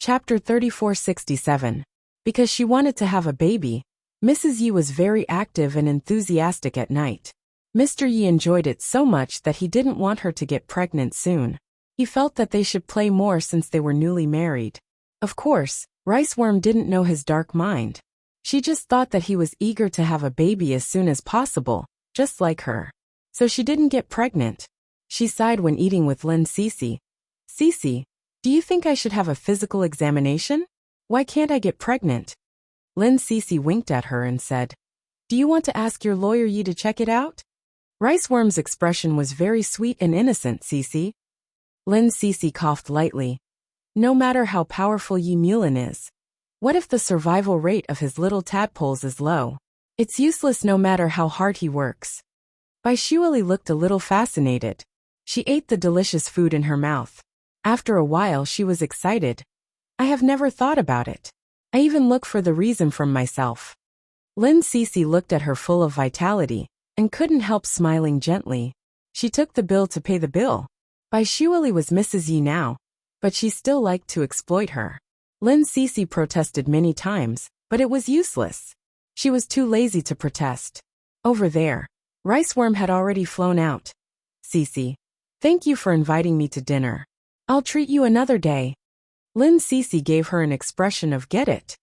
Chapter 3467. Because she wanted to have a baby, Mrs. Yi was very active and enthusiastic at night. Mr. Yi enjoyed it so much that he didn't want her to get pregnant soon. He felt that they should play more since they were newly married. Of course, Riceworm didn't know his dark mind. She just thought that he was eager to have a baby as soon as possible, just like her. So she didn't get pregnant. She sighed when eating with Lin Cece. Cece, do you think I should have a physical examination? Why can't I get pregnant? Lin Cece winked at her and said, Do you want to ask your lawyer Yi to check it out? Riceworm's expression was very sweet and innocent, Cece. Lin Cece coughed lightly. No matter how powerful Yi Mulin is, what if the survival rate of his little tadpoles is low? It's useless no matter how hard he works. Bai Shueli looked a little fascinated. She ate the delicious food in her mouth. After a while she was excited. I have never thought about it. I even look for the reason from myself. Lin Cece looked at her full of vitality, and couldn't help smiling gently. She took the bill to pay the bill. Bai Shueli was Mrs. Yi now, but she still liked to exploit her. Lin Cece protested many times, but it was useless. She was too lazy to protest. Over there, Riceworm had already flown out. Cece, thank you for inviting me to dinner. I'll treat you another day. Lin Cece gave her an expression of get it.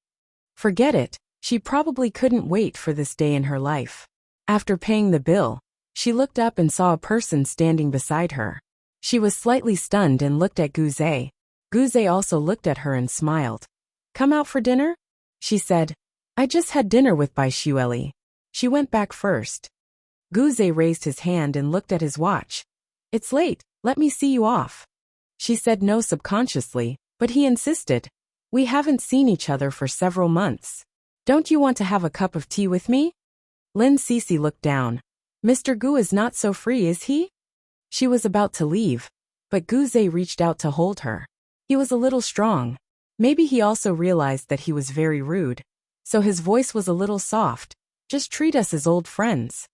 Forget it, she probably couldn't wait for this day in her life. After paying the bill, she looked up and saw a person standing beside her. She was slightly stunned and looked at Guze. Guze also looked at her and smiled. Come out for dinner? She said. I just had dinner with Bai Shueli. She went back first. Guze raised his hand and looked at his watch. It's late, let me see you off. She said no subconsciously, but he insisted. We haven't seen each other for several months. Don't you want to have a cup of tea with me? Lin Cece looked down. Mr. Gu is not so free, is he? She was about to leave, but Guze reached out to hold her. He was a little strong. Maybe he also realized that he was very rude, so his voice was a little soft. Just treat us as old friends.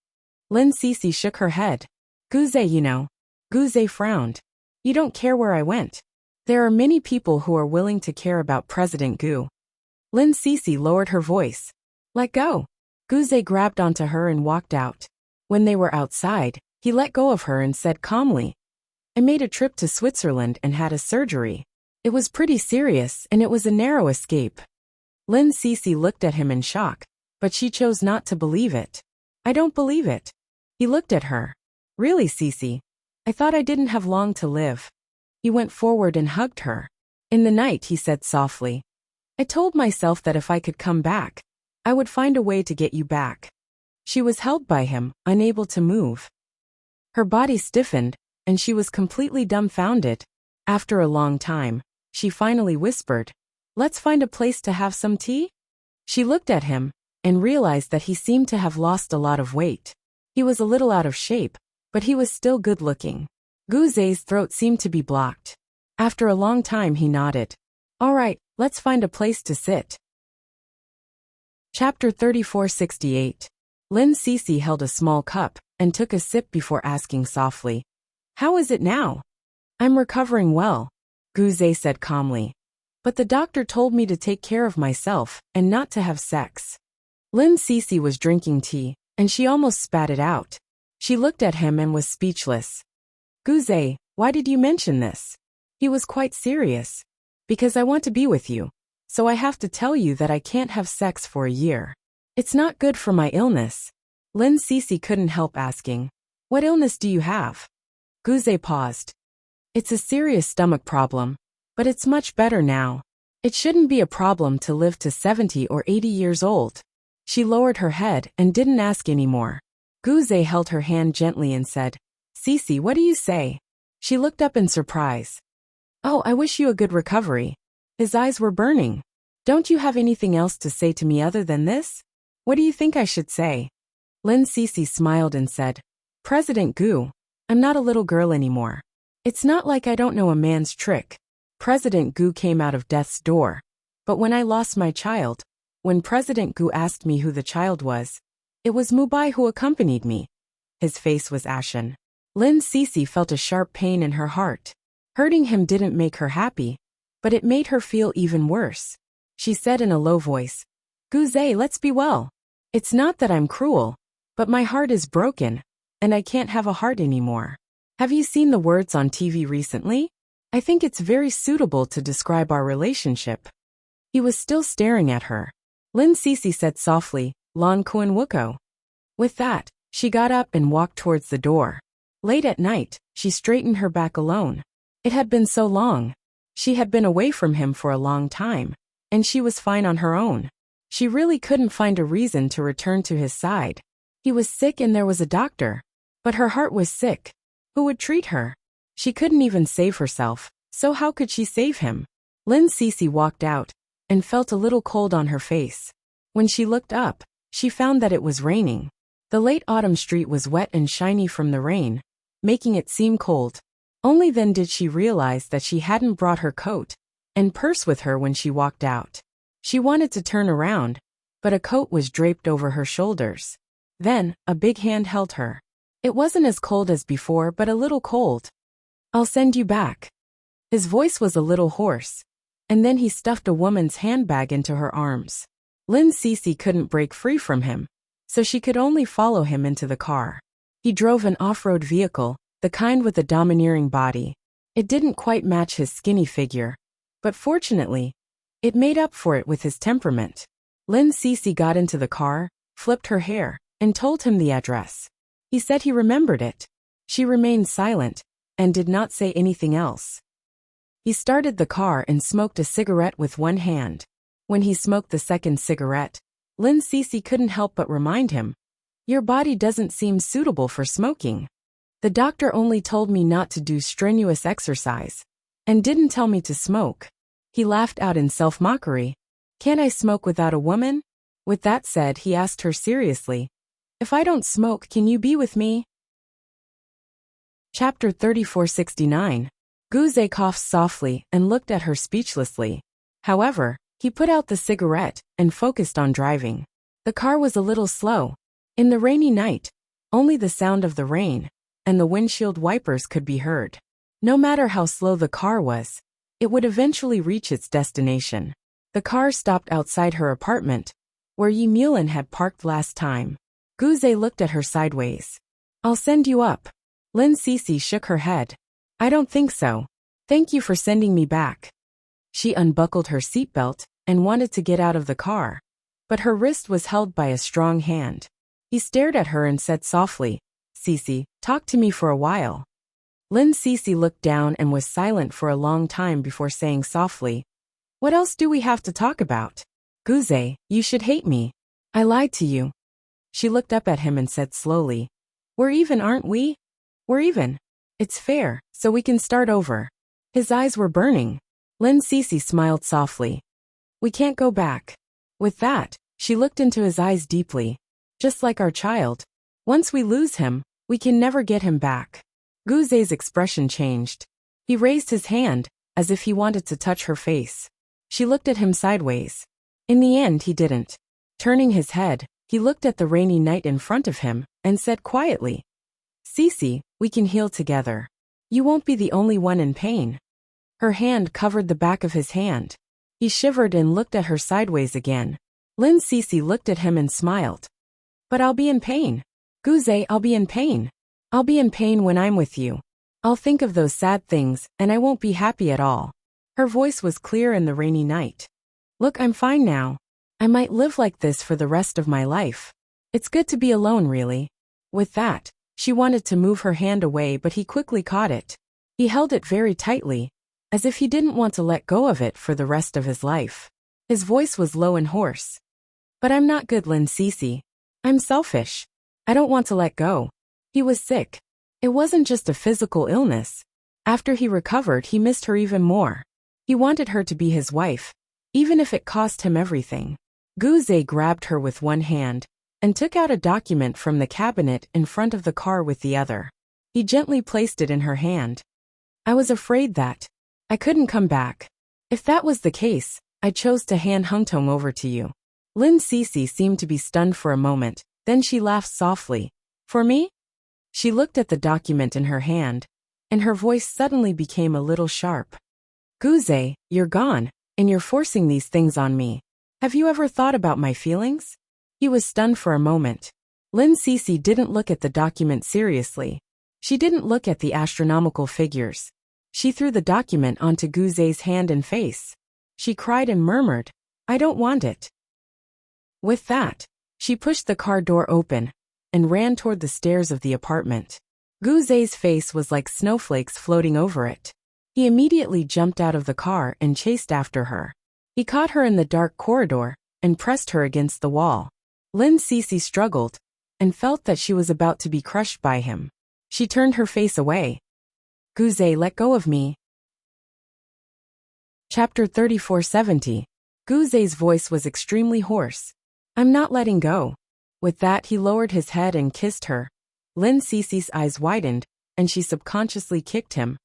Lin Cece shook her head. Guze, you know. Guze frowned. You don't care where I went. There are many people who are willing to care about President Gu. Lin Cece lowered her voice. Let go. Guze grabbed onto her and walked out. When they were outside, he let go of her and said calmly, I made a trip to Switzerland and had a surgery. It was pretty serious and it was a narrow escape. Lin Cece looked at him in shock, but she chose not to believe it. I don't believe it. He looked at her. Really, Cece? I thought I didn't have long to live. He went forward and hugged her. In the night he said softly, I told myself that if I could come back, I would find a way to get you back. She was held by him, unable to move. Her body stiffened, and she was completely dumbfounded. After a long time, she finally whispered, Let's find a place to have some tea? She looked at him, and realized that he seemed to have lost a lot of weight. He was a little out of shape, but he was still good-looking. Guze's throat seemed to be blocked. After a long time he nodded. All right, let's find a place to sit. Chapter 3468. Lin Cece held a small cup, and took a sip before asking softly, How is it now? I'm recovering well, Guze said calmly. But the doctor told me to take care of myself, and not to have sex. Lin Cece was drinking tea, and she almost spat it out. She looked at him and was speechless. Guze, why did you mention this? He was quite serious. Because I want to be with you. So I have to tell you that I can't have sex for a year. It's not good for my illness. Lin Cece couldn't help asking, What illness do you have? Guze paused. It's a serious stomach problem, but it's much better now. It shouldn't be a problem to live to 70 or 80 years old. She lowered her head and didn't ask anymore. Guze held her hand gently and said, Cece, what do you say? She looked up in surprise. Oh, I wish you a good recovery. His eyes were burning. Don't you have anything else to say to me other than this? What do you think I should say? Lin Cece smiled and said, President Gu, I'm not a little girl anymore. It's not like I don't know a man's trick. President Gu came out of death's door. But when I lost my child, when President Gu asked me who the child was, it was Mubai who accompanied me. His face was ashen. Lin Cece felt a sharp pain in her heart. Hurting him didn't make her happy. But it made her feel even worse. She said in a low voice, "Guzé, let's be well. It's not that I'm cruel, but my heart is broken, and I can't have a heart anymore. Have you seen the words on TV recently? I think it's very suitable to describe our relationship." He was still staring at her. Lin Cece said softly, "Lon Kuan Wuko." With that, she got up and walked towards the door. Late at night, she straightened her back alone. It had been so long. She had been away from him for a long time, and she was fine on her own. She really couldn't find a reason to return to his side. He was sick and there was a doctor. But her heart was sick. Who would treat her? She couldn't even save herself, so how could she save him? Lin Cece walked out and felt a little cold on her face. When she looked up, she found that it was raining. The late autumn street was wet and shiny from the rain, making it seem cold. Only then did she realize that she hadn't brought her coat and purse with her when she walked out. She wanted to turn around, but a coat was draped over her shoulders. Then, a big hand held her. It wasn't as cold as before, but a little cold. "I'll send you back." His voice was a little hoarse, and then he stuffed a woman's handbag into her arms. Lin Cece couldn't break free from him, so she could only follow him into the car. He drove an off-road vehicle, the kind with a domineering body. It didn't quite match his skinny figure, but fortunately, it made up for it with his temperament. Lin Cece got into the car, flipped her hair, and told him the address. He said he remembered it. She remained silent and did not say anything else. He started the car and smoked a cigarette with one hand. When he smoked the second cigarette, Lin Cece couldn't help but remind him, "Your body doesn't seem suitable for smoking. The doctor only told me not to do strenuous exercise and didn't tell me to smoke." He laughed out in self-mockery. "Can't I smoke without a woman?" With that said, he asked her seriously, "If I don't smoke, can you be with me?" Chapter 3469. Guzé coughed softly and looked at her speechlessly. However, he put out the cigarette and focused on driving. The car was a little slow. In the rainy night, only the sound of the rain and the windshield wipers could be heard. No matter how slow the car was, it would eventually reach its destination. The car stopped outside her apartment, where Yi Mulin had parked last time. Guzé looked at her sideways. "I'll send you up." Lin Cece shook her head. "I don't think so. Thank you for sending me back." She unbuckled her seatbelt and wanted to get out of the car, but her wrist was held by a strong hand. He stared at her and said softly, "Cece, talk to me for a while." Lin Cece looked down and was silent for a long time before saying softly, "What else do we have to talk about?" "Guzé, you should hate me. I lied to you." She looked up at him and said slowly, "We're even, aren't we? We're even. It's fair, so we can start over." His eyes were burning. Lin Cece smiled softly. "We can't go back." With that, she looked into his eyes deeply. "Just like our child. Once we lose him, we can never get him back." Guzé's expression changed. He raised his hand, as if he wanted to touch her face. She looked at him sideways. In the end, he didn't. Turning his head, he looked at the rainy night in front of him and said quietly, "Cece, we can heal together. You won't be the only one in pain." Her hand covered the back of his hand. He shivered and looked at her sideways again. Lin Cece looked at him and smiled. "But I'll be in pain. Guzé, I'll be in pain. I'll be in pain when I'm with you. I'll think of those sad things, and I won't be happy at all." Her voice was clear in the rainy night. "Look, I'm fine now. I might live like this for the rest of my life. It's good to be alone, really." With that, she wanted to move her hand away, but he quickly caught it. He held it very tightly, as if he didn't want to let go of it for the rest of his life. His voice was low and hoarse. "But I'm not good, Lin Cece. I'm selfish. I don't want to let go." He was sick. It wasn't just a physical illness. After he recovered, he missed her even more. He wanted her to be his wife, even if it cost him everything. Guzé grabbed her with one hand and took out a document from the cabinet in front of the car with the other. He gently placed it in her hand. "I was afraid that I couldn't come back. If that was the case, I chose to hand Hungtong over to you." Lin Cece seemed to be stunned for a moment, then she laughed softly. "For me?" She looked at the document in her hand, and her voice suddenly became a little sharp. Guze, you're gone, and you're forcing these things on me. Have you ever thought about my feelings? He was stunned for a moment. Lin Cece didn't look at the document seriously. She didn't look at the astronomical figures. She threw the document onto Guze's hand and face. She cried and murmured, I don't want it. With that, she pushed the car door open and ran toward the stairs of the apartment. Guze's face was like snowflakes floating over it. He immediately jumped out of the car and chased after her. He caught her in the dark corridor and pressed her against the wall. Lin Cece struggled and felt that she was about to be crushed by him. She turned her face away. Guze, let go of me. Chapter 3470. Guze's voice was extremely hoarse. I'm not letting go. With that, he lowered his head and kissed her. Lin Cece's eyes widened, and she subconsciously kicked him.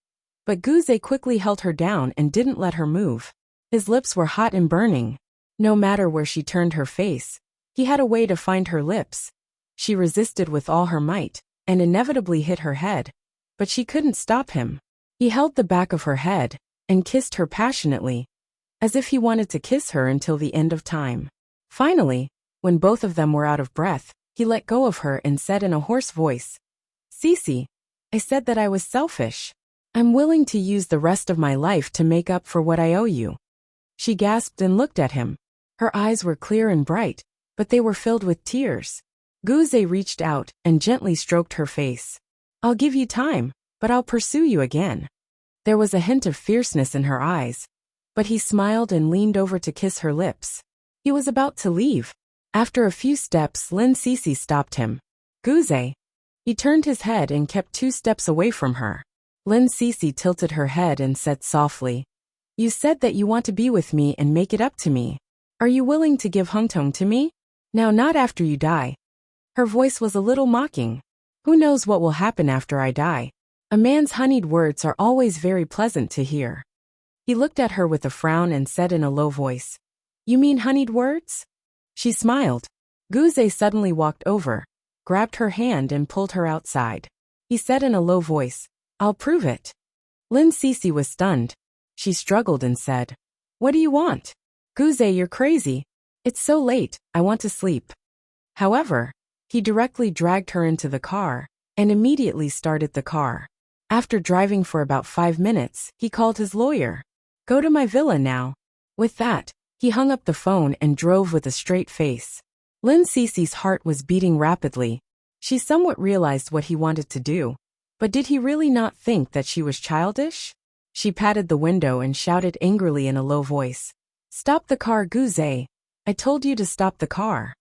But Guze quickly held her down and didn't let her move. His lips were hot and burning. No matter where she turned her face, he had a way to find her lips. She resisted with all her might, and inevitably hit her head. But she couldn't stop him. He held the back of her head and kissed her passionately, as if he wanted to kiss her until the end of time. Finally, when both of them were out of breath, he let go of her and said in a hoarse voice, Cece, I said that I was selfish. I'm willing to use the rest of my life to make up for what I owe you. She gasped and looked at him. Her eyes were clear and bright, but they were filled with tears. Guze reached out and gently stroked her face. I'll give you time, but I'll pursue you again. There was a hint of fierceness in her eyes, but he smiled and leaned over to kiss her lips. He was about to leave. After a few steps, Lin Cece stopped him. Guze. He turned his head and kept 2 steps away from her. Lin Cece tilted her head and said softly, You said that you want to be with me and make it up to me. Are you willing to give Hungtong to me? Now, not after you die. Her voice was a little mocking. Who knows what will happen after I die? A man's honeyed words are always very pleasant to hear. He looked at her with a frown and said in a low voice, You mean honeyed words? She smiled. Guze suddenly walked over, grabbed her hand and pulled her outside. He said in a low voice, I'll prove it. Lin Cece was stunned. She struggled and said, What do you want? Guze, you're crazy. It's so late, I want to sleep. However, he directly dragged her into the car and immediately started the car. After driving for about 5 minutes, he called his lawyer. Go to my villa now. With that, he hung up the phone and drove with a straight face. Lin Cece's heart was beating rapidly. She somewhat realized what he wanted to do. But did he really not think that she was childish? She patted the window and shouted angrily in a low voice. Stop the car, Guze. I told you to stop the car.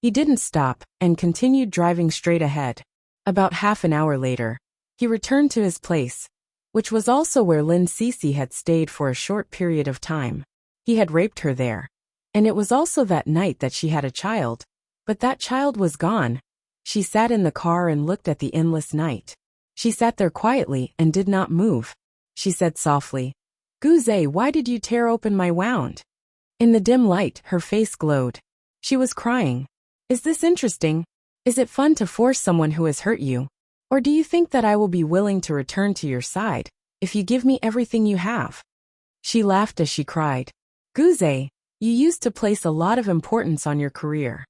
He didn't stop and continued driving straight ahead. About half an hour later, he returned to his place, which was also where Lin Cece had stayed for a short period of time. He had raped her there. And it was also that night that she had a child. But that child was gone. She sat in the car and looked at the endless night. She sat there quietly and did not move. She said softly, Guze, why did you tear open my wound? In the dim light, her face glowed. She was crying. Is this interesting? Is it fun to force someone who has hurt you? Or do you think that I will be willing to return to your side if you give me everything you have? She laughed as she cried. Guze, you used to place a lot of importance on your career.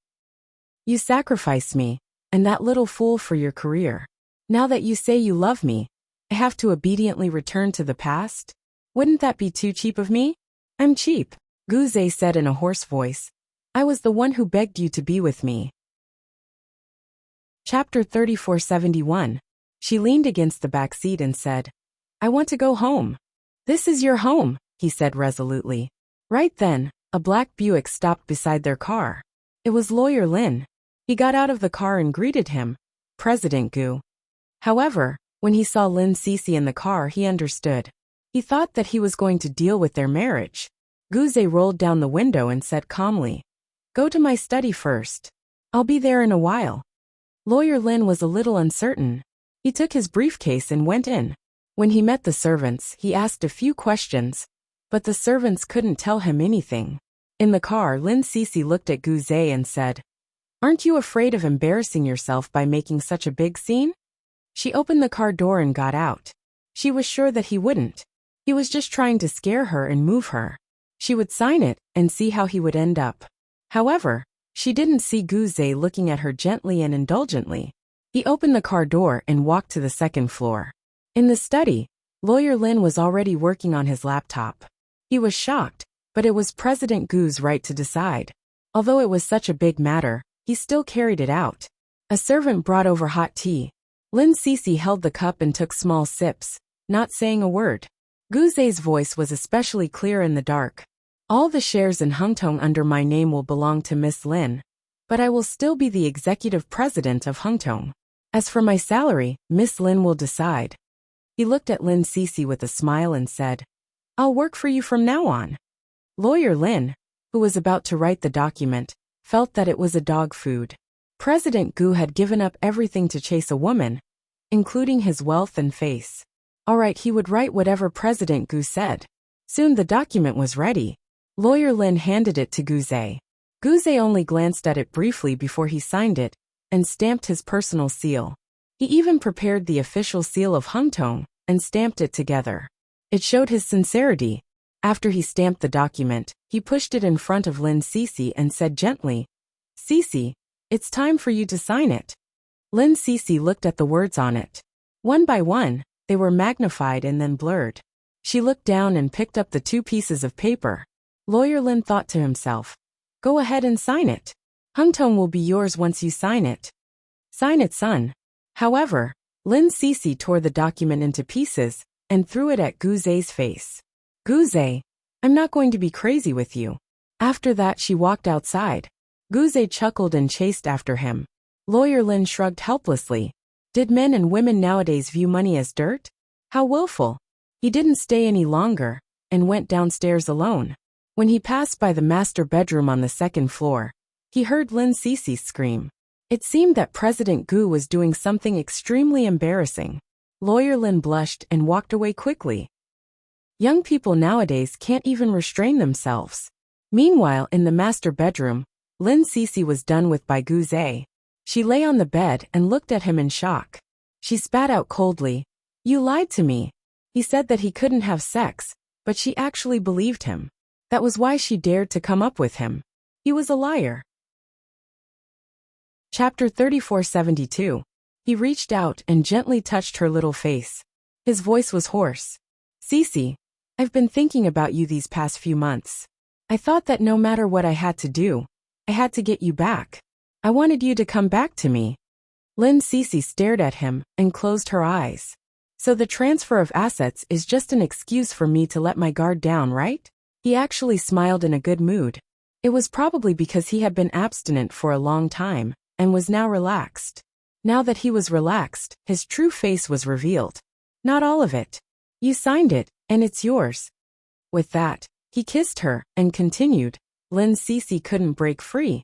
You sacrificed me, and that little fool for your career. Now that you say you love me, I have to obediently return to the past? Wouldn't that be too cheap of me? I'm cheap, Guze said in a hoarse voice. I was the one who begged you to be with me. Chapter 3471. She leaned against the back seat and said, I want to go home. This is your home, he said resolutely. Right then, a black Buick stopped beside their car. It was Lawyer Lin. He got out of the car and greeted him, President Gu. However, when he saw Lin Cece in the car, he understood. He thought that he was going to deal with their marriage. Guze rolled down the window and said calmly, Go to my study first. I'll be there in a while. Lawyer Lin was a little uncertain. He took his briefcase and went in. When he met the servants, he asked a few questions, but the servants couldn't tell him anything. In the car, Lin Cece looked at Guze and said, Aren't you afraid of embarrassing yourself by making such a big scene? She opened the car door and got out. She was sure that he wouldn't. He was just trying to scare her and move her. She would sign it and see how he would end up. However, she didn't see Guzay looking at her gently and indulgently. He opened the car door and walked to the second floor. In the study, Lawyer Lin was already working on his laptop. He was shocked, but it was President Gu's right to decide. Although it was such a big matter, he still carried it out. A servant brought over hot tea. Lin Cece held the cup and took small sips, not saying a word. Guzay's voice was especially clear in the dark. All the shares in Hengtong under my name will belong to Miss Lin, but I will still be the executive president of Hengtong. As for my salary, Miss Lin will decide. He looked at Lin Cece with a smile and said, I'll work for you from now on. Lawyer Lin, who was about to write the document, felt that it was a dog food. President Gu had given up everything to chase a woman, including his wealth and face. All right, he would write whatever President Gu said. Soon the document was ready. Lawyer Lin handed it to Guzay. Guzay only glanced at it briefly before he signed it and stamped his personal seal. He even prepared the official seal of Hengtong and stamped it together. It showed his sincerity. After he stamped the document, he pushed it in front of Lin Cece and said gently, Cece, it's time for you to sign it. Lin Cece looked at the words on it. One by one, they were magnified and then blurred. She looked down and picked up the 2 pieces of paper. Lawyer Lin thought to himself, go ahead and sign it. Hengtong will be yours once you sign it. Sign it, son. However, Lin Cece tore the document into pieces and threw it at Guzay's face. Guzay, I'm not going to be crazy with you. After that she walked outside. Guzay chuckled and chased after him. Lawyer Lin shrugged helplessly. Did men and women nowadays view money as dirt? How willful. He didn't stay any longer and went downstairs alone. When he passed by the master bedroom on the second floor, he heard Lin Cece scream. It seemed that President Gu was doing something extremely embarrassing. Lawyer Lin blushed and walked away quickly. Young people nowadays can't even restrain themselves. Meanwhile, in the master bedroom, Lin Cece was done with by Guzay. She lay on the bed and looked at him in shock. She spat out coldly, You lied to me. He said that he couldn't have sex, but she actually believed him. That was why she dared to come up with him. He was a liar. Chapter 3472. He reached out and gently touched her little face. His voice was hoarse. Cece, I've been thinking about you these past few months. I thought that no matter what I had to do, I had to get you back. I wanted you to come back to me. Lin Cece stared at him and closed her eyes. So the transfer of assets is just an excuse for me to let my guard down, right? He actually smiled in a good mood. It was probably because he had been abstinent for a long time and was now relaxed. Now that he was relaxed, his true face was revealed. Not all of it. You signed it, and it's yours. With that, he kissed her and continued. Lin Cece couldn't break free.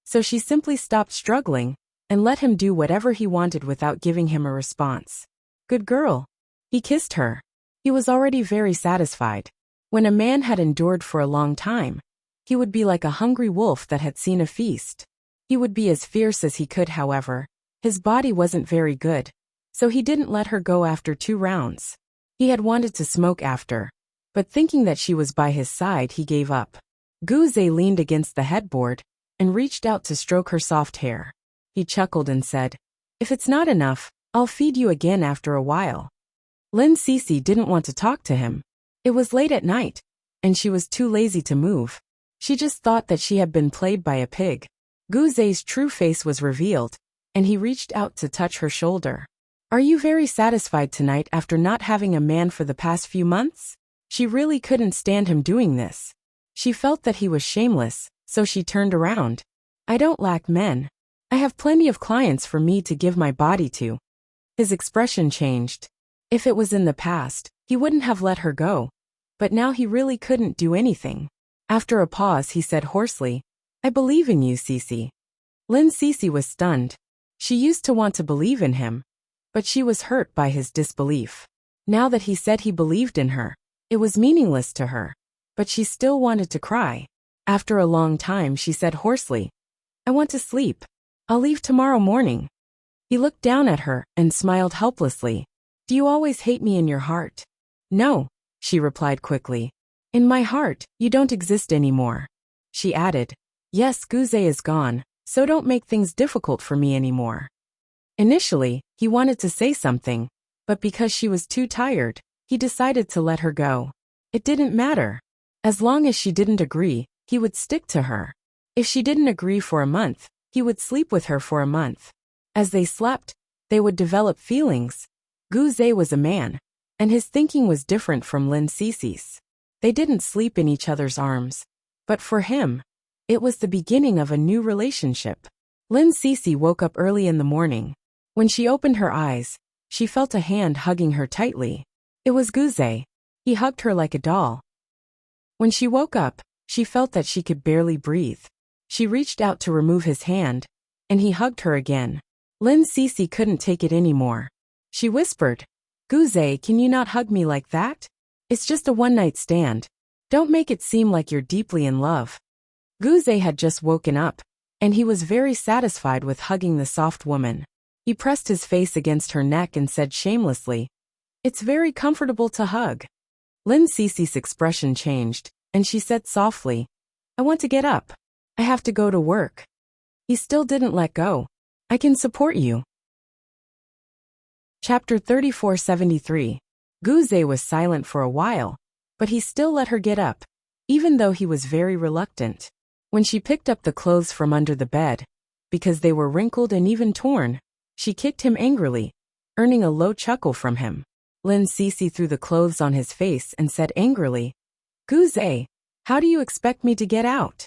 So she simply stopped struggling and let him do whatever he wanted without giving him a response. Good girl. He kissed her. He was already very satisfied. When a man had endured for a long time, he would be like a hungry wolf that had seen a feast. He would be as fierce as he could, however. His body wasn't very good, so he didn't let her go after 2 rounds. He had wanted to smoke after, but thinking that she was by his side, he gave up. Guzay leaned against the headboard and reached out to stroke her soft hair. He chuckled and said, If it's not enough, I'll feed you again after a while. Lin Cece didn't want to talk to him. It was late at night, and she was too lazy to move. She just thought that she had been played by a pig. Guzay's true face was revealed, and he reached out to touch her shoulder. Are you very satisfied tonight after not having a man for the past few months? She really couldn't stand him doing this. She felt that he was shameless, so she turned around. I don't lack men. I have plenty of clients for me to give my body to. His expression changed. If it was in the past, he wouldn't have let her go. But now he really couldn't do anything. After a pause, he said hoarsely, I believe in you, Cece. Lin Cece was stunned. She used to want to believe in him, but she was hurt by his disbelief. Now that he said he believed in her, it was meaningless to her. But she still wanted to cry. After a long time, she said hoarsely, I want to sleep. I'll leave tomorrow morning. He looked down at her and smiled helplessly. Do you always hate me in your heart? No, she replied quickly. In my heart, you don't exist anymore. She added, yes, Guze is gone, so don't make things difficult for me anymore. Initially, he wanted to say something, but because she was too tired, he decided to let her go. It didn't matter. As long as she didn't agree, he would stick to her. If she didn't agree for a month, he would sleep with her for a month. As they slept, they would develop feelings. Guze was a man, and his thinking was different from Lin Cece's. They didn't sleep in each other's arms, but for him, it was the beginning of a new relationship. Lin Cece woke up early in the morning. When she opened her eyes, she felt a hand hugging her tightly. It was Guze. He hugged her like a doll. When she woke up, she felt that she could barely breathe. She reached out to remove his hand, and he hugged her again. Lin Cece couldn't take it anymore. She whispered, Guze, can you not hug me like that? It's just a one-night stand. Don't make it seem like you're deeply in love. Guze had just woken up, and he was very satisfied with hugging the soft woman. He pressed his face against her neck and said shamelessly, it's very comfortable to hug. Lin Cece's expression changed, and she said softly, I want to get up. I have to go to work. He still didn't let go. I can support you. Chapter 3473. Guze was silent for a while, but he still let her get up, even though he was very reluctant. When she picked up the clothes from under the bed, because they were wrinkled and even torn, she kicked him angrily, earning a low chuckle from him. Lin Cece threw the clothes on his face and said angrily, Guze, how do you expect me to get out?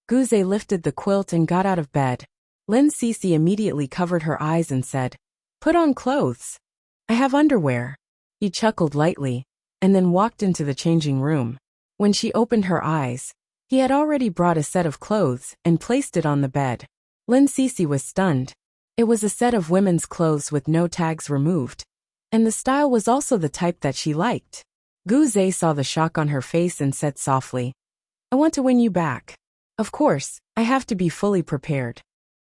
Guze lifted the quilt and got out of bed. Lin Cece immediately covered her eyes and said, put on clothes. I have underwear. He chuckled lightly, and then walked into the changing room. When she opened her eyes, he had already brought a set of clothes and placed it on the bed. Lin Cece was stunned. It was a set of women's clothes with no tags removed, and the style was also the type that she liked. Guze saw the shock on her face and said softly, I want to win you back. Of course, I have to be fully prepared.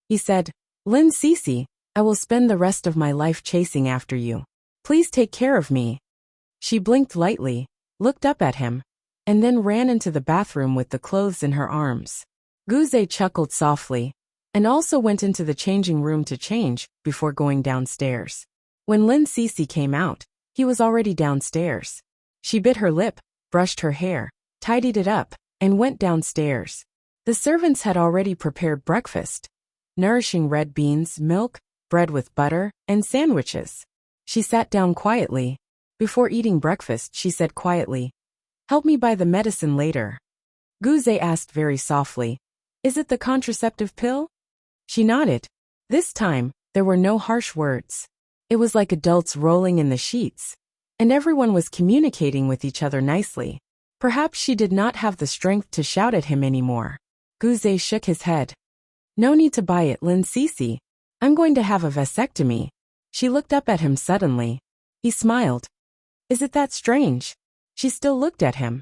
He said, Lin Cece, I will spend the rest of my life chasing after you. Please take care of me. She blinked lightly, looked up at him, and then ran into the bathroom with the clothes in her arms. Guze chuckled softly, and also went into the changing room to change before going downstairs. When Lin Cece came out, he was already downstairs. She bit her lip, brushed her hair, tidied it up, and went downstairs. The servants had already prepared breakfast, nourishing red beans, milk, bread with butter, and sandwiches. She sat down quietly. Before eating breakfast, she said quietly, help me buy the medicine later. Guze asked very softly, is it the contraceptive pill? She nodded. This time, there were no harsh words. It was like adults rolling in the sheets, and everyone was communicating with each other nicely. Perhaps she did not have the strength to shout at him anymore. Guze shook his head. No need to buy it, Lin Cece. I'm going to have a vasectomy. She looked up at him suddenly. He smiled. Is it that strange? She still looked at him.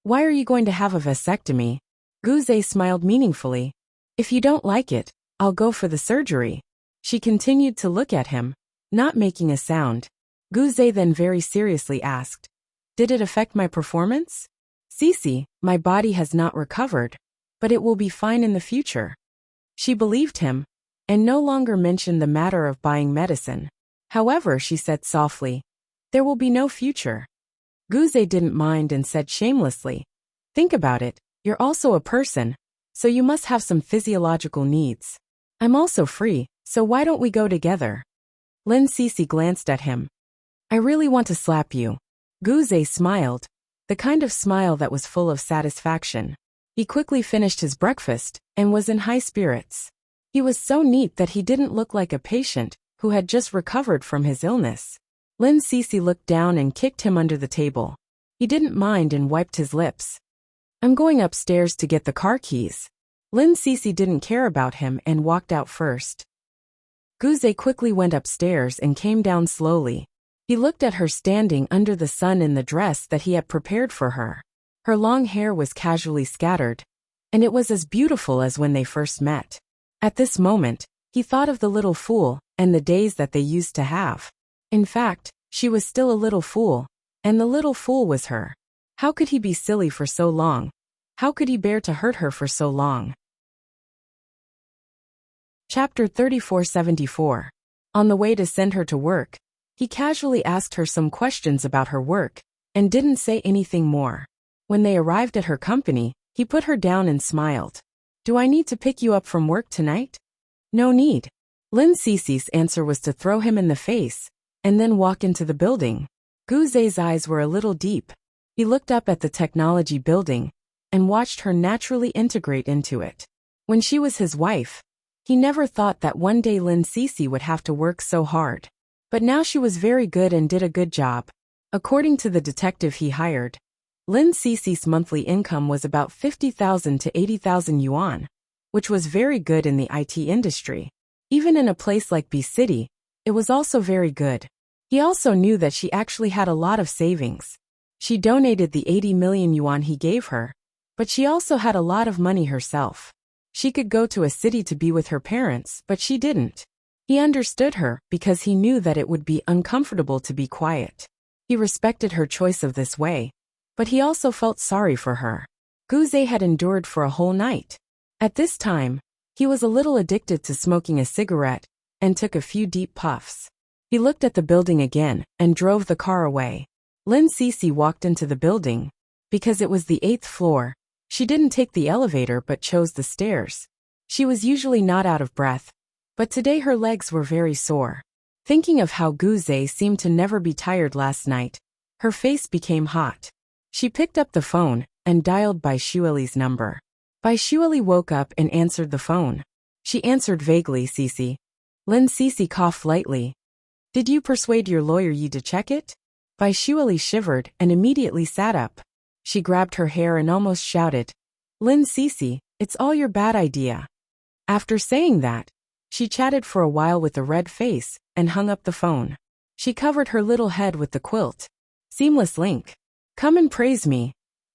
Why are you going to have a vasectomy? Guze smiled meaningfully. If you don't like it, I'll go for the surgery. She continued to look at him, not making a sound. Guze then very seriously asked, did it affect my performance? Cece, my body has not recovered, but it will be fine in the future. She believed him, and no longer mentioned the matter of buying medicine. However, she said softly, there will be no future. Guze didn't mind and said shamelessly, think about it, you're also a person, so you must have some physiological needs. I'm also free, so why don't we go together? Lin Cece glanced at him. I really want to slap you. Guze smiled, the kind of smile that was full of satisfaction. He quickly finished his breakfast and was in high spirits. He was so neat that he didn't look like a patient who had just recovered from his illness. Lin Cece looked down and kicked him under the table. He didn't mind and wiped his lips. I'm going upstairs to get the car keys. Lin Cece didn't care about him and walked out first. Guze quickly went upstairs and came down slowly. He looked at her standing under the sun in the dress that he had prepared for her. Her long hair was casually scattered, and it was as beautiful as when they first met. At this moment, he thought of the little fool and the days that they used to have. In fact, she was still a little fool, And the little fool was her. How could he be silly for so long? How could he bear to hurt her for so long? Chapter 3474. On the way to send her to work, he casually asked her some questions about her work, and didn't say anything more. When they arrived at her company, he put her down and smiled. Do I need to pick you up from work tonight? No need. Lin Cece's answer was to throw him in the face, and then walk into the building. Gu Zhe's eyes were a little deep. He looked up at the technology building, and watched her naturally integrate into it. When she was his wife, he never thought that one day Lin Cece would have to work so hard. But now she was very good and did a good job. According to the detective he hired, Lin Cece's monthly income was about 50,000 to 80,000 yuan, which was very good in the IT industry. Even in a place like B City, it was also very good. He also knew that she actually had a lot of savings. She donated the 80 million yuan he gave her, but she also had a lot of money herself. She could go to a city to be with her parents, but she didn't. He understood her because he knew that it would be uncomfortable to be quiet. He respected her choice of this way, but he also felt sorry for her. Gu Zhe had endured for a whole night. At this time, he was a little addicted to smoking a cigarette, and took a few deep puffs. He looked at the building again, and drove the car away. Lin Cece walked into the building. Because it was the 8th floor, she didn't take the elevator but chose the stairs. She was usually not out of breath, but today her legs were very sore. Thinking of how Gu Zhe seemed to never be tired last night, her face became hot. She picked up the phone, and dialed Bai Shueli's number. Bai Shueli woke up and answered the phone. She answered vaguely, Cece. Lin Cece coughed lightly. Did you persuade your lawyer Yi to check it? Bai Shueli shivered and immediately sat up. She grabbed her hair and almost shouted, Lin Cece, it's all your bad idea. After saying that, she chatted for a while with a red face, and hung up the phone. She covered her little head with the quilt. Seamless link. Come and praise me.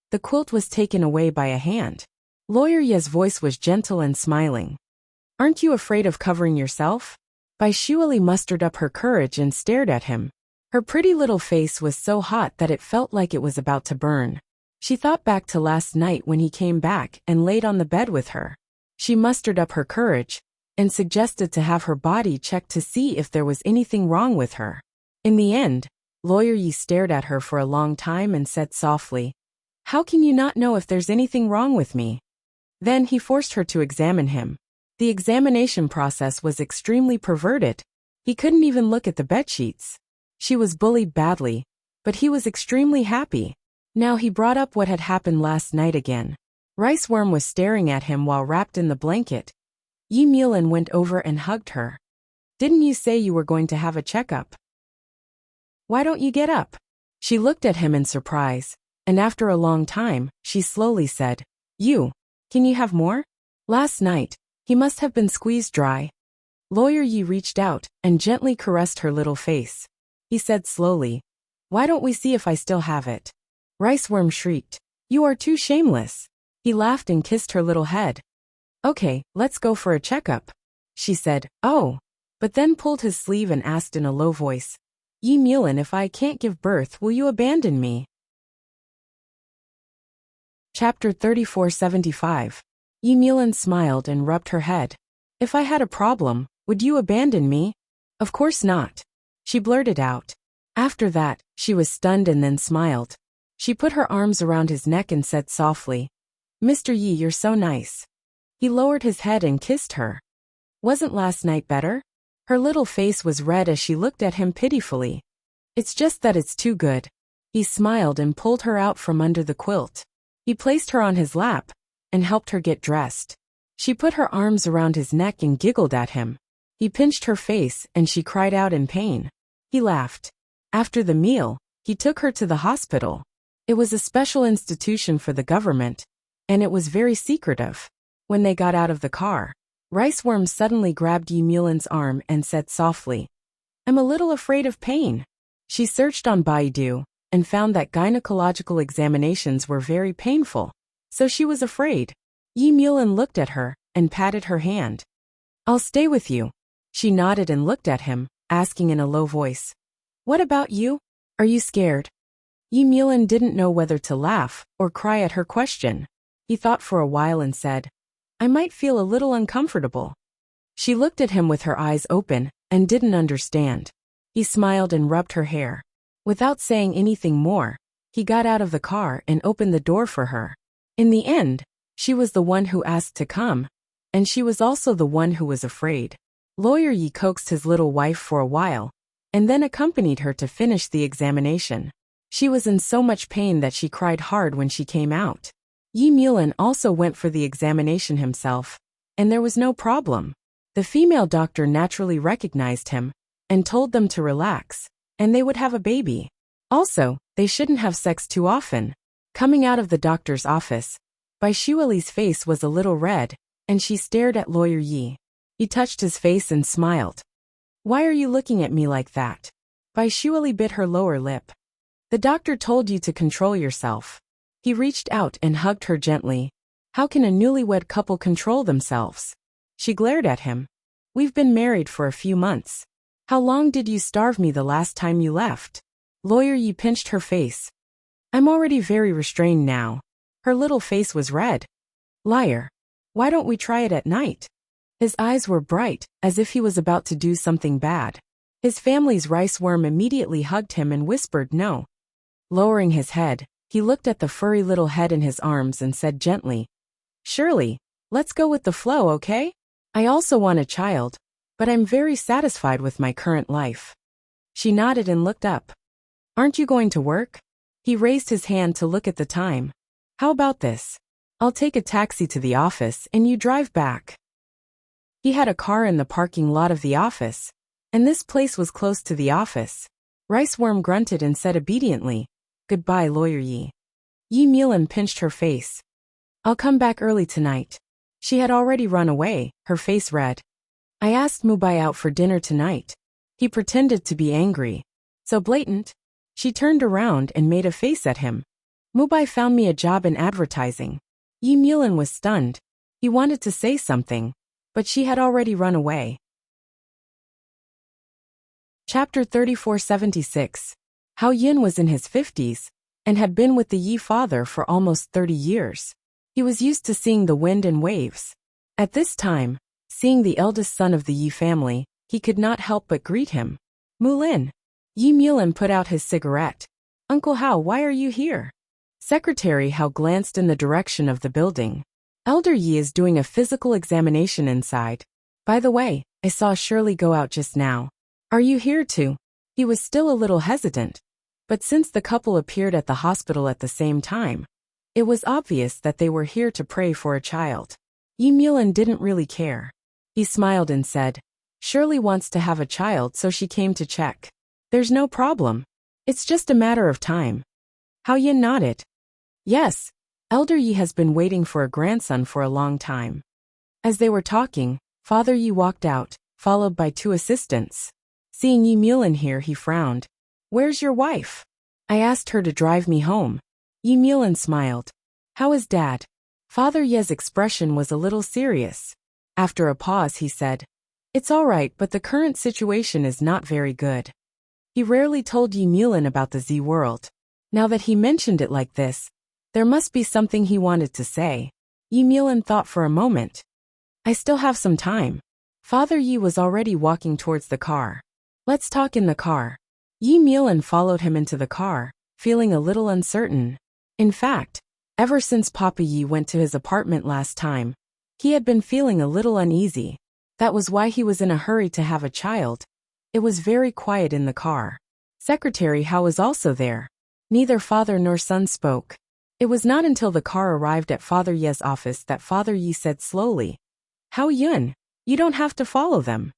The quilt was taken away by a hand. Lawyer Ye's voice was gentle and smiling. Aren't you afraid of covering yourself? Bai Shueli mustered up her courage and stared at him. Her pretty little face was so hot that it felt like it was about to burn. She thought back to last night when he came back and laid on the bed with her. She mustered up her courage, and suggested to have her body checked to see if there was anything wrong with her. In the end, Lawyer Yi stared at her for a long time and said softly, How can you not know if there's anything wrong with me? Then he forced her to examine him. The examination process was extremely perverted. He couldn't even look at the bedsheets. She was bullied badly, but he was extremely happy. Now he brought up what had happened last night again. Rice Worm was staring at him while wrapped in the blanket. Yi Milan went over and hugged her. Didn't you say you were going to have a checkup? Why don't you get up? She looked at him in surprise, and after a long time, she slowly said, can you have more? Last night, he must have been squeezed dry. Lawyer Yi reached out and gently caressed her little face. He said slowly, Why don't we see if I still have it? Rice Worm shrieked, You are too shameless. He laughed and kissed her little head. Okay, let's go for a checkup. She said, Oh, but then pulled his sleeve and asked in a low voice, Yi Milan, if I can't give birth, will you abandon me? Chapter 3475. Yi Milan smiled and rubbed her head. If I had a problem, would you abandon me? Of course not. She blurted out. After that, she was stunned and then smiled. She put her arms around his neck and said softly, Mr. Yi, you're so nice. He lowered his head and kissed her. Wasn't last night better? Her little face was red as she looked at him pitifully. It's just that it's too good. He smiled and pulled her out from under the quilt. He placed her on his lap and helped her get dressed. She put her arms around his neck and giggled at him. He pinched her face and she cried out in pain. He laughed. After the meal, he took her to the hospital. It was a special institution for the government, and it was very secretive. When they got out of the car, Rice Worm suddenly grabbed Yi Milan's arm and said softly, I'm a little afraid of pain. She searched on Baidu and found that gynecological examinations were very painful, so she was afraid. Yi Milan looked at her and patted her hand. I'll stay with you. She nodded and looked at him, asking in a low voice, What about you? Are you scared? Yi Mulin didn't know whether to laugh or cry at her question. He thought for a while and said, "I might feel a little uncomfortable." She looked at him with her eyes open and didn't understand. He smiled and rubbed her hair. Without saying anything more, he got out of the car and opened the door for her. In the end, she was the one who asked to come, and she was also the one who was afraid. Lawyer Yi coaxed his little wife for a while, and then accompanied her to finish the examination. She was in so much pain that she cried hard when she came out. Yi Mulin also went for the examination himself, and there was no problem. The female doctor naturally recognized him, and told them to relax, and they would have a baby. Also, they shouldn't have sex too often. Coming out of the doctor's office, Bai Shuali's face was a little red, and she stared at Lawyer Yi. He touched his face and smiled. "Why are you looking at me like that?" Bai Shuali bit her lower lip. "The doctor told you to control yourself." He reached out and hugged her gently. How can a newlywed couple control themselves? She glared at him. "We've been married for a few months. How long did you starve me the last time you left?" Lawyer Yi pinched her face. "I'm already very restrained now." Her little face was red. "Liar. Why don't we try it at night?" His eyes were bright, as if he was about to do something bad. His family's rice worm immediately hugged him and whispered no. Lowering his head, he looked at the furry little head in his arms and said gently, "Surely, let's go with the flow, okay? I also want a child, but I'm very satisfied with my current life." She nodded and looked up. "Aren't you going to work?" He raised his hand to look at the time. "How about this? I'll take a taxi to the office and you drive back." He had a car in the parking lot of the office, and this place was close to the office. Riceworm grunted and said obediently, "Goodbye, Lawyer Yi." Yi Mulin pinched her face. "I'll come back early tonight." She had already run away, her face red. "I asked Mubai out for dinner tonight." He pretended to be angry. "So blatant." She turned around and made a face at him. "Mubai found me a job in advertising." Yi Mulin was stunned. He wanted to say something, but she had already run away. Chapter 3476. How Yin was in his 50s, and had been with the Yi father for almost 30 years. He was used to seeing the wind and waves. At this time, seeing the eldest son of the Yi family, he could not help but greet him. "Mulin." Yi Mulin put out his cigarette. "Uncle Hao, why are you here?" Secretary Hao glanced in the direction of the building. "Elder Yi is doing a physical examination inside. By the way, I saw Shirley go out just now. Are you here too?" He was still a little hesitant, but since the couple appeared at the hospital at the same time, it was obvious that they were here to pray for a child. Yi Mulin didn't really care. He smiled and said, "Shirley wants to have a child, so she came to check. There's no problem. It's just a matter of time." Hao Yin nodded. "Yes, Elder Yi has been waiting for a grandson for a long time." As they were talking, Father Yi walked out, followed by two assistants. Seeing Yi Mulin here, he frowned. "Where's your wife?" "I asked her to drive me home." Yi Mulin smiled. "How is Dad?" Father Ye's expression was a little serious. After a pause, he said, "It's all right, but the current situation is not very good." He rarely told Yi Mulin about the Z world. Now that he mentioned it like this, there must be something he wanted to say. Yi Mulin thought for a moment. "I still have some time." Father Yi was already walking towards the car. "Let's talk in the car." Yi Mulin followed him into the car, feeling a little uncertain. In fact, ever since Papa Yi went to his apartment last time, he had been feeling a little uneasy. That was why he was in a hurry to have a child. It was very quiet in the car. Secretary Hao was also there. Neither father nor son spoke. It was not until the car arrived at Father Ye's office that Father Yi said slowly, "Hao Yun, you don't have to follow them."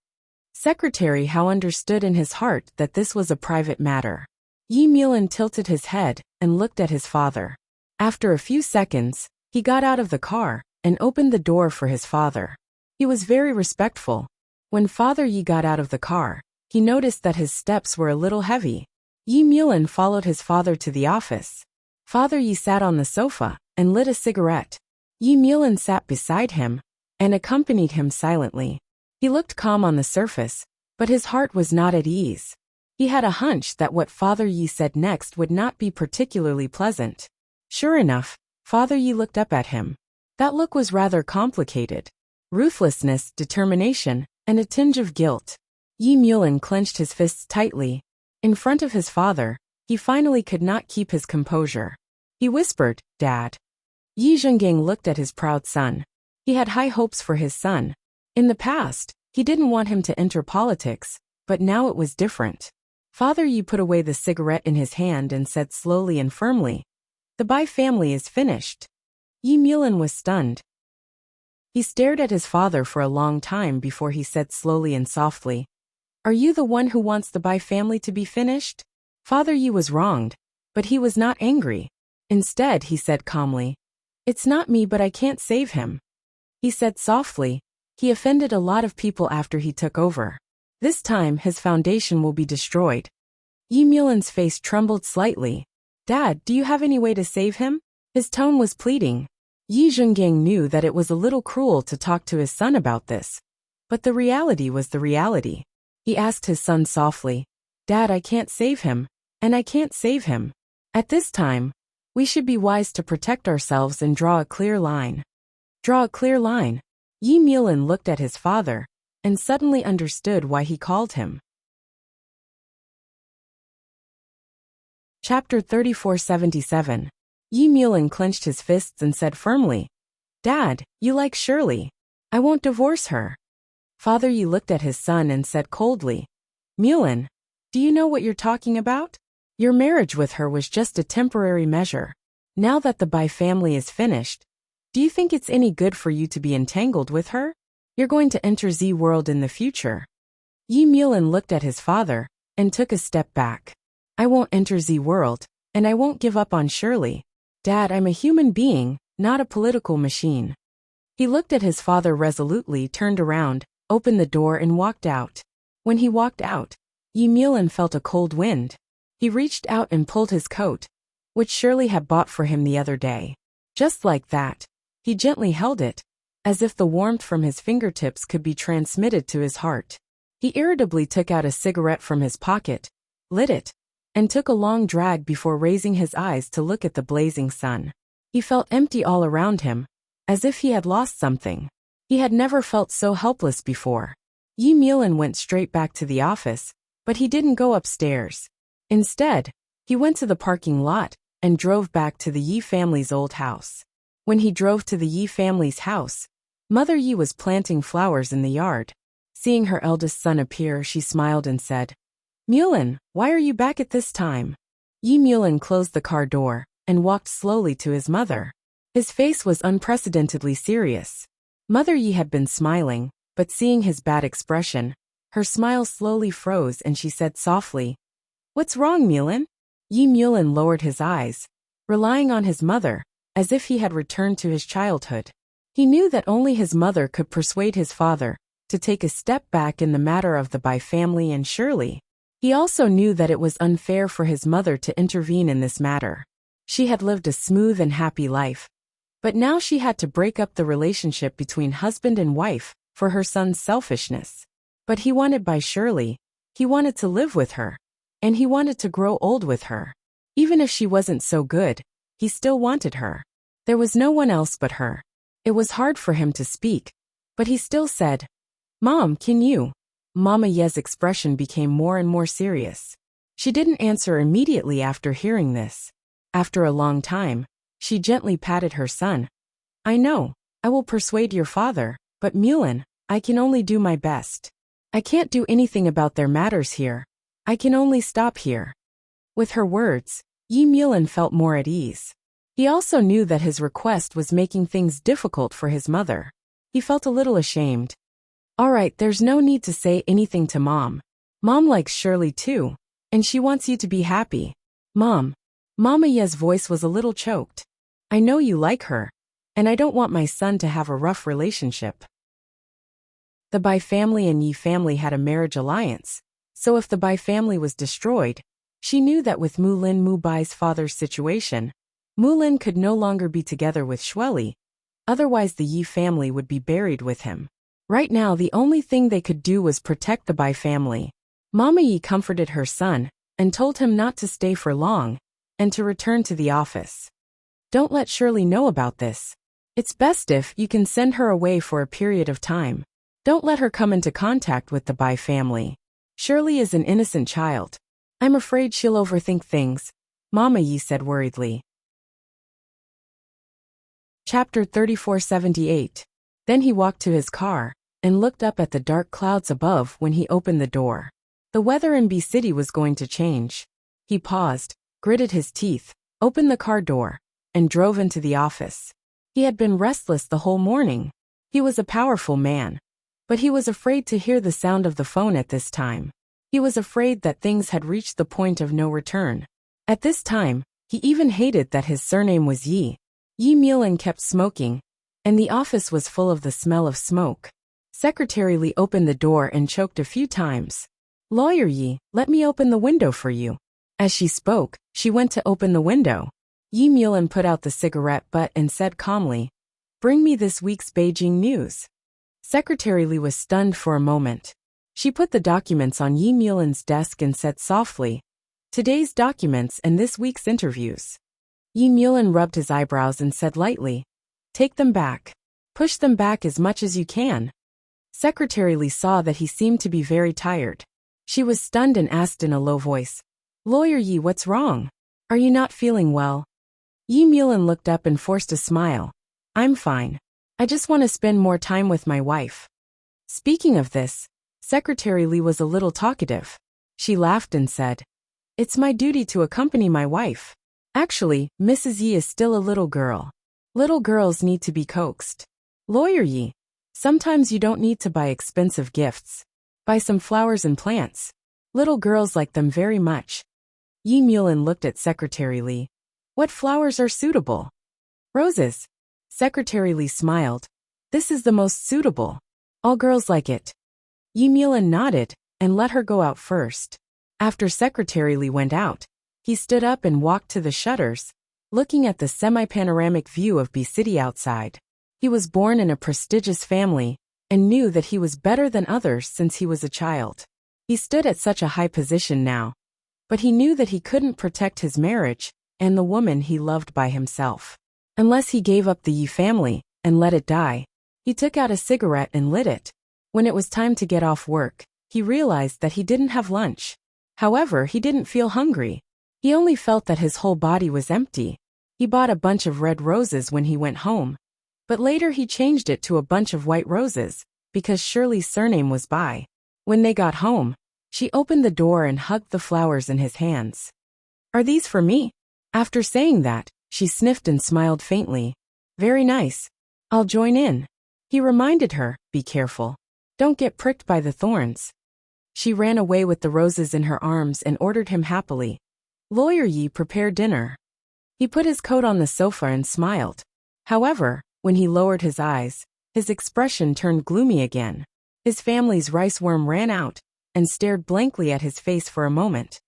Secretary Hao understood in his heart that this was a private matter. Yi Mulin tilted his head and looked at his father. After a few seconds, he got out of the car and opened the door for his father. He was very respectful. When Father Yi got out of the car, he noticed that his steps were a little heavy. Yi Mulin followed his father to the office. Father Yi sat on the sofa and lit a cigarette. Yi Mulin sat beside him and accompanied him silently. He looked calm on the surface, but his heart was not at ease. He had a hunch that what Father Yi said next would not be particularly pleasant. Sure enough, Father Yi looked up at him. That look was rather complicated. Ruthlessness, determination, and a tinge of guilt. Yi Mulin clenched his fists tightly. In front of his father, he finally could not keep his composure. He whispered, "Dad." Yi Zhengang looked at his proud son. He had high hopes for his son. In the past, he didn't want him to enter politics, but now it was different. Father Yi put away the cigarette in his hand and said slowly and firmly, "The Bai family is finished." Yi Mulin was stunned. He stared at his father for a long time before he said slowly and softly, "Are you the one who wants the Bai family to be finished?" Father Yi was wronged, but he was not angry. Instead, he said calmly, "It's not me, but I can't save him." He said softly, "He offended a lot of people after he took over. This time, his foundation will be destroyed." Yi Mulin's face trembled slightly. "Dad, do you have any way to save him?" His tone was pleading. Yi Zhengang knew that it was a little cruel to talk to his son about this. But the reality was the reality. He asked his son softly, "Dad, I can't save him, and I can't save him. At this time, we should be wise to protect ourselves and draw a clear line." Draw a clear line. Yi Mulin looked at his father, and suddenly understood why he called him. Chapter 3477. Yi Mulin clenched his fists and said firmly, "Dad, you like Shirley. I won't divorce her." Father Yi looked at his son and said coldly, "Mulin, do you know what you're talking about? Your marriage with her was just a temporary measure. Now that the Bai family is finished, do you think it's any good for you to be entangled with her? You're going to enter Z world in the future." Yi Mulin looked at his father and took a step back. "I won't enter Z world, and I won't give up on Shirley. Dad, I'm a human being, not a political machine." He looked at his father resolutely, turned around, opened the door and walked out. When he walked out, Yi Mulin felt a cold wind. He reached out and pulled his coat, which Shirley had bought for him the other day. Just like that, he gently held it, as if the warmth from his fingertips could be transmitted to his heart. He irritably took out a cigarette from his pocket, lit it, and took a long drag before raising his eyes to look at the blazing sun. He felt empty all around him, as if he had lost something. He had never felt so helpless before. Yi Mulin went straight back to the office, but he didn't go upstairs. Instead, he went to the parking lot and drove back to the Yi family's old house. When he drove to the Yi family's house, Mother Yi was planting flowers in the yard. Seeing her eldest son appear, she smiled and said, "Mulin, why are you back at this time?" Yi Mulin closed the car door and walked slowly to his mother. His face was unprecedentedly serious. Mother Yi had been smiling, but seeing his bad expression, her smile slowly froze and she said softly, "What's wrong, Mulin?" Yi Mulin lowered his eyes, relying on his mother, as if he had returned to his childhood. He knew that only his mother could persuade his father to take a step back in the matter of the Bai family and Shirley. He also knew that it was unfair for his mother to intervene in this matter. She had lived a smooth and happy life, but now she had to break up the relationship between husband and wife for her son's selfishness. But he wanted Bai Shirley, he wanted to live with her, and he wanted to grow old with her. Even if she wasn't so good, he still wanted her. There was no one else but her. It was hard for him to speak, but he still said, "Mom, can you?" Mama Ye's expression became more and more serious. She didn't answer immediately after hearing this. After a long time, she gently patted her son. "I know, I will persuade your father, but Mulin, I can only do my best. I can't do anything about their matters here. I can only stop here." With her words, Yi Mulin felt more at ease. He also knew that his request was making things difficult for his mother. He felt a little ashamed. "All right, there's no need to say anything to Mom. Mom likes Shirley too, and she wants you to be happy. Mom." Mama Ye's voice was a little choked. "I know you like her, and I don't want my son to have a rough relationship." The Bai family and Yi family had a marriage alliance, so if the Bai family was destroyed, she knew that with Mulin Mu Bai's father's situation, Mulin could no longer be together with Shweli, otherwise the Yi family would be buried with him. Right now the only thing they could do was protect the Bai family. Mama Yi comforted her son and told him not to stay for long and to return to the office. Don't let Shirley know about this. It's best if you can send her away for a period of time. Don't let her come into contact with the Bai family. Shirley is an innocent child. I'm afraid she'll overthink things, Mama Yi said worriedly. Chapter 3478. Then he walked to his car and looked up at the dark clouds above when he opened the door. The weather in B City was going to change. He paused, gritted his teeth, opened the car door, and drove into the office. He had been restless the whole morning. He was a powerful man, but he was afraid to hear the sound of the phone at this time. He was afraid that things had reached the point of no return. At this time, he even hated that his surname was Yi. Yi Mulan kept smoking, and the office was full of the smell of smoke. Secretary Li opened the door and choked a few times. Lawyer Yi, let me open the window for you. As she spoke, she went to open the window. Yi Mulan put out the cigarette butt and said calmly, "Bring me this week's Beijing news." Secretary Li was stunned for a moment. She put the documents on Yi Mulan's desk and said softly, "Today's documents and this week's interviews." Yi Mulan rubbed his eyebrows and said lightly, "Take them back. Push them back as much as you can." Secretary Li saw that he seemed to be very tired. She was stunned and asked in a low voice, "Lawyer Yi, what's wrong? Are you not feeling well?" Yi Mulan looked up and forced a smile. "I'm fine. I just want to spend more time with my wife." Speaking of this, Secretary Li was a little talkative. She laughed and said, "It's my duty to accompany my wife. Actually, Mrs. Yi is still a little girl. Little girls need to be coaxed. Lawyer Yi, sometimes you don't need to buy expensive gifts. Buy some flowers and plants. Little girls like them very much." Yi Mulan looked at Secretary Li. "What flowers are suitable?" "Roses." Secretary Li smiled. "This is the most suitable. All girls like it." Yi Mulan nodded and let her go out first. After Secretary Li went out, he stood up and walked to the shutters, looking at the semi-panoramic view of B City outside. He was born in a prestigious family and knew that he was better than others since he was a child. He stood at such a high position now, but he knew that he couldn't protect his marriage and the woman he loved by himself, unless he gave up the Yi family and let it die. He took out a cigarette and lit it. When it was time to get off work, he realized that he didn't have lunch. However, he didn't feel hungry. He only felt that his whole body was empty. He bought a bunch of red roses when he went home, but later he changed it to a bunch of white roses, because Shirley's surname was Bai. When they got home, she opened the door and hugged the flowers in his hands. "Are these for me?" After saying that, she sniffed and smiled faintly. "Very nice. I'll join in." He reminded her, "Be careful. Don't get pricked by the thorns." She ran away with the roses in her arms and ordered him happily, "Lawyer Yi, prepare dinner." He put his coat on the sofa and smiled. However, when he lowered his eyes, his expression turned gloomy again. His family's rice worm ran out and stared blankly at his face for a moment.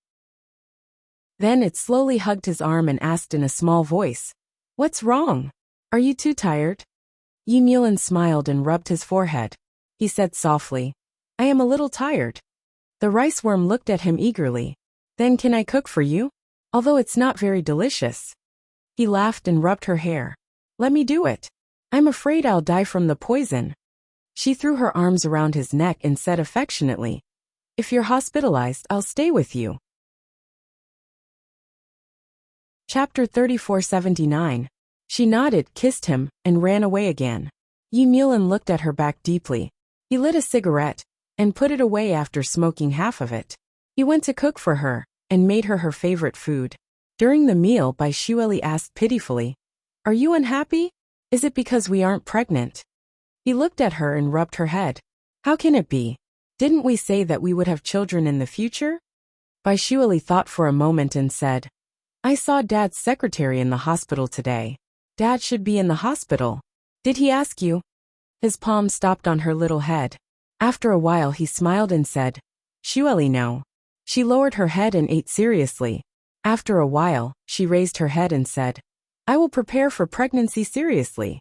Then it slowly hugged his arm and asked in a small voice, "What's wrong? Are you too tired?" Yi Mulan smiled and rubbed his forehead. He said softly, "I am a little tired." The rice worm looked at him eagerly. "Then can I cook for you? Although it's not very delicious." He laughed and rubbed her hair. "Let me do it. I'm afraid I'll die from the poison." She threw her arms around his neck and said affectionately, "If you're hospitalized, I'll stay with you." Chapter 3479. She nodded, kissed him, and ran away again. Yi Mulan looked at her back deeply. He lit a cigarette and put it away after smoking half of it. He went to cook for her and made her favorite food. During the meal, Bai Shueli asked pitifully, "Are you unhappy? Is it because we aren't pregnant?" He looked at her and rubbed her head. "How can it be? Didn't we say that we would have children in the future?" Bai Shueli thought for a moment and said, "I saw Dad's secretary in the hospital today. Dad should be in the hospital. Did he ask you?" His palm stopped on her little head. After a while he smiled and said, "Shueli, no." She lowered her head and ate seriously. After a while, she raised her head and said, "I will prepare for pregnancy seriously."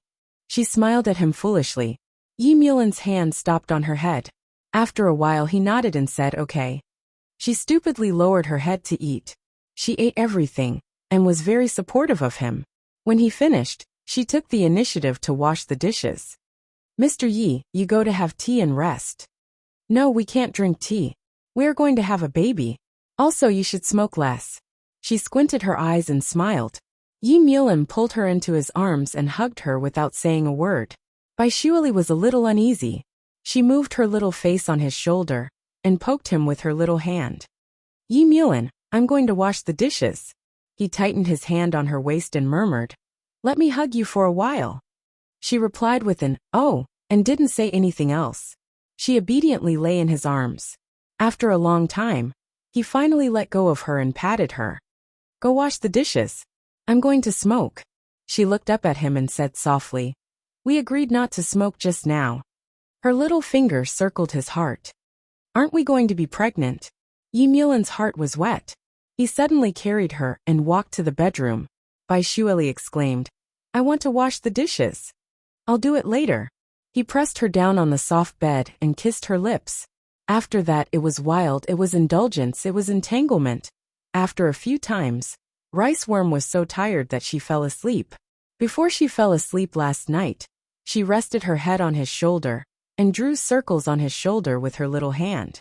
She smiled at him foolishly. Yi Mulan's hand stopped on her head. After a while he nodded and said, "Okay." She stupidly lowered her head to eat. She ate everything, and was very supportive of him. When he finished, she took the initiative to wash the dishes. Mr. Yi, you go to have tea and rest. No, we can't drink tea. We are going to have a baby. Also, you should smoke less. She squinted her eyes and smiled. Yi Mulan pulled her into his arms and hugged her without saying a word. Bai Shuili was a little uneasy. She moved her little face on his shoulder and poked him with her little hand. Yi Mulan, I'm going to wash the dishes. He tightened his hand on her waist and murmured, let me hug you for a while. She replied with an, oh, and didn't say anything else. She obediently lay in his arms. After a long time, he finally let go of her and patted her. Go wash the dishes. I'm going to smoke. She looked up at him and said softly, we agreed not to smoke just now. Her little finger circled his heart. Aren't we going to be pregnant? Yi Mulan's heart was wet. He suddenly carried her and walked to the bedroom. Bai Shuili exclaimed, I want to wash the dishes. I'll do it later. He pressed her down on the soft bed and kissed her lips. After that it was wild, it was indulgence, it was entanglement. After a few times, Rice Worm was so tired that she fell asleep. Before she fell asleep last night, she rested her head on his shoulder and drew circles on his shoulder with her little hand.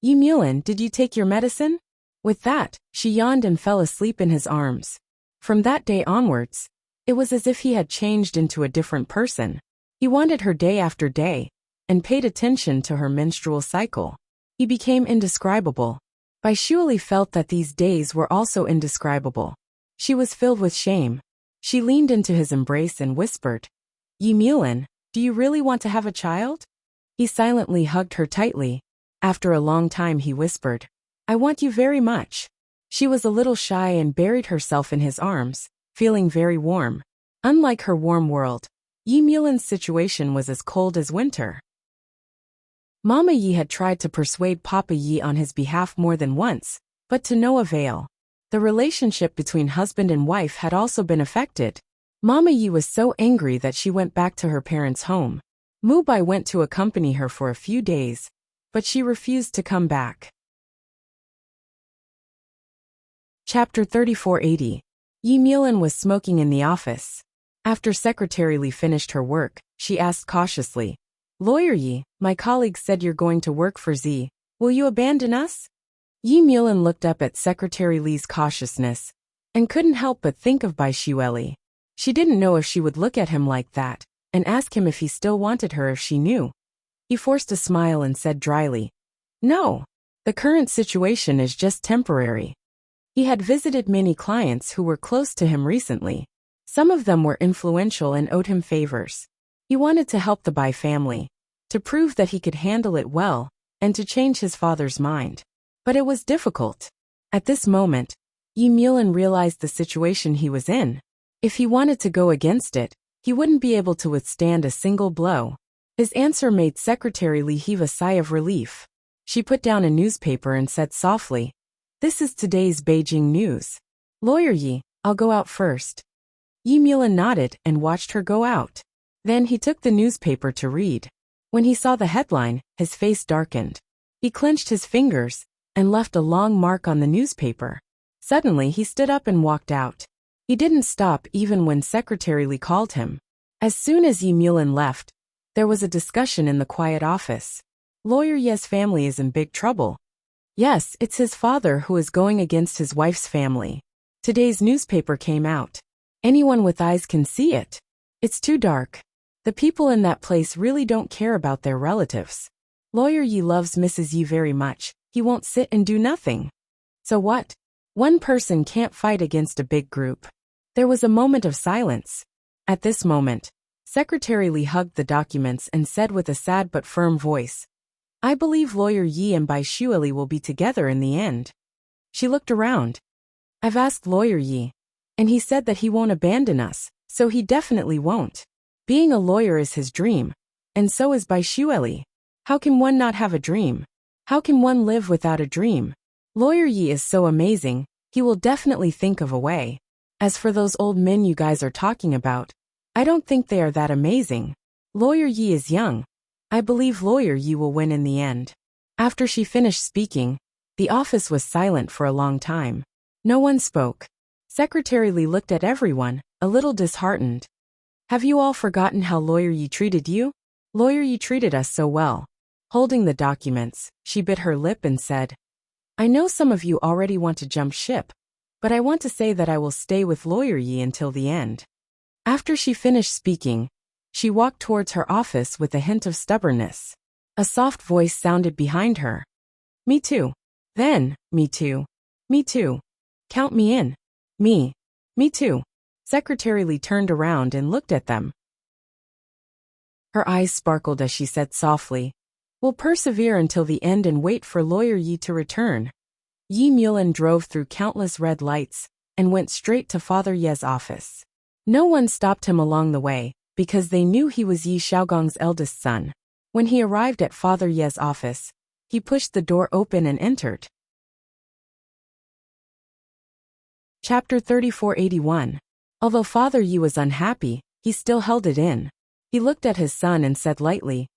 Yi Mulan, did you take your medicine? With that, she yawned and fell asleep in his arms. From that day onwards, it was as if he had changed into a different person. He wanted her day after day, and paid attention to her menstrual cycle. He became indescribable. Bai Shuili felt that these days were also indescribable. She was filled with shame. She leaned into his embrace and whispered, Yi Mulan, do you really want to have a child? He silently hugged her tightly. After a long time he whispered, I want you very much. She was a little shy and buried herself in his arms, feeling very warm. Unlike her warm world, Yi Mulan's situation was as cold as winter. Mama Yi had tried to persuade Papa Yi on his behalf more than once, but to no avail. The relationship between husband and wife had also been affected. Mama Yi was so angry that she went back to her parents' home. Mu Bai went to accompany her for a few days, but she refused to come back. Chapter 3480. Yi Mulan was smoking in the office. After Secretary Li finished her work, she asked cautiously, Lawyer Yi, my colleague said you're going to work for Z. Will you abandon us? Yi Mulan looked up at Secretary Li's cautiousness and couldn't help but think of Bai Shuili. She didn't know if she would look at him like that and ask him if he still wanted her if she knew. He forced a smile and said dryly, No, the current situation is just temporary. He had visited many clients who were close to him recently. Some of them were influential and owed him favors. He wanted to help the Bai family, to prove that he could handle it well, and to change his father's mind. But it was difficult. At this moment, Yi Mulan realized the situation he was in. If he wanted to go against it, he wouldn't be able to withstand a single blow. His answer made Secretary Li heave a sigh of relief. She put down a newspaper and said softly, This is today's Beijing news. Lawyer Yi, I'll go out first. Yi Mulan nodded and watched her go out. Then he took the newspaper to read. When he saw the headline, his face darkened. He clenched his fingers and left a long mark on the newspaper. Suddenly he stood up and walked out. He didn't stop even when Secretary Li called him. As soon as Yi Mulan left, there was a discussion in the quiet office. Lawyer Ye's family is in big trouble. Yes, it's his father who is going against his wife's family. Today's newspaper came out. Anyone with eyes can see it. It's too dark. The people in that place really don't care about their relatives. Lawyer Yi loves Mrs. Yi very much. He won't sit and do nothing. So what? One person can't fight against a big group. There was a moment of silence. At this moment, Secretary Li hugged the documents and said with a sad but firm voice, I believe Lawyer Yi and Bai Shuili will be together in the end. She looked around. I've asked Lawyer Yi, and he said that he won't abandon us, so he definitely won't. Being a lawyer is his dream, and so is Bai Shuili. How can one not have a dream? How can one live without a dream? Lawyer Yi is so amazing, he will definitely think of a way. As for those old men you guys are talking about, I don't think they are that amazing. Lawyer Yi is young. I believe Lawyer Yi will win in the end. After she finished speaking, The office was silent for a long time. No one spoke. Secretary Lee looked at everyone, a little disheartened. Have you all forgotten how Lawyer Yi treated you? Lawyer Yi treated us so well. Holding the documents, she bit her lip and said, I know some of you already want to jump ship, but I want to say that I will stay with Lawyer Yi until the end. After she finished speaking, she walked towards her office with a hint of stubbornness. A soft voice sounded behind her. Me too. Then, me too. Me too. Count me in. Me too. Secretary Lee turned around and looked at them. Her eyes sparkled as she said softly, We'll persevere until the end and wait for Lawyer Yi to return. Yi Mulin drove through countless red lights and went straight to Father Ye's office. No one stopped him along the way, because they knew he was Yi Xiaogong's eldest son. When he arrived at Father Ye's office, he pushed the door open and entered. Chapter 3481. Although Father Yi was unhappy, he still held it in. He looked at his son and said lightly,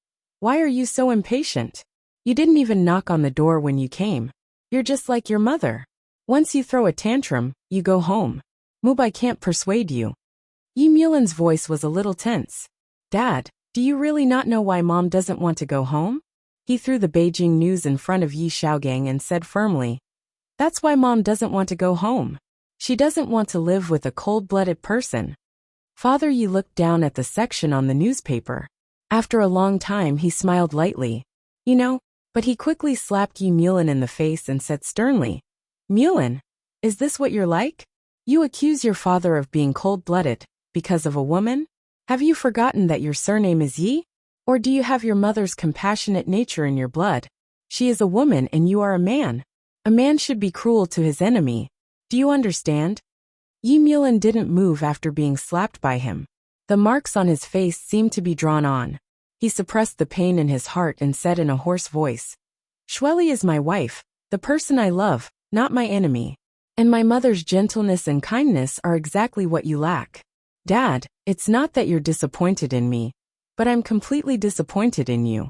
Why are you so impatient? You didn't even knock on the door when you came. You're just like your mother. Once you throw a tantrum, you go home. Mubai can't persuade you. Yi Mulin's voice was a little tense. Dad, do you really not know why Mom doesn't want to go home? He threw the Beijing news in front of Yi Xiaogang and said firmly, That's why Mom doesn't want to go home. She doesn't want to live with a cold-blooded person. Father Yi looked down at the section on the newspaper. After a long time he smiled lightly. You know, but he quickly slapped Yi Mulin in the face and said sternly, Mulin, is this what you're like? You accuse your father of being cold-blooded because of a woman? Have you forgotten that your surname is Yi? Or do you have your mother's compassionate nature in your blood? She is a woman and you are a man. A man should be cruel to his enemy. Do you understand? Yi Mulin didn't move after being slapped by him. The marks on his face seemed to be drawn on. He suppressed the pain in his heart and said in a hoarse voice, Shueli is my wife, the person I love, not my enemy. And my mother's gentleness and kindness are exactly what you lack. Dad, it's not that you're disappointed in me, but I'm completely disappointed in you.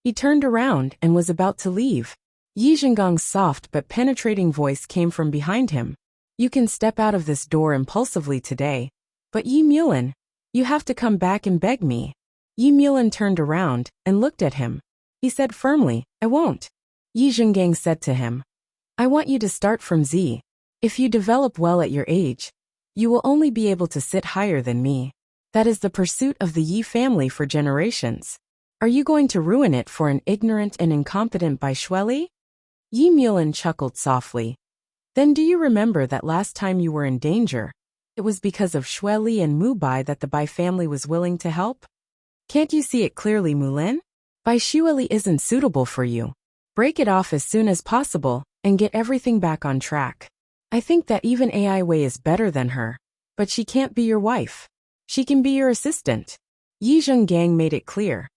He turned around and was about to leave. Yi Zhenggong's soft but penetrating voice came from behind him. You can step out of this door impulsively today, but Yi Mulin, you have to come back and beg me. Yi Mulin turned around and looked at him. He said firmly, I won't. Yi Zhenggong said to him, I want you to start from Z. If you develop well at your age, you will only be able to sit higher than me. That is the pursuit of the Yi family for generations. Are you going to ruin it for an ignorant and incompetent Bai Shueli? Yi Mulin chuckled softly. Then do you remember that last time you were in danger, it was because of Shueli and Mubai that the Bai family was willing to help? Can't you see it clearly, Mulin? Bai Shueli isn't suitable for you. Break it off as soon as possible and get everything back on track. I think that even Ai Wei is better than her, but she can't be your wife. She can be your assistant. Yi Zhenggong made it clear.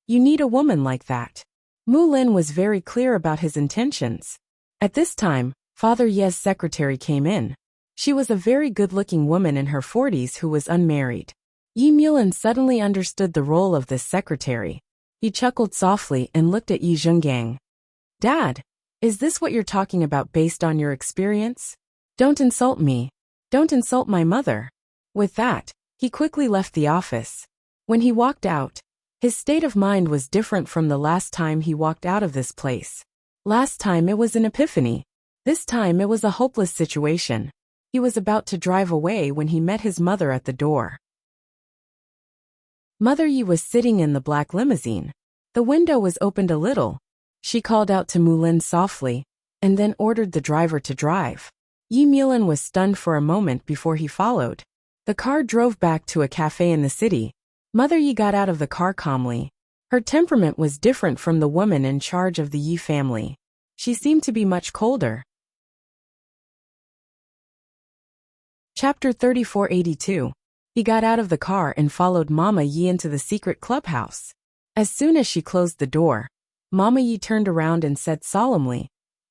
You need a woman like that. Mulin was very clear about his intentions. At this time, Father Ye's secretary came in. She was a very good-looking woman in her 40s who was unmarried. Yi Mulin suddenly understood the role of this secretary. He chuckled softly and looked at Yi Zhenggong. Dad, is this what you're talking about based on your experience? Don't insult me. Don't insult my mother. With that, he quickly left the office. When he walked out, his state of mind was different from the last time he walked out of this place. Last time it was an epiphany. This time it was a hopeless situation. He was about to drive away when he met his mother at the door. Mother Yi was sitting in the black limousine. The window was opened a little. She called out to Mulin softly, and then ordered the driver to drive. Yi Mulin was stunned for a moment before he followed. The car drove back to a cafe in the city. Mother Yi got out of the car calmly. Her temperament was different from the woman in charge of the Yi family. She seemed to be much colder. Chapter 3482. He got out of the car and followed Mama Yi into the secret clubhouse. As soon as she closed the door, Mama Yi turned around and said solemnly,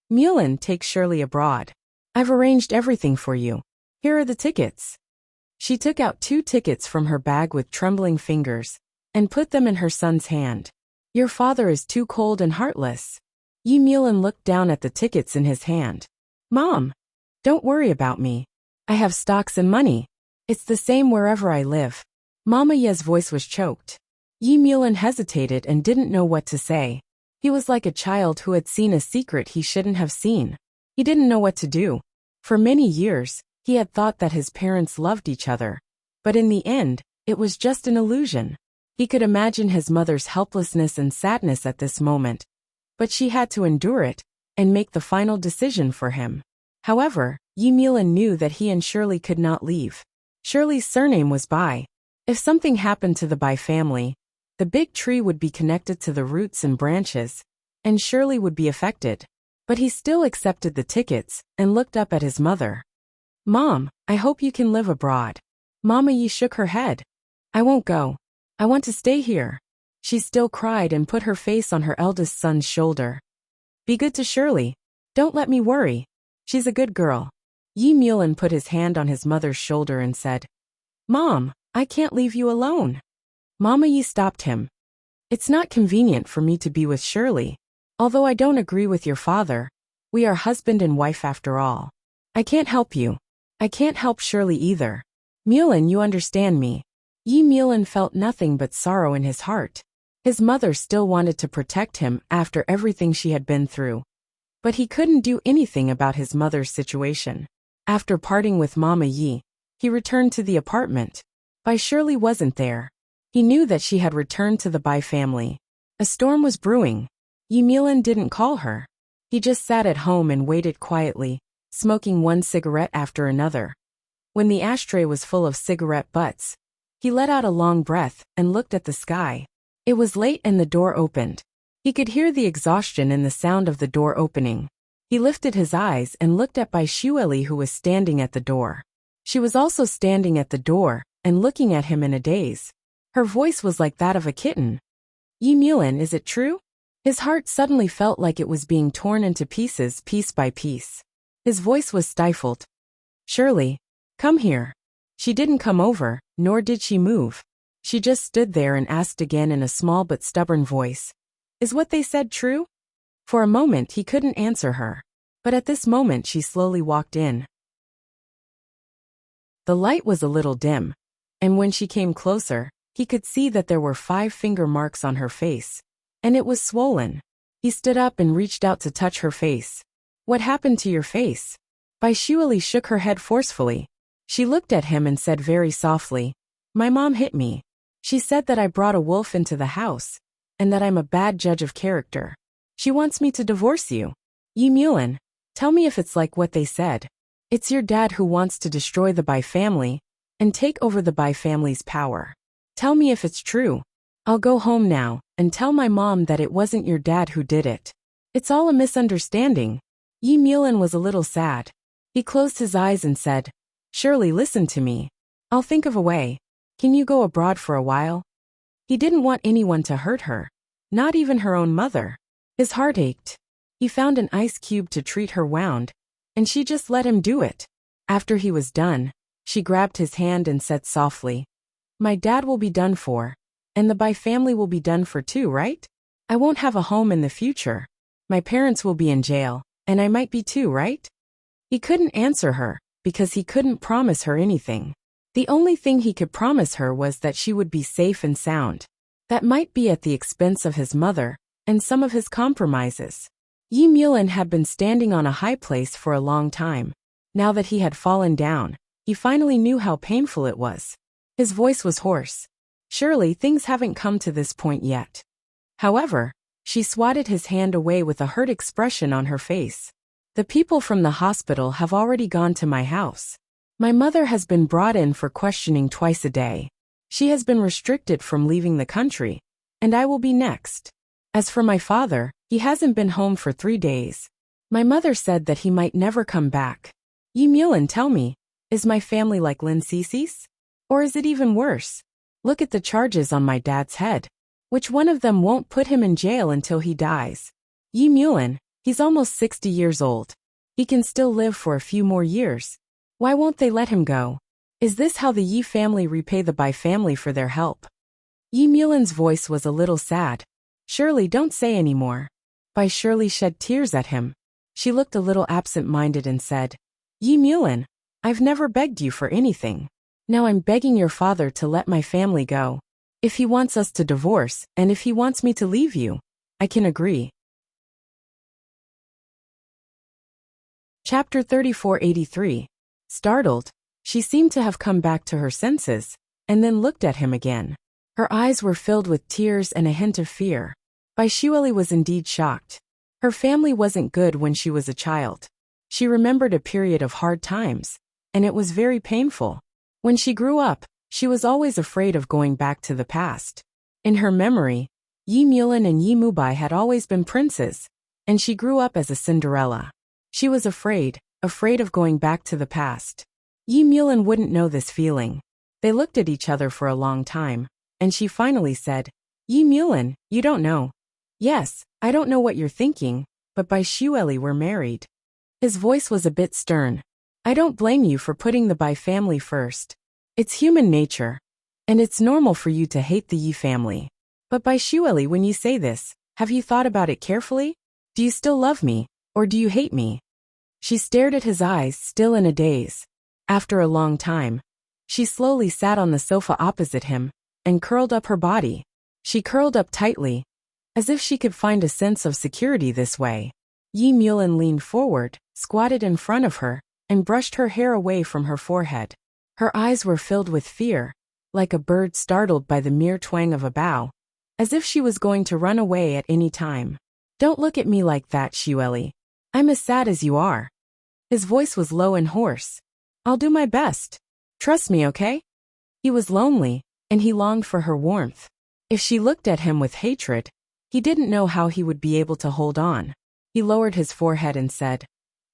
Mulin, take Shirley abroad. I've arranged everything for you. Here are the tickets. She took out 2 tickets from her bag with trembling fingers and put them in her son's hand. Your father is too cold and heartless. Yi Mulin looked down at the tickets in his hand. Mom, don't worry about me. I have stocks and money. It's the same wherever I live. Mama Ye's voice was choked. Yi Mulin hesitated and didn't know what to say. He was like a child who had seen a secret he shouldn't have seen. He didn't know what to do. For many years, he had thought that his parents loved each other. But in the end, it was just an illusion. He could imagine his mother's helplessness and sadness at this moment. But she had to endure it and make the final decision for him. However, Yi Mulin knew that he and Shirley could not leave. Shirley's surname was Bai. If something happened to the Bai family, the big tree would be connected to the roots and branches, and Shirley would be affected. But he still accepted the tickets and looked up at his mother. Mom, I hope you can live abroad. Mama Yi shook her head. I won't go. I want to stay here. She still cried and put her face on her eldest son's shoulder. Be good to Shirley. Don't let me worry. She's a good girl. Yi Mulin put his hand on his mother's shoulder and said, Mom, I can't leave you alone. Mama Yi stopped him. It's not convenient for me to be with Shirley. Although I don't agree with your father, we are husband and wife after all. I can't help you. I can't help Shirley either. Mulin, you understand me. Yi Mulin felt nothing but sorrow in his heart. His mother still wanted to protect him after everything she had been through. But he couldn't do anything about his mother's situation. After parting with Mama Yi, he returned to the apartment. Bai Shirley wasn't there. He knew that she had returned to the Bai family. A storm was brewing. Yi Mulin didn't call her. He just sat at home and waited quietly, smoking one cigarette after another. When the ashtray was full of cigarette butts, he let out a long breath and looked at the sky. It was late and the door opened. He could hear the exhaustion in the sound of the door opening. He lifted his eyes and looked at Bai Shueli, who was standing at the door. She was also standing at the door and looking at him in a daze. Her voice was like that of a kitten. Yi Mulin, is it true? His heart suddenly felt like it was being torn into pieces, piece by piece. His voice was stifled. Shirley, come here. She didn't come over, nor did she move. She just stood there and asked again in a small but stubborn voice, Is what they said true? For a moment he couldn't answer her. But at this moment she slowly walked in. The light was a little dim, and when she came closer, he could see that there were 5 finger marks on her face, and it was swollen. He stood up and reached out to touch her face. What happened to your face? Bai Shueli shook her head forcefully. She looked at him and said very softly, My mom hit me. She said that I brought a wolf into the house, and that I'm a bad judge of character. She wants me to divorce you. Yi Mulin, tell me if it's like what they said. It's your dad who wants to destroy the Bai family and take over the Bai family's power. Tell me if it's true. I'll go home now and tell my mom that it wasn't your dad who did it. It's all a misunderstanding. Yi Mulin was a little sad. He closed his eyes and said, Shirley, listen to me. I'll think of a way. Can you go abroad for a while? He didn't want anyone to hurt her, not even her own mother. His heart ached. He found an ice cube to treat her wound, and she just let him do it. After he was done, she grabbed his hand and said softly, My dad will be done for, and the Bai family will be done for too, right? I won't have a home in the future. My parents will be in jail, and I might be too, right? He couldn't answer her, because he couldn't promise her anything. The only thing he could promise her was that she would be safe and sound. That might be at the expense of his mother, and some of his compromises. Yi Mulin had been standing on a high place for a long time. Now that he had fallen down, he finally knew how painful it was. His voice was hoarse. Surely things haven't come to this point yet. However, she swatted his hand away with a hurt expression on her face. The people from the hospital have already gone to my house. My mother has been brought in for questioning twice a day. She has been restricted from leaving the country, and I will be next. As for my father, he hasn't been home for 3 days. My mother said that he might never come back. Yi Mulin, tell me, is my family like Lin Cece's? Or is it even worse? Look at the charges on my dad's head. Which one of them won't put him in jail until he dies? Yi Mulin, he's almost 60 years old. He can still live for a few more years. Why won't they let him go? Is this how the Yi family repay the Bai family for their help? Yi Mulin's voice was a little sad. Surely don't say any more. Bai Shirley shed tears at him. She looked a little absent-minded and said, Yi Mulin, I've never begged you for anything. Now I'm begging your father to let my family go. If he wants us to divorce, and if he wants me to leave you, I can agree. Chapter 3483. Startled, she seemed to have come back to her senses, and then looked at him again. Her eyes were filled with tears and a hint of fear. Bai Shueli was indeed shocked. Her family wasn't good when she was a child. She remembered a period of hard times, and it was very painful. When she grew up, she was always afraid of going back to the past. In her memory, Yi Mulin and Yi Mubai had always been princes, and she grew up as a Cinderella. She was afraid of going back to the past. Yi Mulin wouldn't know this feeling. They looked at each other for a long time, and she finally said, Yi Mulin, you don't know. Yes, I don't know what you're thinking, but Bai Shueli we're married. His voice was a bit stern. I don't blame you for putting the Bai family first. It's human nature, and it's normal for you to hate the Yi family. But Bai Shueli, when you say this, have you thought about it carefully? Do you still love me, or do you hate me? She stared at his eyes, still in a daze. After a long time, she slowly sat on the sofa opposite him, and curled up her body. She curled up tightly, as if she could find a sense of security this way. Yi Mulin leaned forward, squatted in front of her, and brushed her hair away from her forehead. Her eyes were filled with fear, like a bird startled by the mere twang of a bough, as if she was going to run away at any time. Don't look at me like that, Shueli. I'm as sad as you are. His voice was low and hoarse. I'll do my best. Trust me, okay? He was lonely, and he longed for her warmth. If she looked at him with hatred, he didn't know how he would be able to hold on. He lowered his forehead and said,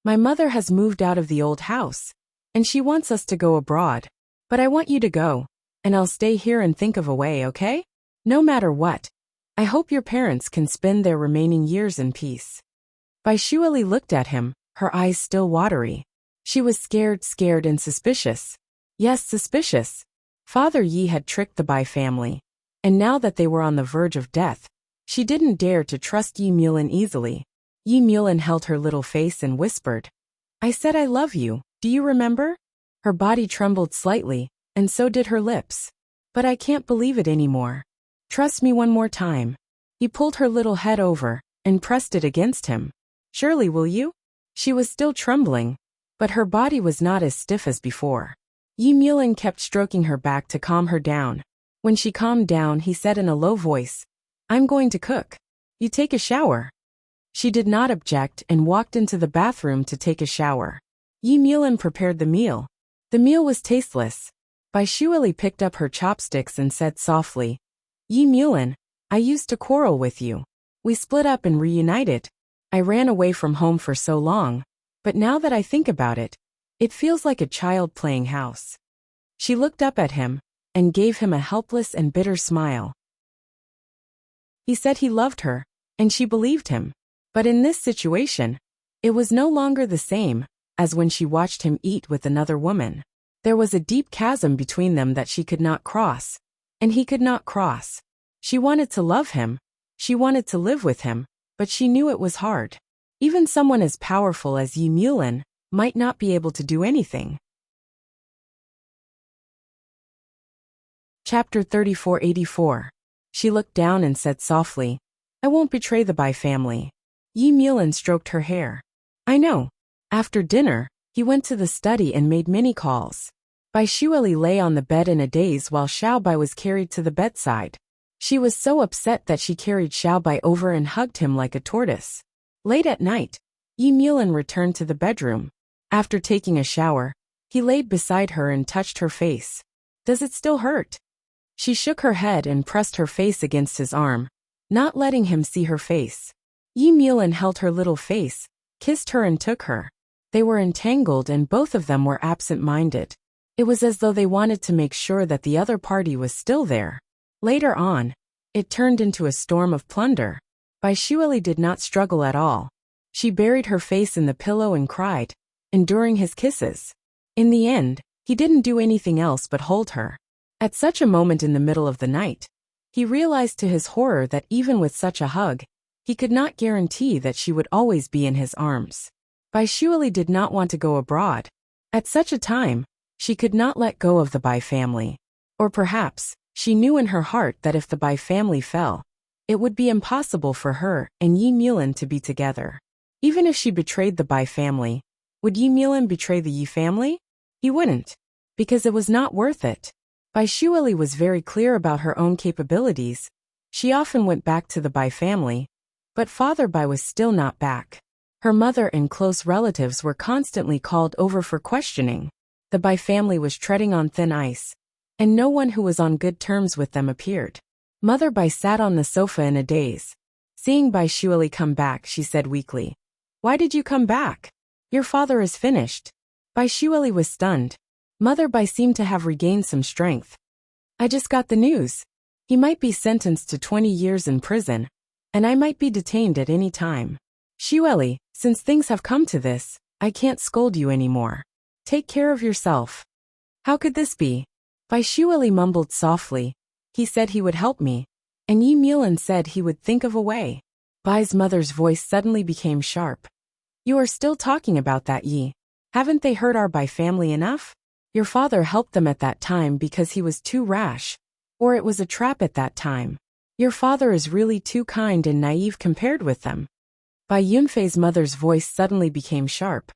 My mother has moved out of the old house, and she wants us to go abroad. But I want you to go, and I'll stay here and think of a way, okay? No matter what. I hope your parents can spend their remaining years in peace. Bai Shueli looked at him, her eyes still watery. She was scared and suspicious. Yes, suspicious. Father Yi had tricked the Bai family, and now that they were on the verge of death, she didn't dare to trust Yi Mulin easily. Yi Mulin held her little face and whispered, I said I love you, do you remember? Her body trembled slightly, and so did her lips. But I can't believe it anymore. Trust me one more time. He pulled her little head over, and pressed it against him. Surely will you? She was still trembling, but her body was not as stiff as before. Yi Mulin kept stroking her back to calm her down. When she calmed down, he said in a low voice, I'm going to cook. You take a shower. She did not object and walked into the bathroom to take a shower. Yi Mulin prepared the meal. The meal was tasteless. Bai Shueli picked up her chopsticks and said softly, Yi Mulin, I used to quarrel with you. We split up and reunited. I ran away from home for so long, but now that I think about it, it feels like a child playing house. She looked up at him, and gave him a helpless and bitter smile. He said he loved her, and she believed him. But in this situation, it was no longer the same as when she watched him eat with another woman. There was a deep chasm between them that she could not cross, and he could not cross. She wanted to love him, she wanted to live with him, but she knew it was hard. Even someone as powerful as Yi Mulin might not be able to do anything. Chapter 3484. She looked down and said softly, I won't betray the Bai family. Yi Mulin stroked her hair. I know. After dinner, he went to the study and made many calls. Bai Shueli lay on the bed in a daze while Xiaobai was carried to the bedside. She was so upset that she carried Xiaobai over and hugged him like a tortoise. Late at night, Yi Mulin returned to the bedroom. After taking a shower, he laid beside her and touched her face. Does it still hurt? She shook her head and pressed her face against his arm, not letting him see her face. Yi Mulin held her little face, kissed her and took her. They were entangled and both of them were absent-minded. It was as though they wanted to make sure that the other party was still there. Later on, it turned into a storm of plunder. Bai Shueli did not struggle at all. She buried her face in the pillow and cried, enduring his kisses. In the end, he didn't do anything else but hold her. At such a moment in the middle of the night, he realized to his horror that even with such a hug, He could not guarantee that she would always be in his arms. Bai Shuali did not want to go abroad. At such a time, she could not let go of the Bai family. Or perhaps, she knew in her heart that if the Bai family fell, it would be impossible for her and Yi Mulin to be together. Even if she betrayed the Bai family, would Yi Mulin betray the Yi family? He wouldn't. Because it was not worth it. Bai Shuali was very clear about her own capabilities. She often went back to the Bai family, but Father Bai was still not back. Her mother and close relatives were constantly called over for questioning. The Bai family was treading on thin ice, and no one who was on good terms with them appeared. Mother Bai sat on the sofa in a daze. Seeing Bai Shuali come back, she said weakly, "Why did you come back? Your father is finished." Bai Shuali was stunned. Mother Bai seemed to have regained some strength. "I just got the news. He might be sentenced to 20 years in prison, and I might be detained at any time. Shuali, since things have come to this, I can't scold you anymore. Take care of yourself." "How could this be?" Bai Shuali mumbled softly. "He said he would help me, and Yi Mulin said he would think of a way." Bai's mother's voice suddenly became sharp. "You are still talking about that, Yi. Haven't they hurt our Bai family enough? Your father helped them at that time because he was too rash, or it was a trap at that time. Your father is really too kind and naive compared with them." Bai Yunfei's mother's voice suddenly became sharp.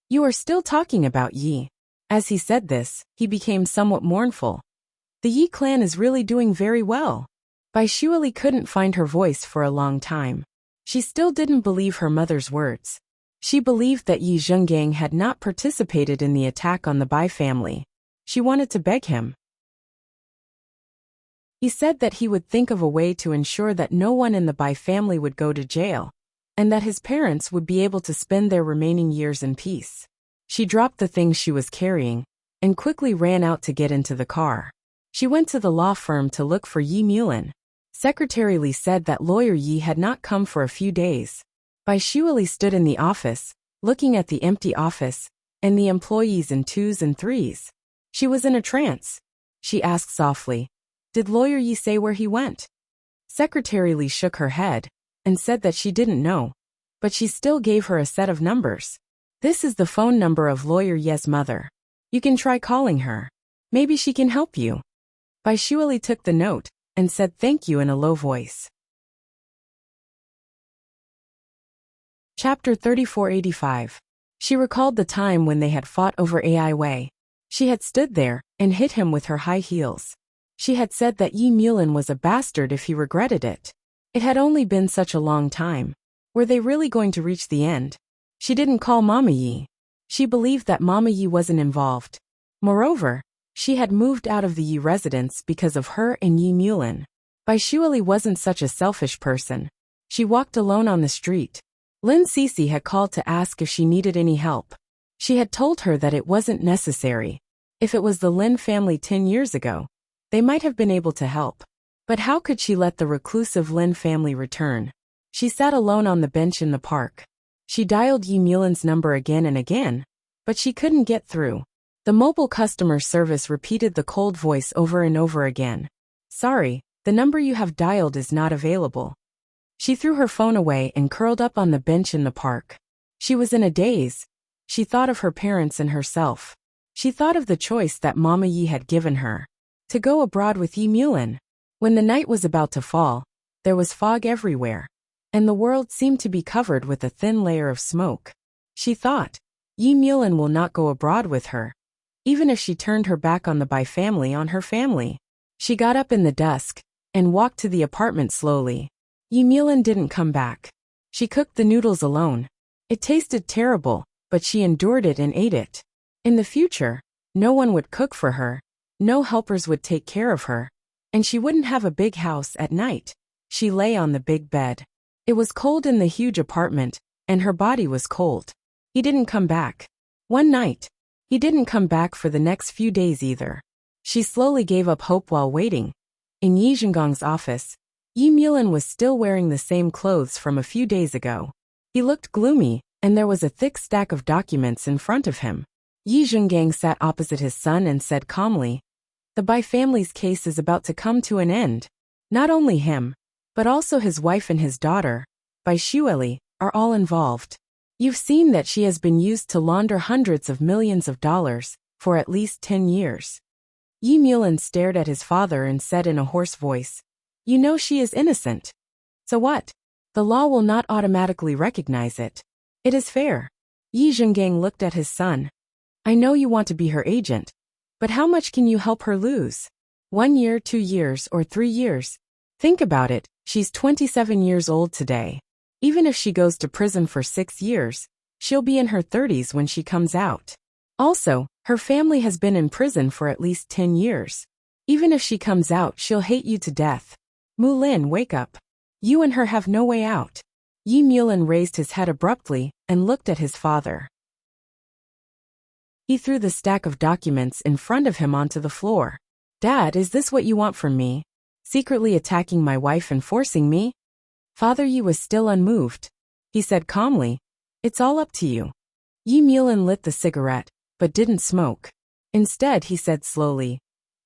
"You are still talking about Yi." As he said this, he became somewhat mournful. "The Yi clan is really doing very well." Bai Shuali couldn't find her voice for a long time. She still didn't believe her mother's words. She believed that Yi Zhenggang had not participated in the attack on the Bai family. She wanted to beg him. He said that he would think of a way to ensure that no one in the Bai family would go to jail, and that his parents would be able to spend their remaining years in peace. She dropped the things she was carrying, and quickly ran out to get into the car. She went to the law firm to look for Yi Mulin. Secretary Li said that lawyer Yi had not come for a few days. Bai Shuali stood in the office, looking at the empty office, and the employees in twos and threes. She was in a trance. She asked softly, "Did lawyer Yi say where he went?" Secretary Li shook her head, and said that she didn't know, but she still gave her a set of numbers. "This is the phone number of lawyer Ye's mother. You can try calling her. Maybe she can help you." Bai Shuali took the note, and said thank you in a low voice. Chapter 3485. She recalled the time when they had fought over Ai Wei. She had stood there, and hit him with her high heels. She had said that Yi Mulin was a bastard if he regretted it. It had only been such a long time. Were they really going to reach the end? She didn't call Mama Yi. She believed that Mama Yi wasn't involved. Moreover, she had moved out of the Yi residence because of her and Yi Mulin. Bai Shuali wasn't such a selfish person. She walked alone on the street. Lin Cece had called to ask if she needed any help. She had told her that it wasn't necessary. If it was the Lin family 10 years ago, they might have been able to help. But how could she let the reclusive Lin family return? She sat alone on the bench in the park. She dialed Yi Mulin's number again and again, but she couldn't get through. The mobile customer service repeated the cold voice over and over again. "Sorry, the number you have dialed is not available." She threw her phone away and curled up on the bench in the park. She was in a daze. She thought of her parents and herself. She thought of the choice that Mama Yi had given her. To go abroad with Yi Mulin. When the night was about to fall, there was fog everywhere, and the world seemed to be covered with a thin layer of smoke. She thought, Yi Mulin will not go abroad with her. Even if she turned her back on the Bai family on her family. She got up in the dusk, and walked to the apartment slowly. Yi Mulin didn't come back. She cooked the noodles alone. It tasted terrible, but she endured it and ate it. In the future, no one would cook for her, no helpers would take care of her, and she wouldn't have a big house at night. She lay on the big bed. It was cold in the huge apartment, and her body was cold. He didn't come back. One night. He didn't come back for the next few days either. She slowly gave up hope while waiting. In Yi Zhenggang's office, Yi Mulin was still wearing the same clothes from a few days ago. He looked gloomy, and there was a thick stack of documents in front of him. Yi Zhengang sat opposite his son and said calmly, "The Bai family's case is about to come to an end. Not only him, but also his wife and his daughter." by Xueli, are all involved. You've seen that she has been used to launder hundreds of millions of dollars for at least 10 years. Yi Mulan stared at his father and said in a hoarse voice, "You know she is innocent. So what? The law will not automatically recognize it. It is fair." Yi Zhengang looked at his son. "I know you want to be her agent, but how much can you help her lose? 1 year, 2 years, or 3 years? Think about it, she's 27 years old today. Even if she goes to prison for 6 years, she'll be in her 30s when she comes out. Also, her family has been in prison for at least 10 years. Even if she comes out, she'll hate you to death. Mulin, wake up. You and her have no way out." Yi Mulan raised his head abruptly and looked at his father. He threw the stack of documents in front of him onto the floor. "Dad, is this what you want from me? Secretly attacking my wife and forcing me?" Father Yi was still unmoved. He said calmly, "It's all up to you." Yi Mulan lit the cigarette, but didn't smoke. Instead, he said slowly,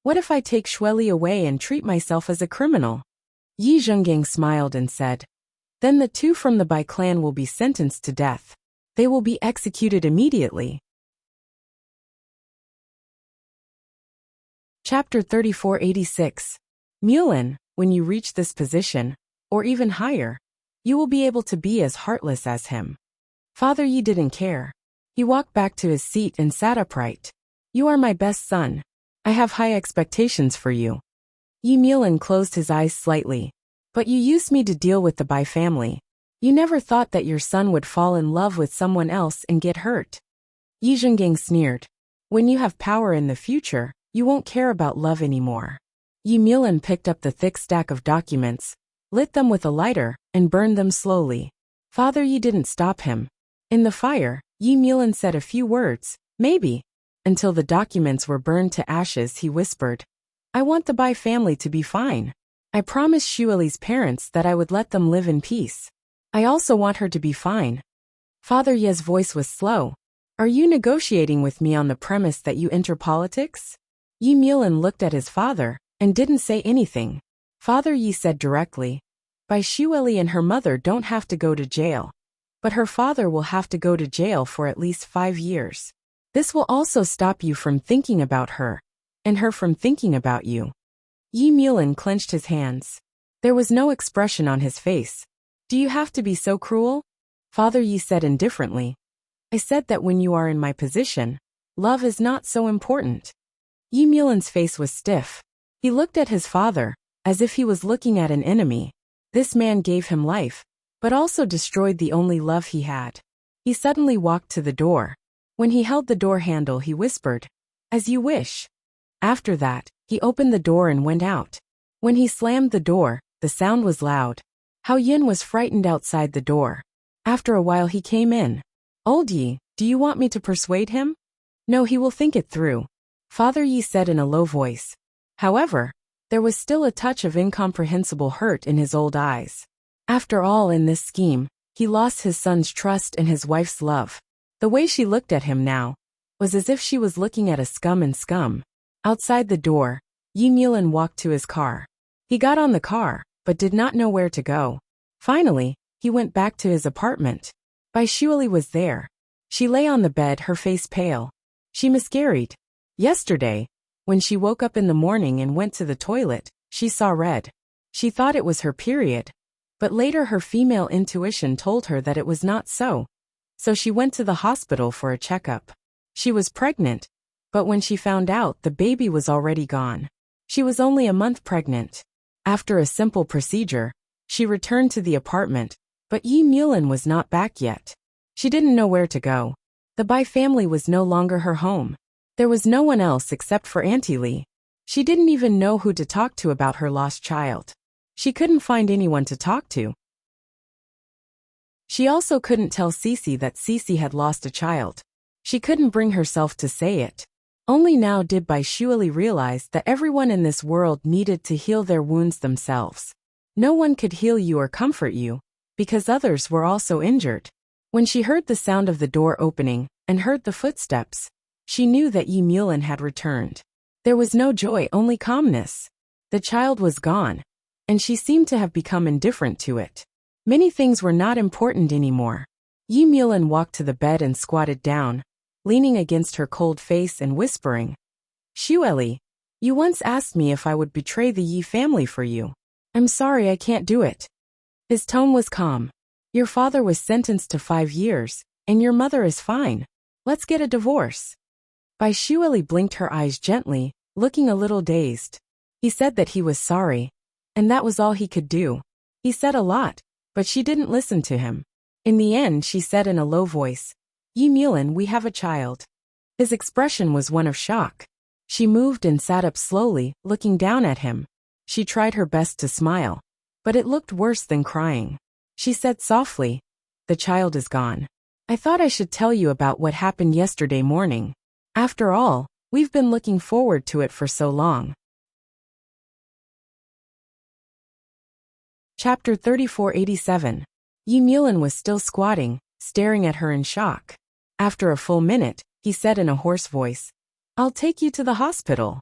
"What if I take Xueli away and treat myself as a criminal?" Yi Zhengang smiled and said, "Then the 2 from the Bai clan will be sentenced to death. They will be executed immediately." Chapter 3486. Mulan, when you reach this position, or even higher, you will be able to be as heartless as him. Father Yi didn't care. He walked back to his seat and sat upright. "You are my best son. I have high expectations for you." Yi Mulan closed his eyes slightly. "But you used me to deal with the Bai family. You never thought that your son would fall in love with someone else and get hurt." Yi Zhengang sneered. "When you have power in the future, you won't care about love anymore." Yi Mulan picked up the thick stack of documents, lit them with a lighter, and burned them slowly. Father Yi didn't stop him. In the fire, Yi Mulan said a few words, "Maybe." Until the documents were burned to ashes, he whispered, "I want the Bai family to be fine. I promised Xueli's parents that I would let them live in peace. I also want her to be fine." Father Ye's voice was slow. "Are you negotiating with me on the premise that you enter politics?" Yi Mulan looked at his father and didn't say anything. Father Yi said directly, "Bai Xueli and her mother don't have to go to jail. But her father will have to go to jail for at least 5 years. This will also stop you from thinking about her, and her from thinking about you." Yi Mulan clenched his hands. There was no expression on his face. "Do you have to be so cruel?" Father Yi said indifferently, "I said that when you are in my position, love is not so important." Yi Mulan's face was stiff. He looked at his father, as if he was looking at an enemy. This man gave him life, but also destroyed the only love he had. He suddenly walked to the door. When he held the door handle, he whispered, "As you wish." After that, he opened the door and went out. When he slammed the door, the sound was loud. Hao Yin was frightened outside the door. After a while he came in. "Old Yi, do you want me to persuade him?" "No, he will think it through," Father Yi said in a low voice. However, there was still a touch of incomprehensible hurt in his old eyes. After all, in this scheme, he lost his son's trust and his wife's love. The way she looked at him now was as if she was looking at a scum and scum. Outside the door, Yi Mulan walked to his car. He got on the car, but did not know where to go. Finally, he went back to his apartment. Bai Xueli was there. She lay on the bed, her face pale. She miscarried. Yesterday, when she woke up in the morning and went to the toilet, she saw red. She thought it was her period. But later her female intuition told her that it was not so. So she went to the hospital for a checkup. She was pregnant, but when she found out, the baby was already gone. She was only a month pregnant. After a simple procedure, she returned to the apartment, but Yi Mulan was not back yet. She didn't know where to go. The Bai family was no longer her home. There was no one else except for Auntie Li. She didn't even know who to talk to about her lost child. She couldn't find anyone to talk to. She also couldn't tell Cece that Cece had lost a child. She couldn't bring herself to say it. Only now did Bai Xueli realize that everyone in this world needed to heal their wounds themselves. No one could heal you or comfort you, because others were also injured. When she heard the sound of the door opening and heard the footsteps, she knew that Yi Mulan had returned. There was no joy, only calmness. The child was gone, and she seemed to have become indifferent to it. Many things were not important anymore. Yi Mulan walked to the bed and squatted down, leaning against her cold face and whispering, Xueli, you once asked me if I would betray the Yi family for you. I'm sorry I can't do it. His tone was calm. Your father was sentenced to 5 years, and your mother is fine. Let's get a divorce. Bai Xueli blinked her eyes gently, looking a little dazed. He said that he was sorry, and that was all he could do. He said a lot, but she didn't listen to him. In the end, she said in a low voice, Yi Mulan, we have a child. His expression was one of shock. She moved and sat up slowly, looking down at him. She tried her best to smile, but it looked worse than crying. She said softly, the child is gone. I thought I should tell you about what happened yesterday morning. After all, we've been looking forward to it for so long. Chapter 3487. Yi Mulan was still squatting, staring at her in shock. After a full minute, he said in a hoarse voice, I'll take you to the hospital.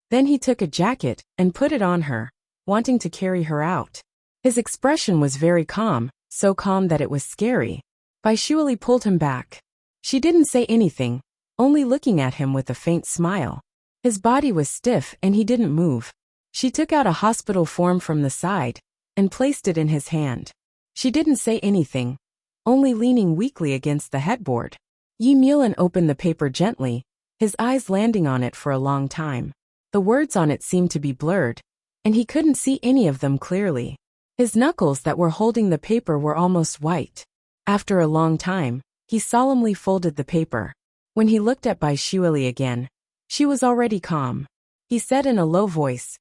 Then he took a jacket and put it on her, wanting to carry her out. His expression was very calm, so calm that it was scary. Bai Xueli pulled him back. She didn't say anything, only looking at him with a faint smile. His body was stiff and he didn't move. She took out a hospital form from the side and placed it in his hand. She didn't say anything, only leaning weakly against the headboard. Yi Mulan opened the paper gently, his eyes landing on it for a long time. The words on it seemed to be blurred, and he couldn't see any of them clearly. His knuckles that were holding the paper were almost white. After a long time, he solemnly folded the paper. When he looked at Bai Xueli again, she was already calm. He said in a low voice,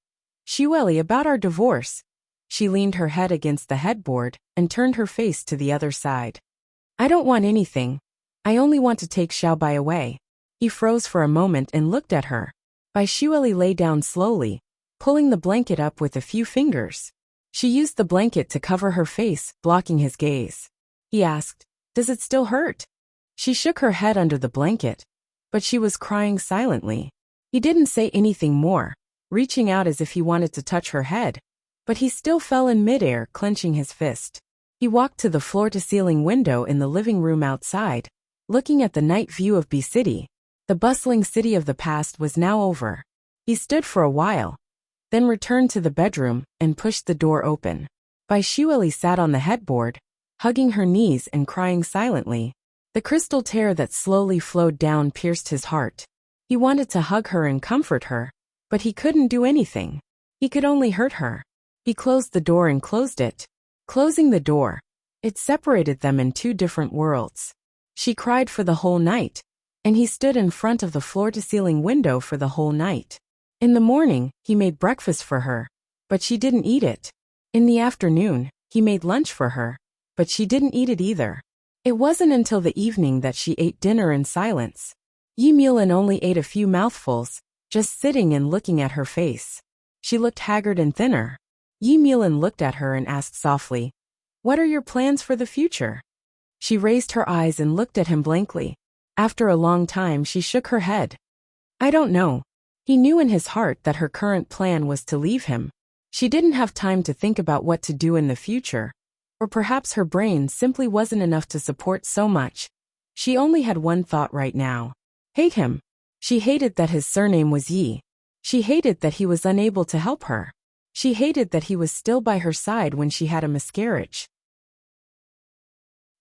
Xueli, about our divorce. She leaned her head against the headboard and turned her face to the other side. I don't want anything. I only want to take Xiaobai away. He froze for a moment and looked at her. Bai Xueli lay down slowly, pulling the blanket up with a few fingers. She used the blanket to cover her face, blocking his gaze. He asked, Does it still hurt? She shook her head under the blanket, but she was crying silently. He didn't say anything more, reaching out as if he wanted to touch her head, but he still fell in midair, clenching his fist. He walked to the floor-to-ceiling window in the living room outside, looking at the night view of B City. The bustling city of the past was now over. He stood for a while, then returned to the bedroom and pushed the door open. Bai Xueli sat on the headboard, hugging her knees and crying silently. The crystal tear that slowly flowed down pierced his heart. He wanted to hug her and comfort her, but he couldn't do anything. He could only hurt her. He closed the door and closed it. Closing the door, it separated them in 2 different worlds. She cried for the whole night, and he stood in front of the floor-to-ceiling window for the whole night. In the morning, he made breakfast for her, but she didn't eat it. In the afternoon, he made lunch for her, but she didn't eat it either. It wasn't until the evening that she ate dinner in silence. Yi Mulan only ate a few mouthfuls, just sitting and looking at her face. She looked haggard and thinner. Yi Mulan looked at her and asked softly, What are your plans for the future? She raised her eyes and looked at him blankly. After a long time, she shook her head. I don't know. He knew in his heart that her current plan was to leave him. She didn't have time to think about what to do in the future, or perhaps her brain simply wasn't enough to support so much. She only had one thought right now. Hate him. She hated that his surname was Yi. She hated that he was unable to help her. She hated that he was still by her side when she had a miscarriage.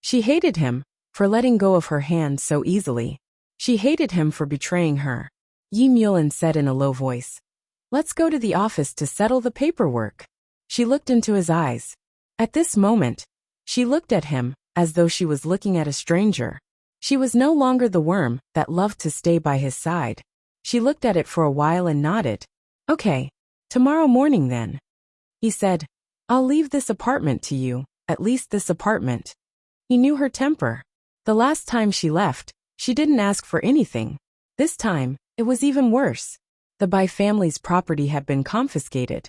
She hated him for letting go of her hand so easily. She hated him for betraying her. Yi Mulan said in a low voice, Let's go to the office to settle the paperwork. She looked into his eyes. At this moment, she looked at him as though she was looking at a stranger. She was no longer the worm that loved to stay by his side. She looked at it for a while and nodded. Okay, tomorrow morning then. He said, I'll leave this apartment to you, at least this apartment. He knew her temper. The last time she left, she didn't ask for anything. This time, it was even worse. The Bai family's property had been confiscated,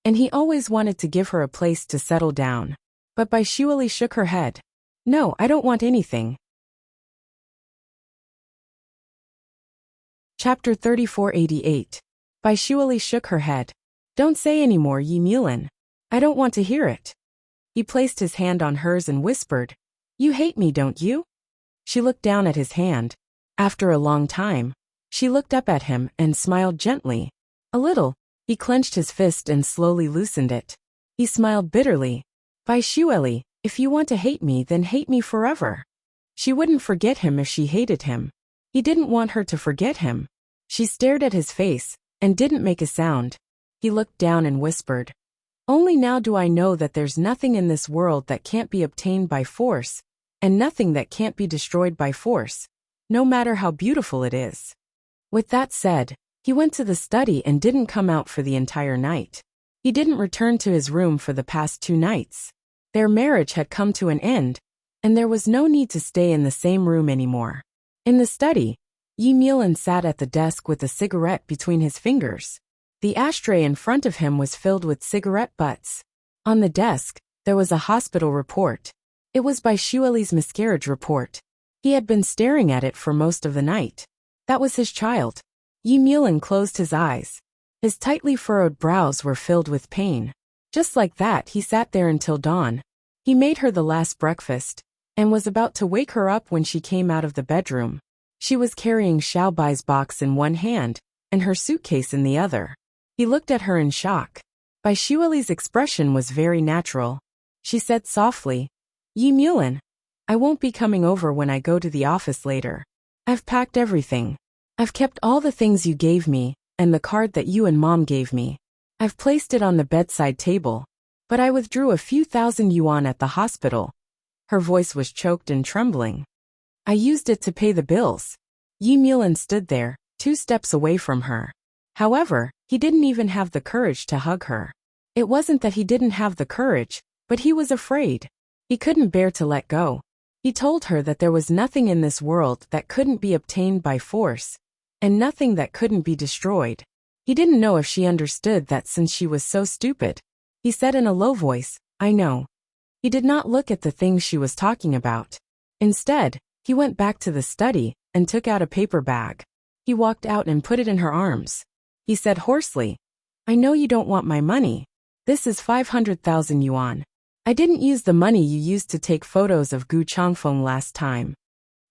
and he always wanted to give her a place to settle down. But Bai Xueli shook her head. No, I don't want anything. Chapter 3488. Bai Xueli shook her head. Don't say any more, Yi Mulan. I don't want to hear it. He placed his hand on hers and whispered, "You hate me, don't you?" She looked down at his hand. After a long time, she looked up at him and smiled gently. A little. He clenched his fist and slowly loosened it. He smiled bitterly. "By Shueli, if you want to hate me, then hate me forever." She wouldn't forget him if she hated him. He didn't want her to forget him. She stared at his face and didn't make a sound. He looked down and whispered, "Only now do I know that there's nothing in this world that can't be obtained by force, and nothing that can't be destroyed by force, no matter how beautiful it is." With that said, he went to the study and didn't come out for the entire night. He didn't return to his room for the past 2 nights. Their marriage had come to an end, and there was no need to stay in the same room anymore. In the study, Yi Milan sat at the desk with a cigarette between his fingers. The ashtray in front of him was filled with cigarette butts. On the desk, there was a hospital report. It was by Shueli's miscarriage report. He had been staring at it for most of the night. That was his child. Yi Milan closed his eyes. His tightly furrowed brows were filled with pain. Just like that, he sat there until dawn. He made her the last breakfast, and was about to wake her up when she came out of the bedroom. She was carrying Xiaobai's box in one hand, and her suitcase in the other. He looked at her in shock. Bai Shueli's expression was very natural. She said softly, "Yi Milan, I won't be coming over when I go to the office later. I've packed everything. I've kept all the things you gave me, and the card that you and Mom gave me. I've placed it on the bedside table. But I withdrew a few thousand yuan at the hospital." Her voice was choked and trembling. "I used it to pay the bills." Yi Milan stood there, 2 steps away from her. However, he didn't even have the courage to hug her. It wasn't that he didn't have the courage, but he was afraid. He couldn't bear to let go. He told her that there was nothing in this world that couldn't be obtained by force, and nothing that couldn't be destroyed. He didn't know if she understood that since she was so stupid. He said in a low voice, "I know." He did not look at the things she was talking about. Instead, he went back to the study and took out a paper bag. He walked out and put it in her arms. He said hoarsely, "I know you don't want my money. This is 500,000 yuan. I didn't use the money you used to take photos of Gu Changfeng last time."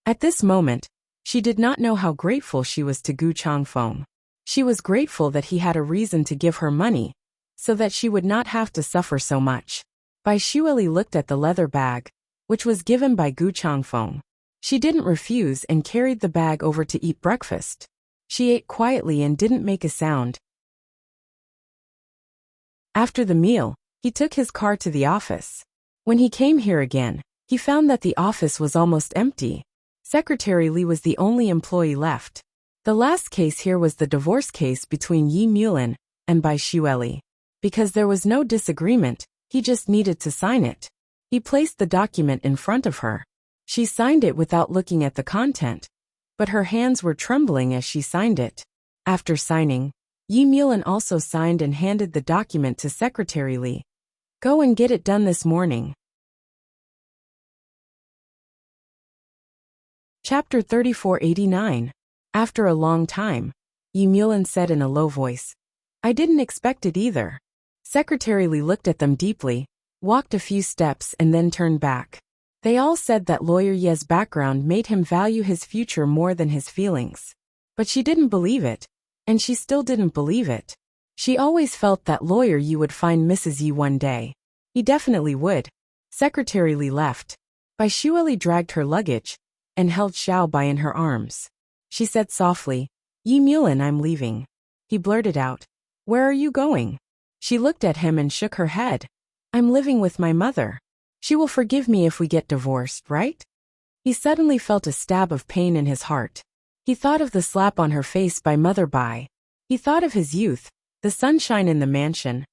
At this moment, she did not know how grateful she was to Gu Changfeng. She was grateful that he had a reason to give her money, so that she would not have to suffer so much. Bai Shueli looked at the leather bag, which was given by Gu Changfeng. She didn't refuse and carried the bag over to eat breakfast. She ate quietly and didn't make a sound. After the meal, he took his car to the office. When he came here again, he found that the office was almost empty. Secretary Li was the only employee left. The last case here was the divorce case between Yi Milan and Bai Shueli. Because there was no disagreement, he just needed to sign it. He placed the document in front of her. She signed it without looking at the content, but her hands were trembling as she signed it. After signing, Yi Milan also signed and handed the document to Secretary Li. "Go and get it done this morning." Chapter 3489. After a long time, Yi Milan said in a low voice, "I didn't expect it either." Secretary Li looked at them deeply, walked a few steps and then turned back. They all said that Lawyer Ye's background made him value his future more than his feelings. But she didn't believe it, and she still didn't believe it. She always felt that Lawyer Yi would find Mrs. Yi one day. He definitely would. Secretary Li left. Bai Shueli dragged her luggage and held Xiaobai in her arms. She said softly, "Yi Milan, I'm leaving." He blurted out, "Where are you going?" She looked at him and shook her head. "I'm living with my mother. She will forgive me if we get divorced, right?" He suddenly felt a stab of pain in his heart. He thought of the slap on her face by Mother Bai. He thought of his youth, the sunshine in the mansion,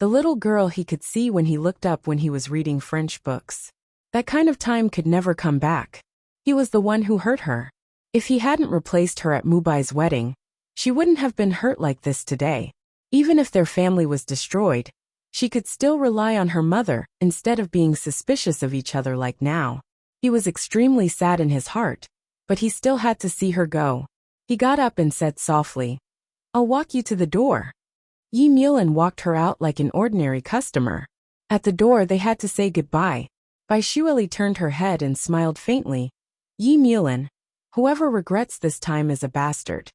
the little girl he could see when he looked up when he was reading French books. That kind of time could never come back. He was the one who hurt her. If he hadn't replaced her at Mubai's wedding, she wouldn't have been hurt like this today. Even if their family was destroyed, she could still rely on her mother instead of being suspicious of each other like now. He was extremely sad in his heart, but he still had to see her go. He got up and said softly, "I'll walk you to the door." Yi Milan walked her out like an ordinary customer. At the door they had to say goodbye. Bai Shueli turned her head and smiled faintly. Yi Mulan. Whoever regrets this time is a bastard.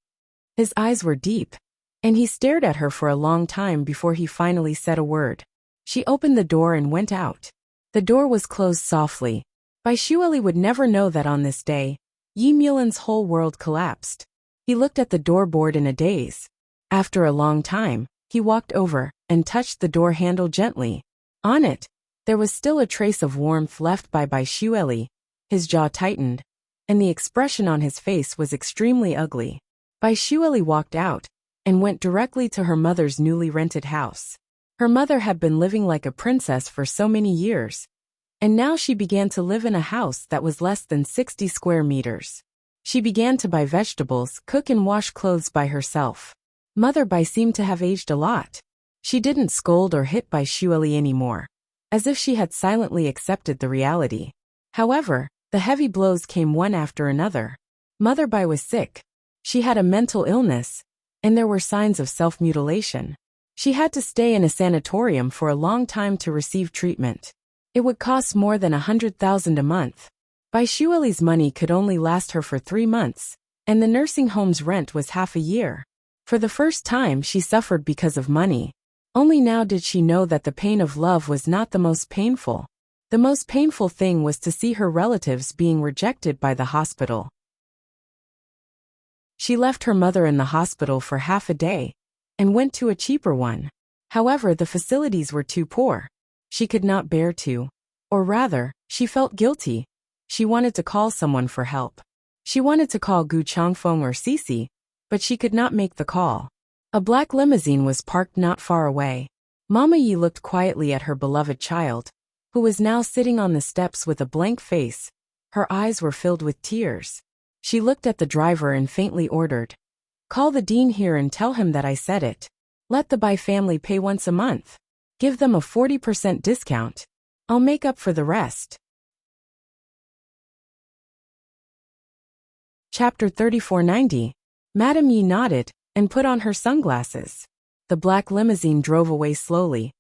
His eyes were deep, and he stared at her for a long time before he finally said a word. She opened the door and went out. The door was closed softly. Bai Shueli would never know that on this day, Yi Mulan's whole world collapsed. He looked at the door board in a daze. After a long time, he walked over and touched the door handle gently. On it, there was still a trace of warmth left by Bai Shueli. His jaw tightened, and the expression on his face was extremely ugly. Bai Shueli walked out and went directly to her mother's newly rented house. Her mother had been living like a princess for so many years, and now she began to live in a house that was less than 60 square meters. She began to buy vegetables, cook and wash clothes by herself. Mother Bai seemed to have aged a lot. She didn't scold or hit Bai Shueli anymore, as if she had silently accepted the reality. However, the heavy blows came one after another. Mother Bai was sick. She had a mental illness, and there were signs of self-mutilation. She had to stay in a sanatorium for a long time to receive treatment. It would cost more than 100,000 a month. Bai Shueli's money could only last her for 3 months, and the nursing home's rent was half a year. For the first time she suffered because of money. Only now did she know that the pain of love was not the most painful. The most painful thing was to see her relatives being rejected by the hospital. She left her mother in the hospital for half a day and went to a cheaper one. However, the facilities were too poor. She could not bear to. Or rather, she felt guilty. She wanted to call someone for help. She wanted to call Gu Changfeng or Cici, but she could not make the call. A black limousine was parked not far away. Mama Yi looked quietly at her beloved child, who was now sitting on the steps with a blank face. Her eyes were filled with tears. She looked at the driver and faintly ordered, "Call the dean here and tell him that I said it. Let the Bai family pay once a month. Give them a 40% discount. I'll make up for the rest." Chapter 3490. Madame Yi nodded and put on her sunglasses. The black limousine drove away slowly.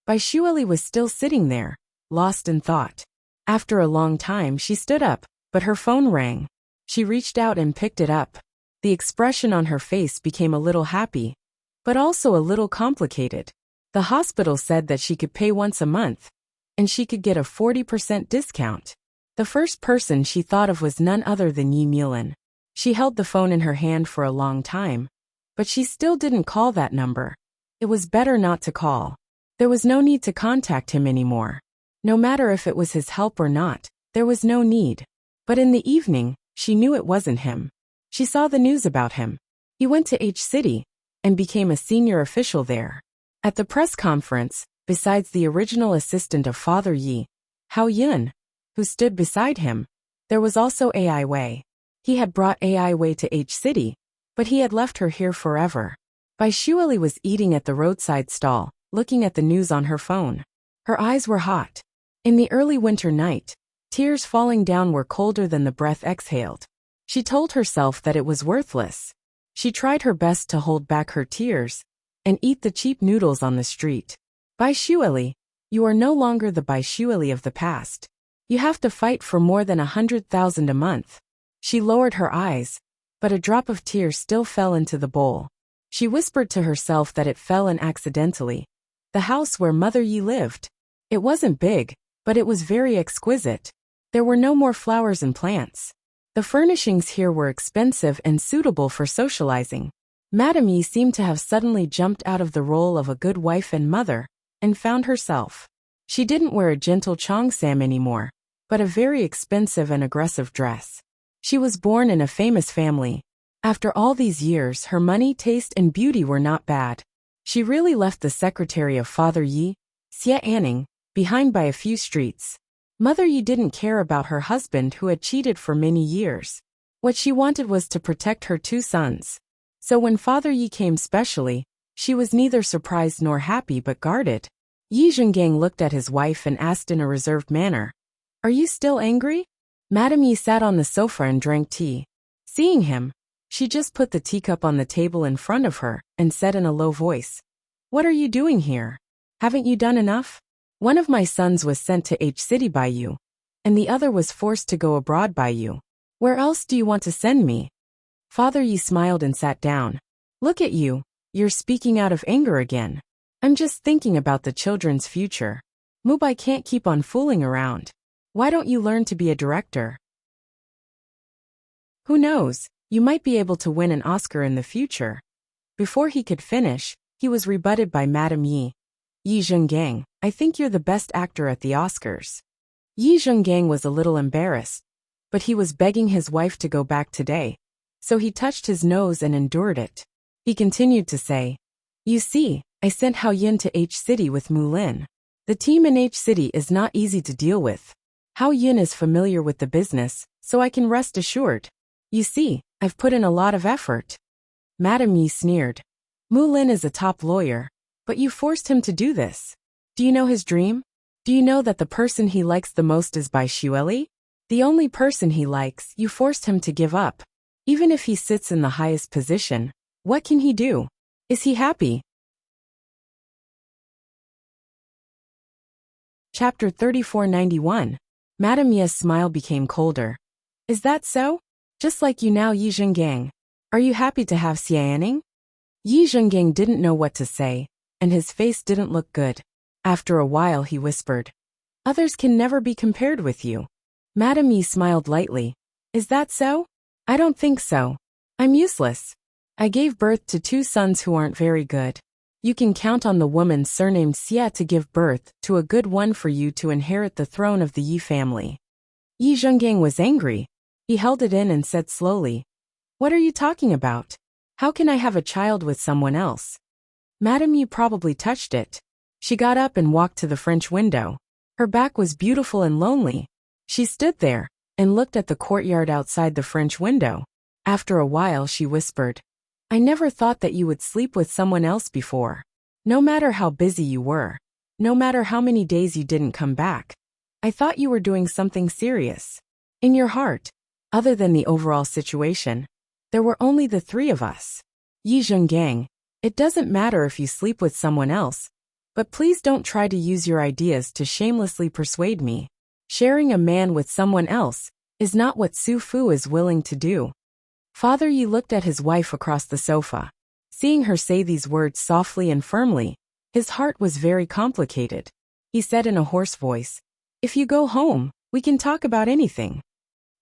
Bai Shueli was still sitting there, lost in thought. After a long time she stood up, but her phone rang. She reached out and picked it up. The expression on her face became a little happy, but also a little complicated. The hospital said that she could pay once a month, and she could get a 40% discount. The first person she thought of was none other than Yi Mulan. She held the phone in her hand for a long time, but she still didn't call that number. It was better not to call. There was no need to contact him anymore. No matter if it was his help or not, there was no need. But in the evening, she knew it wasn't him. She saw the news about him. He went to H City and became a senior official there. At the press conference, besides the original assistant of Father Yi, Hao Yun, who stood beside him, there was also Ai Wei. He had brought Ai Wei to H City, but he had left her here forever. Bai Shueli was eating at the roadside stall, looking at the news on her phone. Her eyes were hot. In the early winter night, tears falling down were colder than the breath exhaled. She told herself that it was worthless. She tried her best to hold back her tears and eat the cheap noodles on the street. Bai Shueli, you are no longer the Bai Shueli of the past. You have to fight for more than 100,000 a month. She lowered her eyes, but a drop of tears still fell into the bowl. She whispered to herself that it fell in accidentally. The house where Mother Yi lived. It wasn't big, but it was very exquisite. There were no more flowers and plants. The furnishings here were expensive and suitable for socializing. Madame Yi seemed to have suddenly jumped out of the role of a good wife and mother, and found herself. She didn't wear a gentle cheongsam anymore, but a very expensive and aggressive dress. She was born in a famous family. After all these years, her money, taste, and beauty were not bad. She really left the secretary of Father Yi, Xie Anning, behind by a few streets. Mother Yi didn't care about her husband who had cheated for many years. What she wanted was to protect her 2 sons. So when Father Yi came specially, she was neither surprised nor happy but guarded. Yi Zhengang looked at his wife and asked in a reserved manner, "Are you still angry?" Madame Yi sat on the sofa and drank tea. Seeing him, she just put the teacup on the table in front of her and said in a low voice, "What are you doing here? Haven't you done enough?" One of my sons was sent to H city by you, and the other was forced to go abroad by you. Where else do you want to send me? Father Yi smiled and sat down. Look at you, you're speaking out of anger again. I'm just thinking about the children's future. Mubai can't keep on fooling around. Why don't you learn to be a director? Who knows, you might be able to win an Oscar in the future. Before he could finish, he was rebutted by Madame Yi. Yi Zhenggang, I think you're the best actor at the Oscars. Yi Zhenggang was a little embarrassed, but he was begging his wife to go back today, so he touched his nose and endured it. He continued to say, You see, I sent Hao Yin to H City with Mu Lin. The team in H City is not easy to deal with. Hao Yin is familiar with the business, so I can rest assured. You see, I've put in a lot of effort. Madame Yi sneered. Mu Lin is a top lawyer, but you forced him to do this. Do you know his dream? Do you know that the person he likes the most is Bai Xueli? The only person he likes, you forced him to give up. Even if he sits in the highest position, what can he do? Is he happy? Chapter 3491. Madame Yi's smile became colder. Is that so? Just like you now, Yi Zhenggang. Are you happy to have Xiaoning? Yi Zhenggang didn't know what to say, and his face didn't look good. After a while he whispered, Others can never be compared with you. Madame Yi smiled lightly. Is that so? I don't think so. I'm useless. I gave birth to 2 sons who aren't very good. You can count on the woman surnamed Xia to give birth to a good one for you to inherit the throne of the Yi family. Yi Zhenggang was angry. He held it in and said slowly, What are you talking about? How can I have a child with someone else? Madame Yi probably touched it. She got up and walked to the French window. Her back was beautiful and lonely. She stood there and looked at the courtyard outside the French window. After a while she whispered, I never thought that you would sleep with someone else before. No matter how busy you were, no matter how many days you didn't come back, I thought you were doing something serious. In your heart, other than the overall situation, there were only the 3 of us. Yi Zhenggang, it doesn't matter if you sleep with someone else, but please don't try to use your ideas to shamelessly persuade me. Sharing a man with someone else is not what Su Fu is willing to do. Father Yi looked at his wife across the sofa. Seeing her say these words softly and firmly, his heart was very complicated. He said in a hoarse voice, If you go home, we can talk about anything.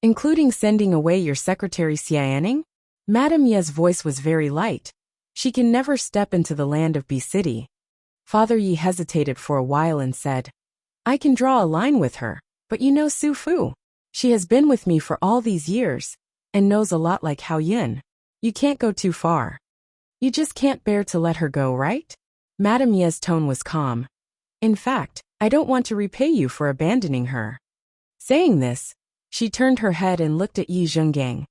Including sending away your secretary Xiaoning? Madame Ye's voice was very light. She can never step into the land of B City. Father Yi hesitated for a while and said, I can draw a line with her, but you know Su Fu. She has been with me for all these years, and knows a lot like Hao Yin. You can't go too far. You just can't bear to let her go, right? Madame Ye's tone was calm. In fact, I don't want to repay you for abandoning her. Saying this, she turned her head and looked at Yi Zhenggang.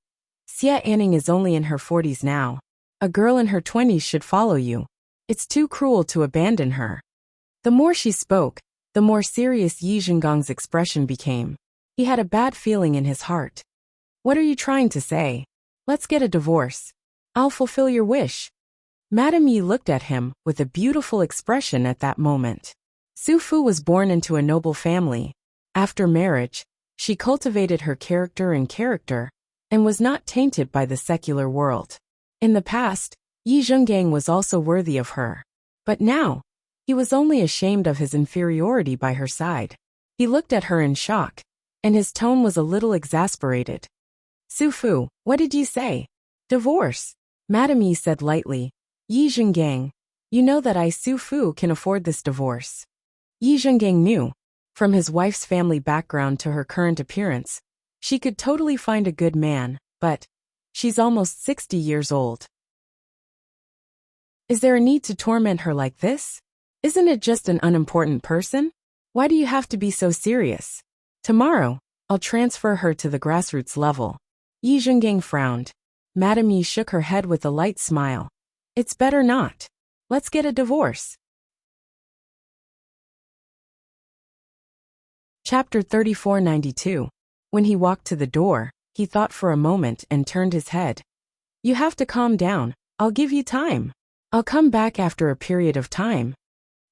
Xia Anning is only in her 40s now. A girl in her 20s should follow you. It's too cruel to abandon her. The more she spoke, the more serious Yi Zhenggang's expression became. He had a bad feeling in his heart. What are you trying to say? Let's get a divorce. I'll fulfill your wish. Madame Yi looked at him with a beautiful expression at that moment. Su Fu was born into a noble family. After marriage, she cultivated her character and was not tainted by the secular world. In the past, Yi Zhenggang was also worthy of her. But now, he was only ashamed of his inferiority by her side. He looked at her in shock, and his tone was a little exasperated. Su Fu, what did you say? Divorce. Madame Yi said lightly. Yi Zhenggang, you know that I Su Fu can afford this divorce. Yi Zhenggang knew, from his wife's family background to her current appearance, she could totally find a good man, but she's almost 60 years old. Is there a need to torment her like this? Isn't it just an unimportant person? Why do you have to be so serious? Tomorrow, I'll transfer her to the grassroots level. Yi Zhenggang frowned. Madame Yi shook her head with a light smile. It's better not. Let's get a divorce. Chapter 3492. When he walked to the door, he thought for a moment and turned his head. You have to calm down. I'll give you time. I'll come back after a period of time.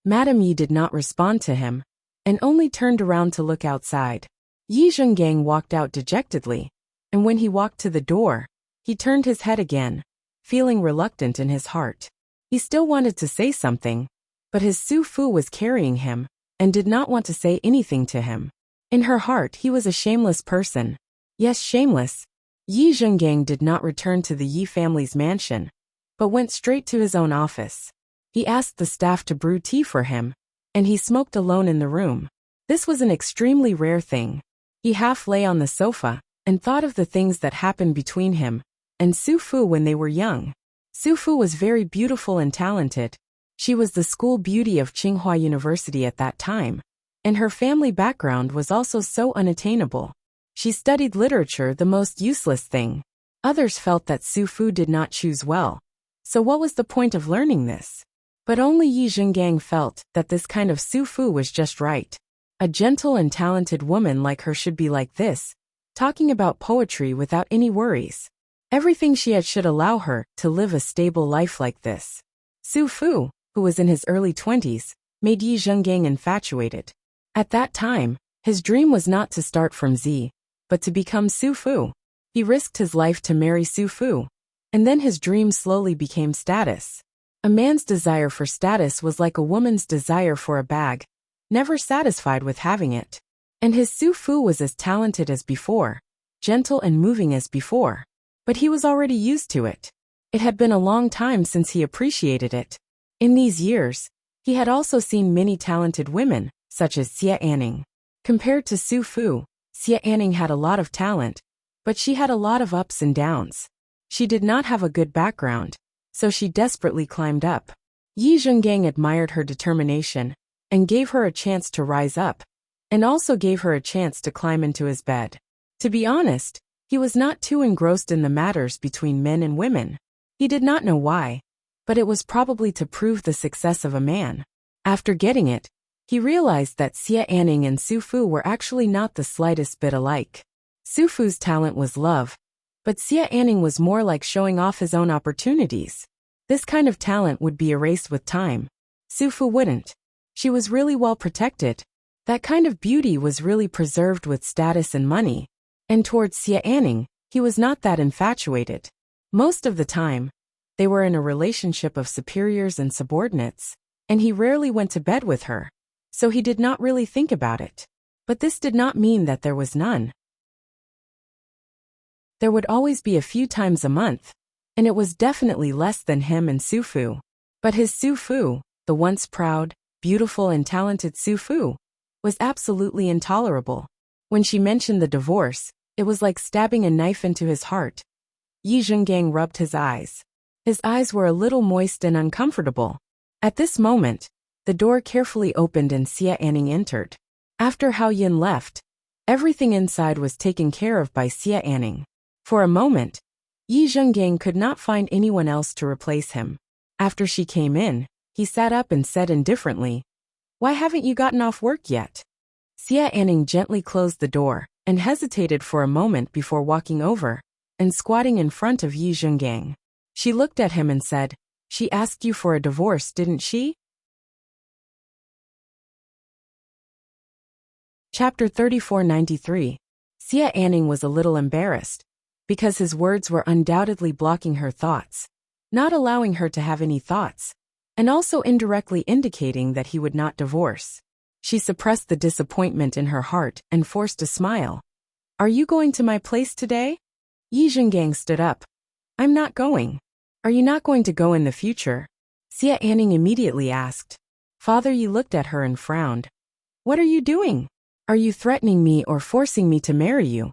Madame Yi did not respond to him. and only turned around to look outside. Yi Zhengang walked out dejectedly, and when he walked to the door, he turned his head again, feeling reluctant in his heart. He still wanted to say something, but his Su Fu was carrying him, and did not want to say anything to him. In her heart he was a shameless person. Yes, shameless. Yi Zhengang did not return to the Yi family's mansion, but went straight to his own office. He asked the staff to brew tea for him, and he smoked alone in the room. This was an extremely rare thing. He half lay on the sofa, and thought of the things that happened between him and Su Fu when they were young. Su Fu was very beautiful and talented. She was the school beauty of Tsinghua University at that time, and her family background was also so unattainable. She studied literature, the most useless thing. Others felt that Su Fu did not choose well. So what was the point of learning this? But only Yi Zhengang felt that this kind of Su Fu was just right. A gentle and talented woman like her should be like this, talking about poetry without any worries. Everything she had should allow her to live a stable life like this. Su Fu, who was in his early 20s, made Yi Zhengang infatuated. At that time, his dream was not to start from Z, but to become Su Fu. He risked his life to marry Su Fu, and then his dream slowly became status. A man's desire for status was like a woman's desire for a bag, never satisfied with having it. And his Su Fu was as talented as before, gentle and moving as before. But he was already used to it. It had been a long time since he appreciated it. In these years, he had also seen many talented women, such as Xie Anning. Compared to Su Fu, Xie Anning had a lot of talent, but she had a lot of ups and downs. She did not have a good background, so she desperately climbed up. Yi Zhengang admired her determination, and gave her a chance to rise up, and also gave her a chance to climb into his bed. To be honest, he was not too engrossed in the matters between men and women. He did not know why, but it was probably to prove the success of a man. After getting it, he realized that Xie Anning and Su Fu were actually not the slightest bit alike. Su Fu's talent was love, but Xie Anning was more like showing off his own opportunities. This kind of talent would be erased with time. Su Fu wouldn't. She was really well protected. That kind of beauty was really preserved with status and money. And towards Xie Anning, he was not that infatuated. Most of the time, they were in a relationship of superiors and subordinates, and he rarely went to bed with her, so he did not really think about it. But this did not mean that there was none. There would always be a few times a month, and it was definitely less than him and Su Fu. But his Su Fu, the once proud, beautiful and talented Su Fu, was absolutely intolerable. When she mentioned the divorce, it was like stabbing a knife into his heart. Yi Zhengang rubbed his eyes. His eyes were a little moist and uncomfortable. At this moment, the door carefully opened and Xie Anning entered. After Hao Yin left, everything inside was taken care of by Xie Anning. For a moment, Yi Zhengang could not find anyone else to replace him. After she came in, he sat up and said indifferently, "Why haven't you gotten off work yet?" Xie Anning gently closed the door, and hesitated for a moment before walking over and squatting in front of Yi Zhengang. She looked at him and said, "She asked you for a divorce, didn't she?" Chapter 3493. Xie Anning was a little embarrassed, because his words were undoubtedly blocking her thoughts, not allowing her to have any thoughts, and also indirectly indicating that he would not divorce. She suppressed the disappointment in her heart and forced a smile. "Are you going to my place today?" Yi Zhengang stood up. "I'm not going." "Are you not going to go in the future?" Xie Anning immediately asked. Father Yi looked at her and frowned. "What are you doing? Are you threatening me or forcing me to marry you?"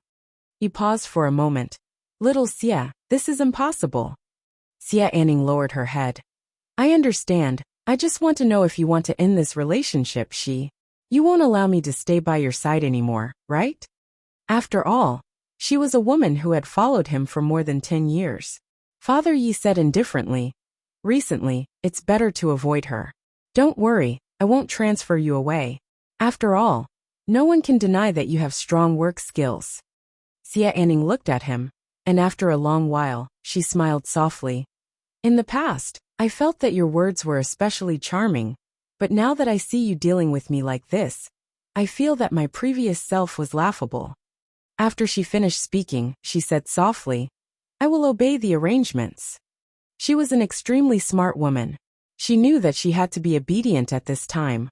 He paused for a moment. "Little Xie, this is impossible." Xie Anning lowered her head. "I understand. I just want to know if you want to end this relationship, You won't allow me to stay by your side anymore, right?" After all, she was a woman who had followed him for more than 10 years. Father Yi said indifferently, "Recently, it's better to avoid her. Don't worry, I won't transfer you away. After all, no one can deny that you have strong work skills." Xie Anning looked at him, and after a long while, she smiled softly. "In the past, I felt that your words were especially charming, but now that I see you dealing with me like this, I feel that my previous self was laughable. After she finished speaking, she said softly, I will obey the arrangements. She was an extremely smart woman. She knew that she had to be obedient at this time,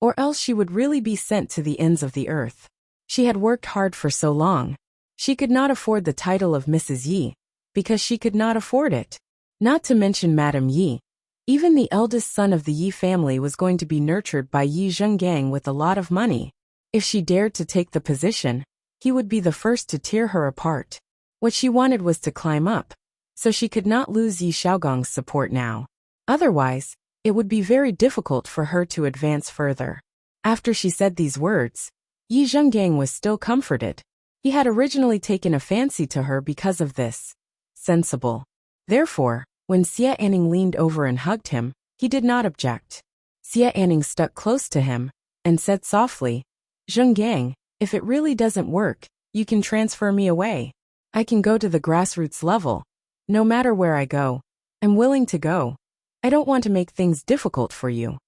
or else she would really be sent to the ends of the earth. She had worked hard for so long. She could not afford the title of Mrs. Yi, because she could not afford it. Not to mention Madame Yi. Even the eldest son of the Yi family was going to be nurtured by Yi Zhenggang with a lot of money. If she dared to take the position, he would be the first to tear her apart. What she wanted was to climb up, so she could not lose Yi Xiaogong's support now. Otherwise, it would be very difficult for her to advance further. After she said these words, Yi Zhenggang was still comforted. He had originally taken a fancy to her because of this. Sensible. Therefore, when Xie Anning leaned over and hugged him, he did not object. Xie Anning stuck close to him and said softly, Zhenggang, if it really doesn't work, you can transfer me away. I can go to the grassroots level. No matter where I go, I'm willing to go. I don't want to make things difficult for you.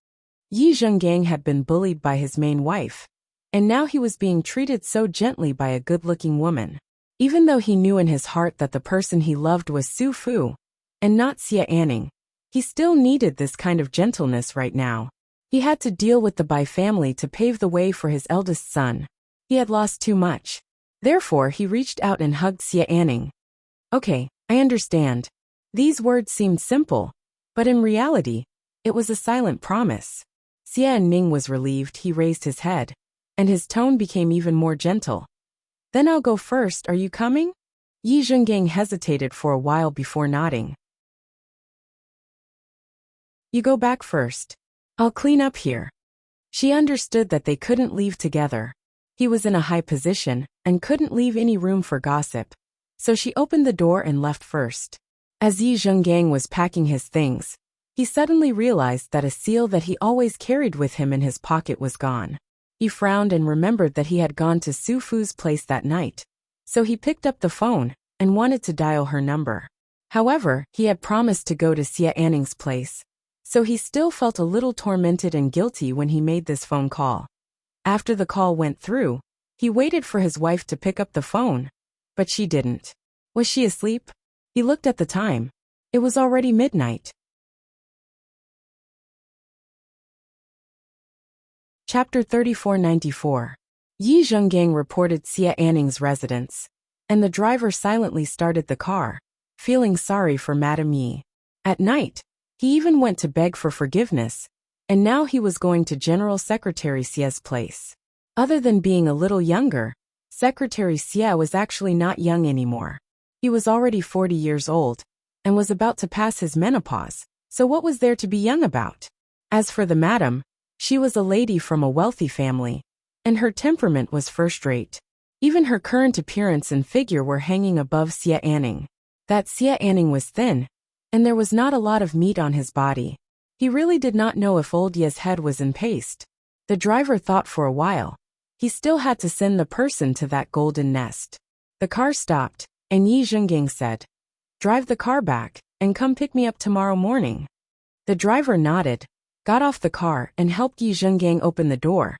Yi Zhenggang had been bullied by his main wife, and now he was being treated so gently by a good-looking woman. Even though he knew in his heart that the person he loved was Su Fu, and not Xie Anning, he still needed this kind of gentleness right now. He had to deal with the Bai family to pave the way for his eldest son. He had lost too much. Therefore, he reached out and hugged Xie Anning. Okay, I understand. These words seemed simple, but in reality, it was a silent promise. Xie Anning was relieved. He raised his head, and his tone became even more gentle. Then I'll go first, are you coming? Yi Zhenggang hesitated for a while before nodding. You go back first. I'll clean up here. She understood that they couldn't leave together. He was in a high position and couldn't leave any room for gossip, so she opened the door and left first. As Yi Zhenggang was packing his things, he suddenly realized that a seal that he always carried with him in his pocket was gone. He frowned and remembered that he had gone to Su Fu's place that night, so he picked up the phone and wanted to dial her number. However, he had promised to go to Xie Anning's place, so he still felt a little tormented and guilty when he made this phone call. After the call went through, he waited for his wife to pick up the phone, but she didn't. Was she asleep? He looked at the time. It was already midnight. Chapter 3494. Yi Zhenggang reported Xie Anning's residence, and the driver silently started the car, feeling sorry for Madame Yi. At night, he even went to beg for forgiveness, and now he was going to General Secretary Xie's place. Other than being a little younger, Secretary Xie was actually not young anymore. He was already 40 years old, and was about to pass his menopause, so what was there to be young about? As for the madam, she was a lady from a wealthy family, and her temperament was first-rate. Even her current appearance and figure were hanging above Xie Anning. That Xie Anning was thin, and there was not a lot of meat on his body. He really did not know if old Ye's head was in paste. The driver thought for a while. He still had to send the person to that golden nest. The car stopped, and Yi Zhenggang said, "Drive the car back, and come pick me up tomorrow morning." The driver nodded, got off the car and helped Yi Zhenggang open the door,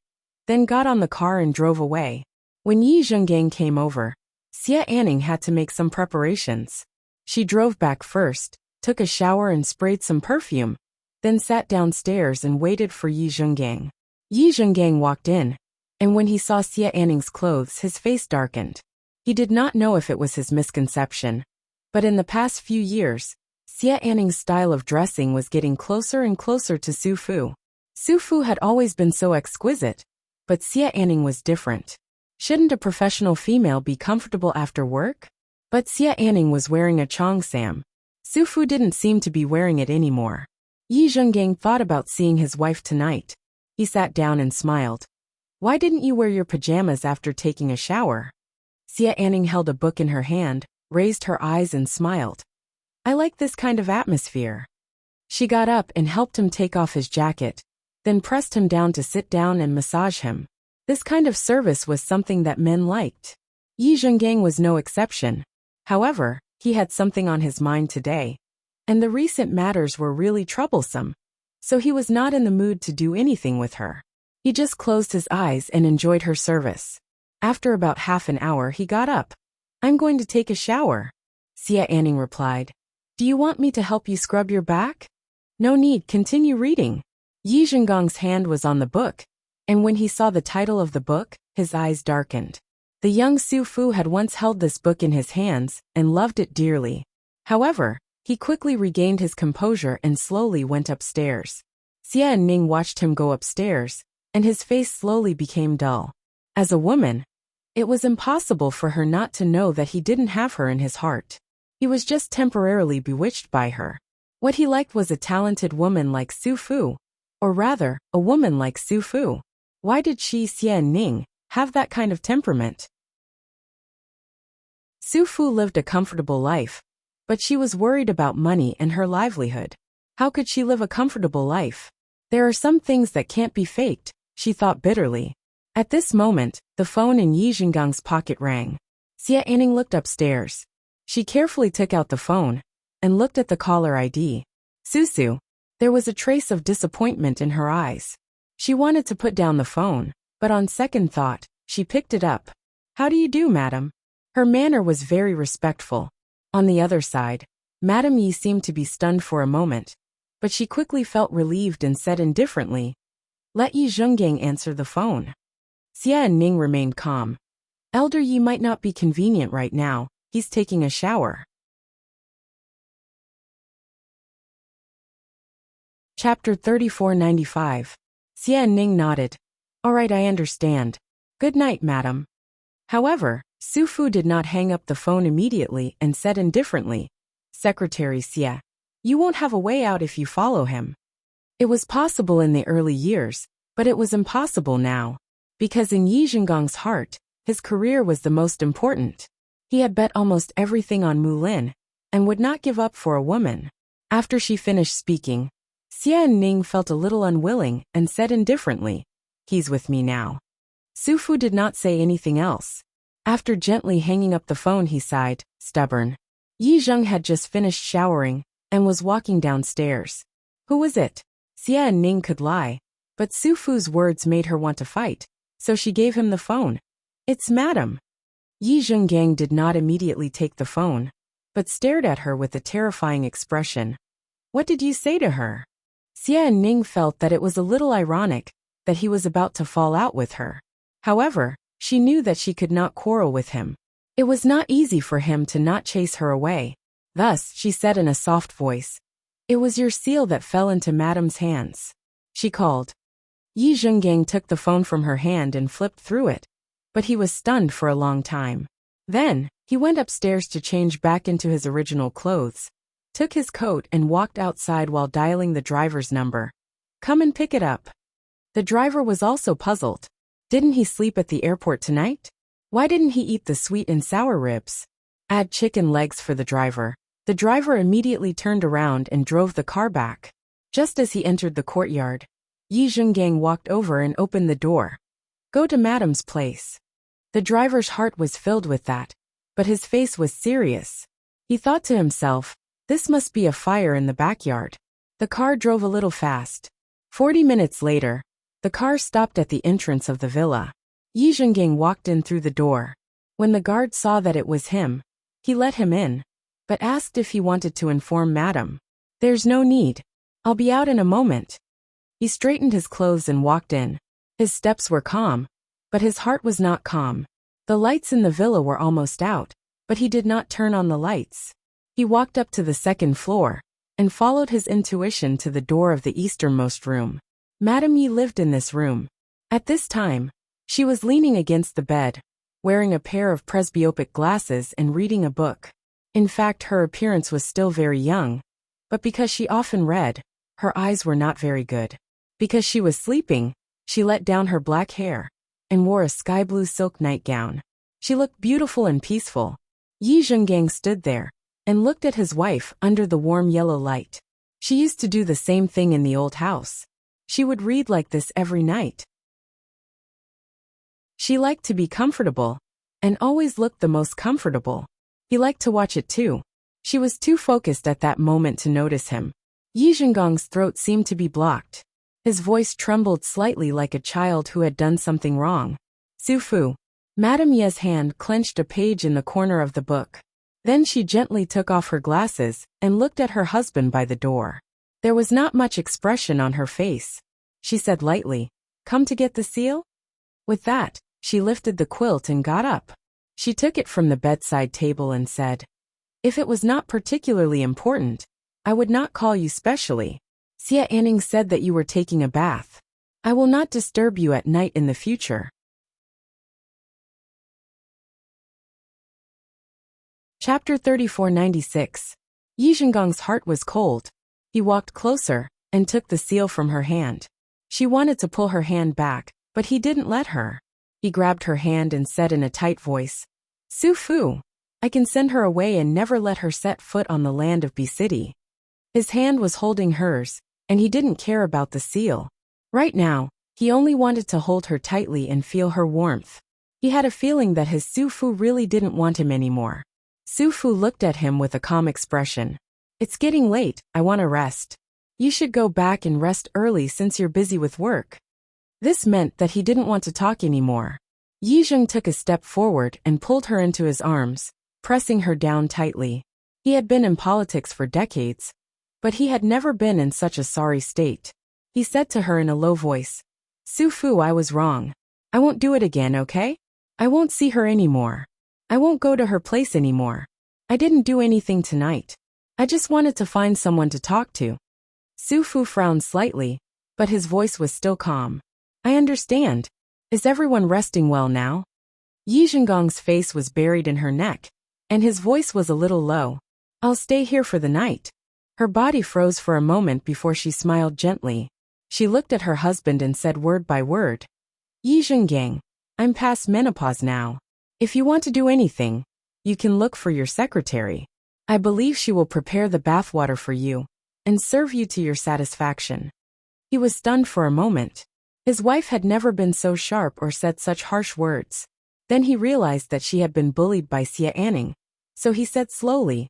then got on the car and drove away. When Yi Zhenggang came over, Xie Anning had to make some preparations. She drove back first, took a shower and sprayed some perfume, then sat downstairs and waited for Yi Zhenggang. Yi Zhenggang walked in, and when he saw Xie Anning's clothes, his face darkened. He did not know if it was his misconception, but in the past few years, Xie Anning's style of dressing was getting closer and closer to Su Fu. Su Fu had always been so exquisite, but Xie Anning was different. Shouldn't a professional female be comfortable after work? But Xie Anning was wearing a cheongsam. Su Fu didn't seem to be wearing it anymore. Yi Zhenggang thought about seeing his wife tonight. He sat down and smiled. Why didn't you wear your pajamas after taking a shower? Xie Anning held a book in her hand, raised her eyes and smiled. I like this kind of atmosphere. She got up and helped him take off his jacket, then pressed him down to sit down and massage him. This kind of service was something that men liked. Yi Zhenggang was no exception. However, he had something on his mind today, and the recent matters were really troublesome, so he was not in the mood to do anything with her. He just closed his eyes and enjoyed her service. After about half an hour he got up. I'm going to take a shower, Xia replied. Do you want me to help you scrub your back? No need, continue reading. Yi Zhengong's hand was on the book, and when he saw the title of the book, his eyes darkened. The young Su Fu had once held this book in his hands and loved it dearly. However, he quickly regained his composure and slowly went upstairs. Xia Ning watched him go upstairs, and his face slowly became dull. As a woman, it was impossible for her not to know that he didn't have her in his heart. He was just temporarily bewitched by her. What he liked was a talented woman like Su Fu, or rather, a woman like Su Fu. Why did Xia Ning have that kind of temperament? Su Fu lived a comfortable life, but she was worried about money and her livelihood. How could she live a comfortable life? There are some things that can't be faked, she thought bitterly. At this moment, the phone in Yi Zhengong's pocket rang. Xia Ning looked upstairs. She carefully took out the phone and looked at the caller ID. Susu. There was a trace of disappointment in her eyes. She wanted to put down the phone, but on second thought, she picked it up. How do you do, madam? Her manner was very respectful. On the other side, Madame Yi seemed to be stunned for a moment, but she quickly felt relieved and said indifferently, Let Yi Zhenggang answer the phone. Xia Ning remained calm. Elder Yi might not be convenient right now, he's taking a shower. Chapter 3495. Xia Ning nodded. All right, I understand. Good night, madam. However, Su Fu did not hang up the phone immediately and said indifferently, Secretary Xia, you won't have a way out if you follow him. It was possible in the early years, but it was impossible now. Because in Yi Zhengong's heart, his career was the most important. He had bet almost everything on Mulin, and would not give up for a woman. After she finished speaking, Xia Ning felt a little unwilling and said indifferently, He's with me now. Su Fu did not say anything else. After gently hanging up the phone he sighed, stubborn. Yi Zheng had just finished showering and was walking downstairs. Who was it? Xia Ning could lie, but Su Fu's words made her want to fight, so she gave him the phone. It's madam. Yi Zhenggang did not immediately take the phone, but stared at her with a terrifying expression. What did you say to her? Xia Ning felt that it was a little ironic that he was about to fall out with her. However, she knew that she could not quarrel with him. It was not easy for him to not chase her away. Thus, she said in a soft voice, It was your seal that fell into madam's hands. She called. Yi Zhenggang took the phone from her hand and flipped through it, but he was stunned for a long time. Then, he went upstairs to change back into his original clothes, took his coat and walked outside while dialing the driver's number. Come and pick it up. The driver was also puzzled. Didn't he sleep at the airport tonight? Why didn't he eat the sweet and sour ribs? Add chicken legs for the driver. The driver immediately turned around and drove the car back. Just as he entered the courtyard, Yi Zhenggang walked over and opened the door. Go to madam's place. The driver's heart was filled with that, but his face was serious. He thought to himself, this must be a fire in the backyard. The car drove a little fast. 40 minutes later, the car stopped at the entrance of the villa. Yi Zhenggang walked in through the door. When the guard saw that it was him, he let him in, but asked if he wanted to inform madam. There's no need. I'll be out in a moment. He straightened his clothes and walked in. His steps were calm, but his heart was not calm. The lights in the villa were almost out, but he did not turn on the lights. He walked up to the second floor and followed his intuition to the door of the easternmost room. Madame Yi lived in this room. At this time, she was leaning against the bed, wearing a pair of presbyopic glasses and reading a book. In fact, her appearance was still very young, but because she often read, her eyes were not very good. Because she was sleeping, she let down her black hair and wore a sky blue silk nightgown. She looked beautiful and peaceful. Yi Zhenggang stood there and looked at his wife under the warm yellow light. She used to do the same thing in the old house. She would read like this every night. She liked to be comfortable, and always looked the most comfortable. He liked to watch it too. She was too focused at that moment to notice him. Yi Zhenggang's throat seemed to be blocked. His voice trembled slightly like a child who had done something wrong. Sufu. Madame Ye's hand clenched a page in the corner of the book. Then she gently took off her glasses and looked at her husband by the door. There was not much expression on her face. She said lightly, "Come to get the seal?" With that, she lifted the quilt and got up. She took it from the bedside table and said, "If it was not particularly important, I would not call you specially. Xia Anning said that you were taking a bath. I will not disturb you at night in the future." Chapter 3496. Yi Zhengong's heart was cold. He walked closer and took the seal from her hand. She wanted to pull her hand back, but he didn't let her. He grabbed her hand and said in a tight voice, "Su Fu, I can send her away and never let her set foot on the land of B City." His hand was holding hers, and he didn't care about the seal. Right now, he only wanted to hold her tightly and feel her warmth. He had a feeling that his Su Fu really didn't want him anymore. Su Fu looked at him with a calm expression. "It's getting late, I want to rest. You should go back and rest early since you're busy with work." This meant that he didn't want to talk anymore. Yi Zheng took a step forward and pulled her into his arms, pressing her down tightly. He had been in politics for decades, but he had never been in such a sorry state. He said to her in a low voice, "Su Fu, I was wrong. I won't do it again, okay? I won't see her anymore. I won't go to her place anymore. I didn't do anything tonight. I just wanted to find someone to talk to." Su Fu frowned slightly, but his voice was still calm. "I understand. Is everyone resting well now?" Yi Zhengong's face was buried in her neck, and his voice was a little low. "I'll stay here for the night." Her body froze for a moment before she smiled gently. She looked at her husband and said word by word, "Yi Zhenggang, I'm past menopause now. If you want to do anything, you can look for your secretary. I believe she will prepare the bathwater for you and serve you to your satisfaction." He was stunned for a moment. His wife had never been so sharp or said such harsh words. Then he realized that she had been bullied by Xia Anning, so he said slowly,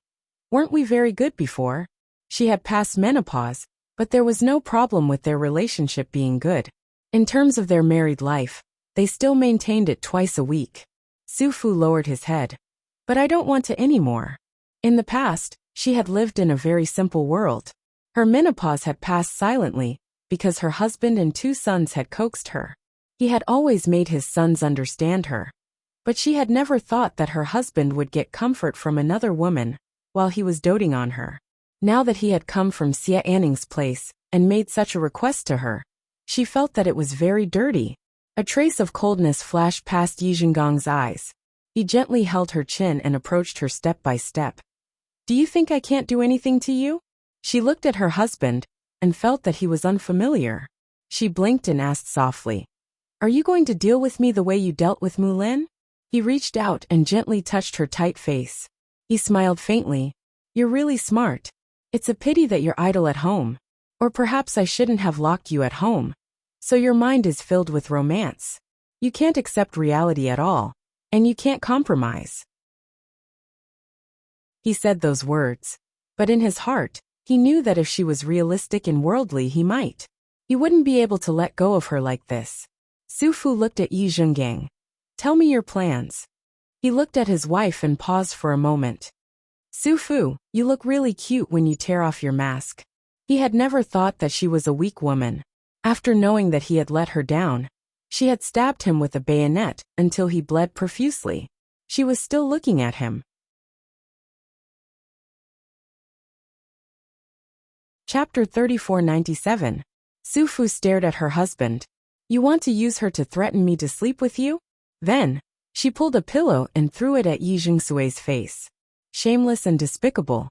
"Weren't we very good before?" She had passed menopause, but there was no problem with their relationship being good. In terms of their married life, they still maintained it twice a week. Su Fu lowered his head. "But I don't want to anymore." In the past, she had lived in a very simple world. Her menopause had passed silently, because her husband and 2 sons had coaxed her. He had always made his sons understand her. But she had never thought that her husband would get comfort from another woman while he was doting on her. Now that he had come from Xia Anning's place and made such a request to her, she felt that it was very dirty. A trace of coldness flashed past Yi Zhengong's eyes. He gently held her chin and approached her step by step. "Do you think I can't do anything to you?" She looked at her husband and felt that he was unfamiliar. She blinked and asked softly, "Are you going to deal with me the way you dealt with Mulin?" He reached out and gently touched her tight face. He smiled faintly. "You're really smart. It's a pity that you're idle at home. Or perhaps I shouldn't have locked you at home. So your mind is filled with romance. You can't accept reality at all, and you can't compromise." He said those words, but in his heart, he knew that if she was realistic and worldly he might. He wouldn't be able to let go of her like this. Su Fu looked at Yi Zhenggang. "Tell me your plans." He looked at his wife and paused for a moment. "Su Fu, you look really cute when you tear off your mask." He had never thought that she was a weak woman. After knowing that he had let her down, she had stabbed him with a bayonet until he bled profusely. She was still looking at him. Chapter 3497. Su Fu stared at her husband. "You want to use her to threaten me to sleep with you?" Then, she pulled a pillow and threw it at Yi Zhengsui's face. Shameless and despicable.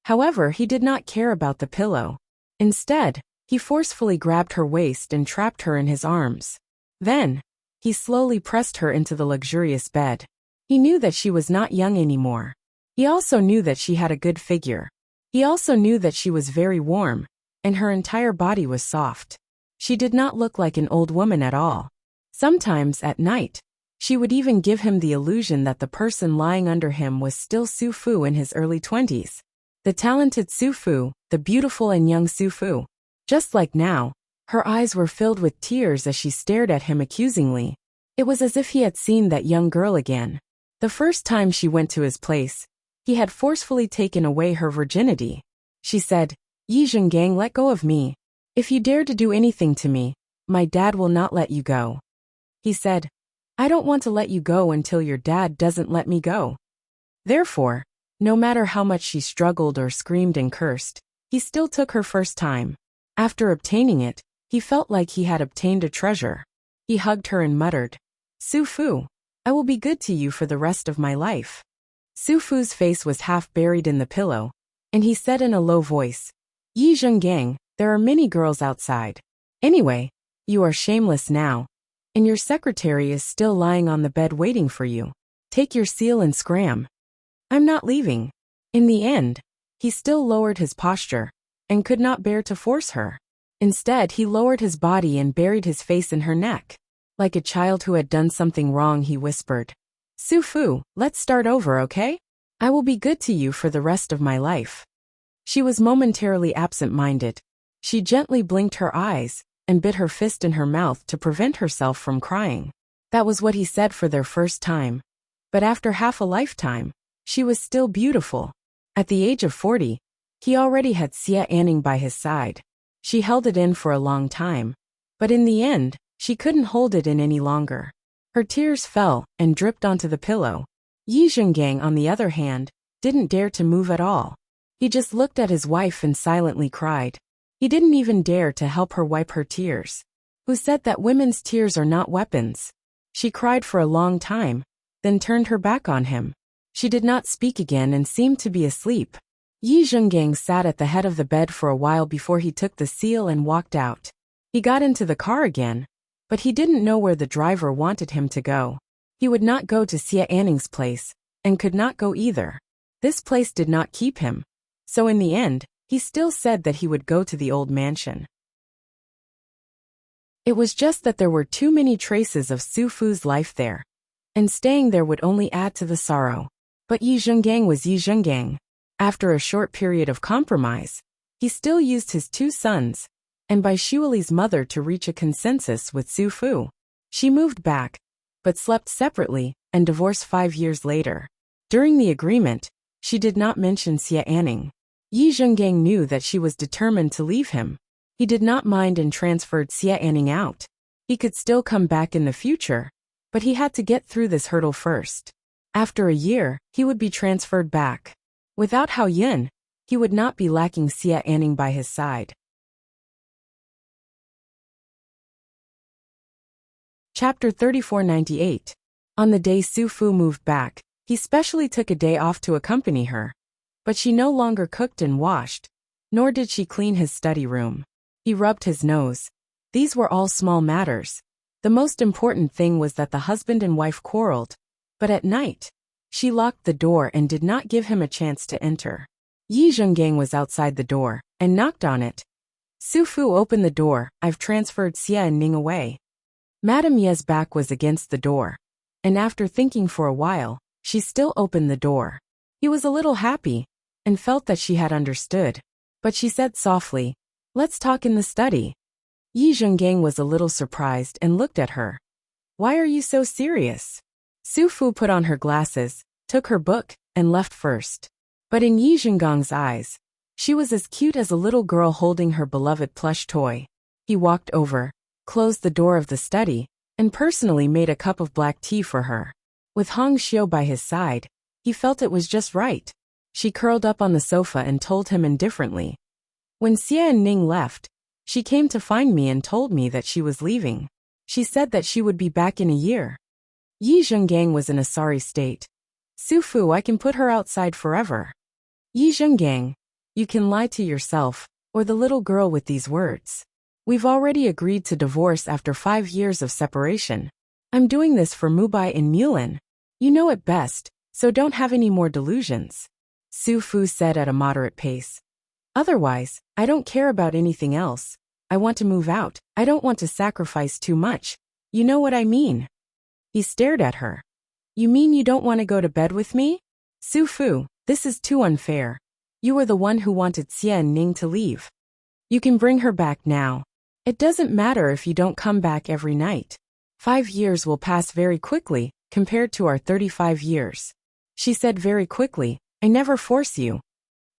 However, he did not care about the pillow. Instead, he forcefully grabbed her waist and trapped her in his arms. Then, he slowly pressed her into the luxurious bed. He knew that she was not young anymore. He also knew that she had a good figure. He also knew that she was very warm, and her entire body was soft. She did not look like an old woman at all. Sometimes, at night, she would even give him the illusion that the person lying under him was still Su Fu in his early 20s. The talented Su Fu, the beautiful and young Su Fu. Just like now, Her eyes were filled with tears as she stared at him accusingly. It was as if he had seen that young girl again. The first time she went to his place, he had forcefully taken away her virginity. She said, "Yi Zhengang, let go of me. If you dare to do anything to me, my dad will not let you go." He said, "I don't want to let you go until your dad doesn't let me go." Therefore, no matter how much she struggled or screamed and cursed, he still took her first time. After obtaining it, he felt like he had obtained a treasure. He hugged her and muttered, "Su Fu, I will be good to you for the rest of my life." Su Fu's face was half buried in the pillow, and he said in a low voice, "Yi Zhengang, there are many girls outside. Anyway, you are shameless now, and your secretary is still lying on the bed waiting for you. Take your seal and scram. I'm not leaving." In the end, he still lowered his posture, and could not bear to force her. Instead, he lowered his body and buried his face in her neck. Like a child who had done something wrong, he whispered, "Su Fu, let's start over, okay? I will be good to you for the rest of my life." She was momentarily absent-minded. She gently blinked her eyes, and bit her fist in her mouth to prevent herself from crying. That was what he said for their first time. But after half a lifetime, she was still beautiful. At the age of 40, he already had Xia Anning by his side. She held it in for a long time, but in the end, she couldn't hold it in any longer. Her tears fell and dripped onto the pillow. Yi Zhengang, on the other hand, didn't dare to move at all. He just looked at his wife and silently cried. He didn't even dare to help her wipe her tears. Who said that women's tears are not weapons? She cried for a long time, then turned her back on him. She did not speak again and seemed to be asleep. Yi Zhengang sat at the head of the bed for a while before he took the seal and walked out. He got into the car again, but he didn't know where the driver wanted him to go. He would not go to Xia Anning's place, and could not go either. This place did not keep him. So in the end, he still said that he would go to the old mansion. It was just that there were too many traces of Su Fu's life there, and staying there would only add to the sorrow. But Yi Zhengang was Yi Zhengang. After a short period of compromise, he still used his two sons, and by Xueli's mother to reach a consensus with Su Fu. She moved back, but slept separately, and divorced 5 years later. During the agreement, she did not mention Xia Anning. Yi Zhengang knew that she was determined to leave him. He did not mind and transferred Xia Anning out. He could still come back in the future, but he had to get through this hurdle first. After a year, he would be transferred back. Without Hao Yun, he would not be lacking Xia Anning by his side. Chapter 3498. On the day Su Fu moved back, he specially took a day off to accompany her. But she no longer cooked and washed, nor did she clean his study room. He rubbed his nose. These were all small matters. The most important thing was that the husband and wife quarreled. But at night, she locked the door and did not give him a chance to enter. Yi Zhengang was outside the door, and knocked on it. Su Fu, opened the door. "I've transferred Xia and Ning away." Madame Ye's back was against the door, and after thinking for a while, she still opened the door. He was a little happy, and felt that she had understood. But she said softly, "Let's talk in the study." Yi Zhengang was a little surprised and looked at her. "Why are you so serious?" Su Fu put on her glasses, took her book, and left first. But in Yi Zhenggang's eyes, she was as cute as a little girl holding her beloved plush toy. He walked over, closed the door of the study, and personally made a cup of black tea for her. With Hong Xiu by his side, he felt it was just right. She curled up on the sofa and told him indifferently. "When Xia and Ning left, she came to find me and told me that she was leaving. She said that she would be back in a year." Yi Zhengang was in a sorry state. "Su Fu, I can put her outside forever." "Yi Zhengang, you can lie to yourself, or the little girl with these words. We've already agreed to divorce after 5 years of separation. I'm doing this for Mubai and Mulan. You know it best, so don't have any more delusions," Su Fu said at a moderate pace. "Otherwise, I don't care about anything else. I want to move out. I don't want to sacrifice too much. You know what I mean." He stared at her. "You mean you don't want to go to bed with me? Su Fu, this is too unfair. You were the one who wanted Xia and Ning to leave. You can bring her back now. It doesn't matter if you don't come back every night. 5 years will pass very quickly, compared to our 35 years. She said very quickly, I never force you.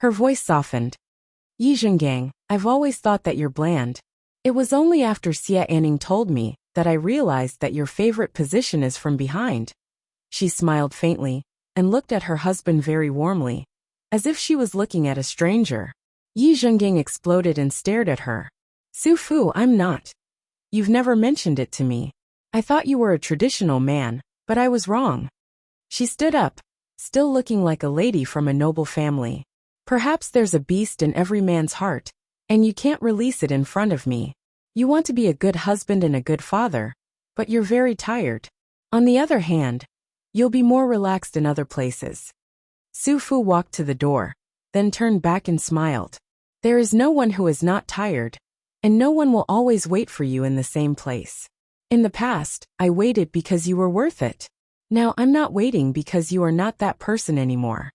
Her voice softened. Yi Zhengang, I've always thought that you're bland. It was only after Xia Anning told me that I realized that your favorite position is from behind. She smiled faintly and looked at her husband very warmly, as if she was looking at a stranger. Yi Zhengang exploded and stared at her. Su Fu, I'm not. You've never mentioned it to me. I thought you were a traditional man, but I was wrong. She stood up, still looking like a lady from a noble family. Perhaps there's a beast in every man's heart, and you can't release it in front of me. You want to be a good husband and a good father, but you're very tired. On the other hand, you'll be more relaxed in other places. Su Fu walked to the door, then turned back and smiled. There is no one who is not tired, and no one will always wait for you in the same place. In the past, I waited because you were worth it. Now I'm not waiting because you are not that person anymore.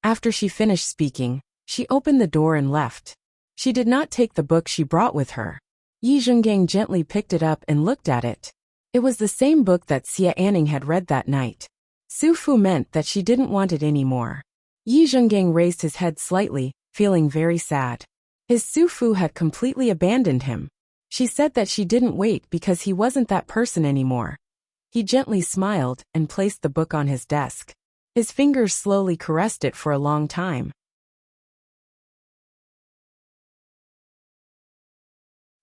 After she finished speaking, she opened the door and left. She did not take the book she brought with her. Yi Zhengang gently picked it up and looked at it. It was the same book that Xia Anning had read that night. Su Fu meant that she didn't want it anymore. Yi Zhengang raised his head slightly, feeling very sad. His Su Fu had completely abandoned him. She said that she didn't wait because he wasn't that person anymore. He gently smiled and placed the book on his desk. His fingers slowly caressed it for a long time.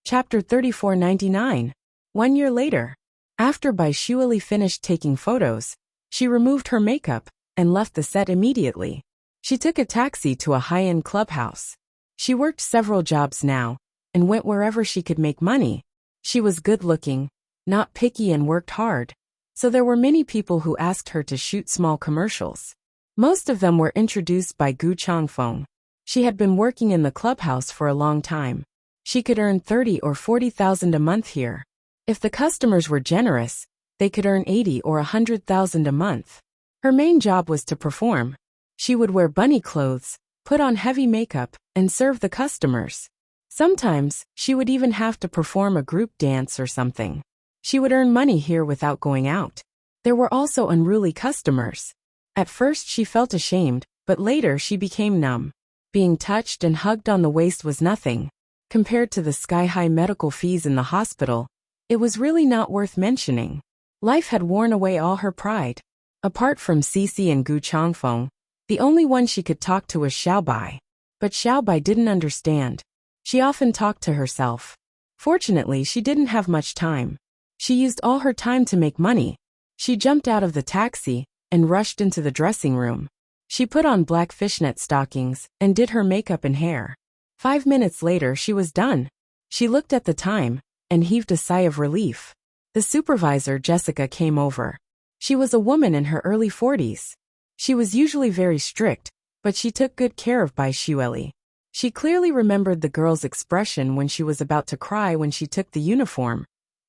Chapter 3499. 1 year later. After Bai Shuili finished taking photos, she removed her makeup and left the set immediately. She took a taxi to a high-end clubhouse. She worked several jobs now and went wherever she could make money. She was good-looking, not picky, and worked hard, so there were many people who asked her to shoot small commercials. Most of them were introduced by Gu Changfeng. She had been working in the clubhouse for a long time. She could earn 30 or 40,000 a month here. If the customers were generous, they could earn 80 or 100,000 a month. Her main job was to perform. She would wear bunny clothes, put on heavy makeup, and serve the customers. Sometimes, she would even have to perform a group dance or something. She would earn money here without going out. There were also unruly customers. At first she felt ashamed, but later she became numb. Being touched and hugged on the waist was nothing. Compared to the sky-high medical fees in the hospital, it was really not worth mentioning. Life had worn away all her pride. Apart from Cici and Gu Changfeng, the only one she could talk to was Xiaobai. But Xiaobai didn't understand. She often talked to herself. Fortunately, she didn't have much time. She used all her time to make money. She jumped out of the taxi and rushed into the dressing room. She put on black fishnet stockings and did her makeup and hair. 5 minutes later she was done. She looked at the time and heaved a sigh of relief. The supervisor, Jessica, came over. She was a woman in her early 40s. She was usually very strict, but she took good care of Bai Shuili. She clearly remembered the girl's expression when she was about to cry when she took the uniform.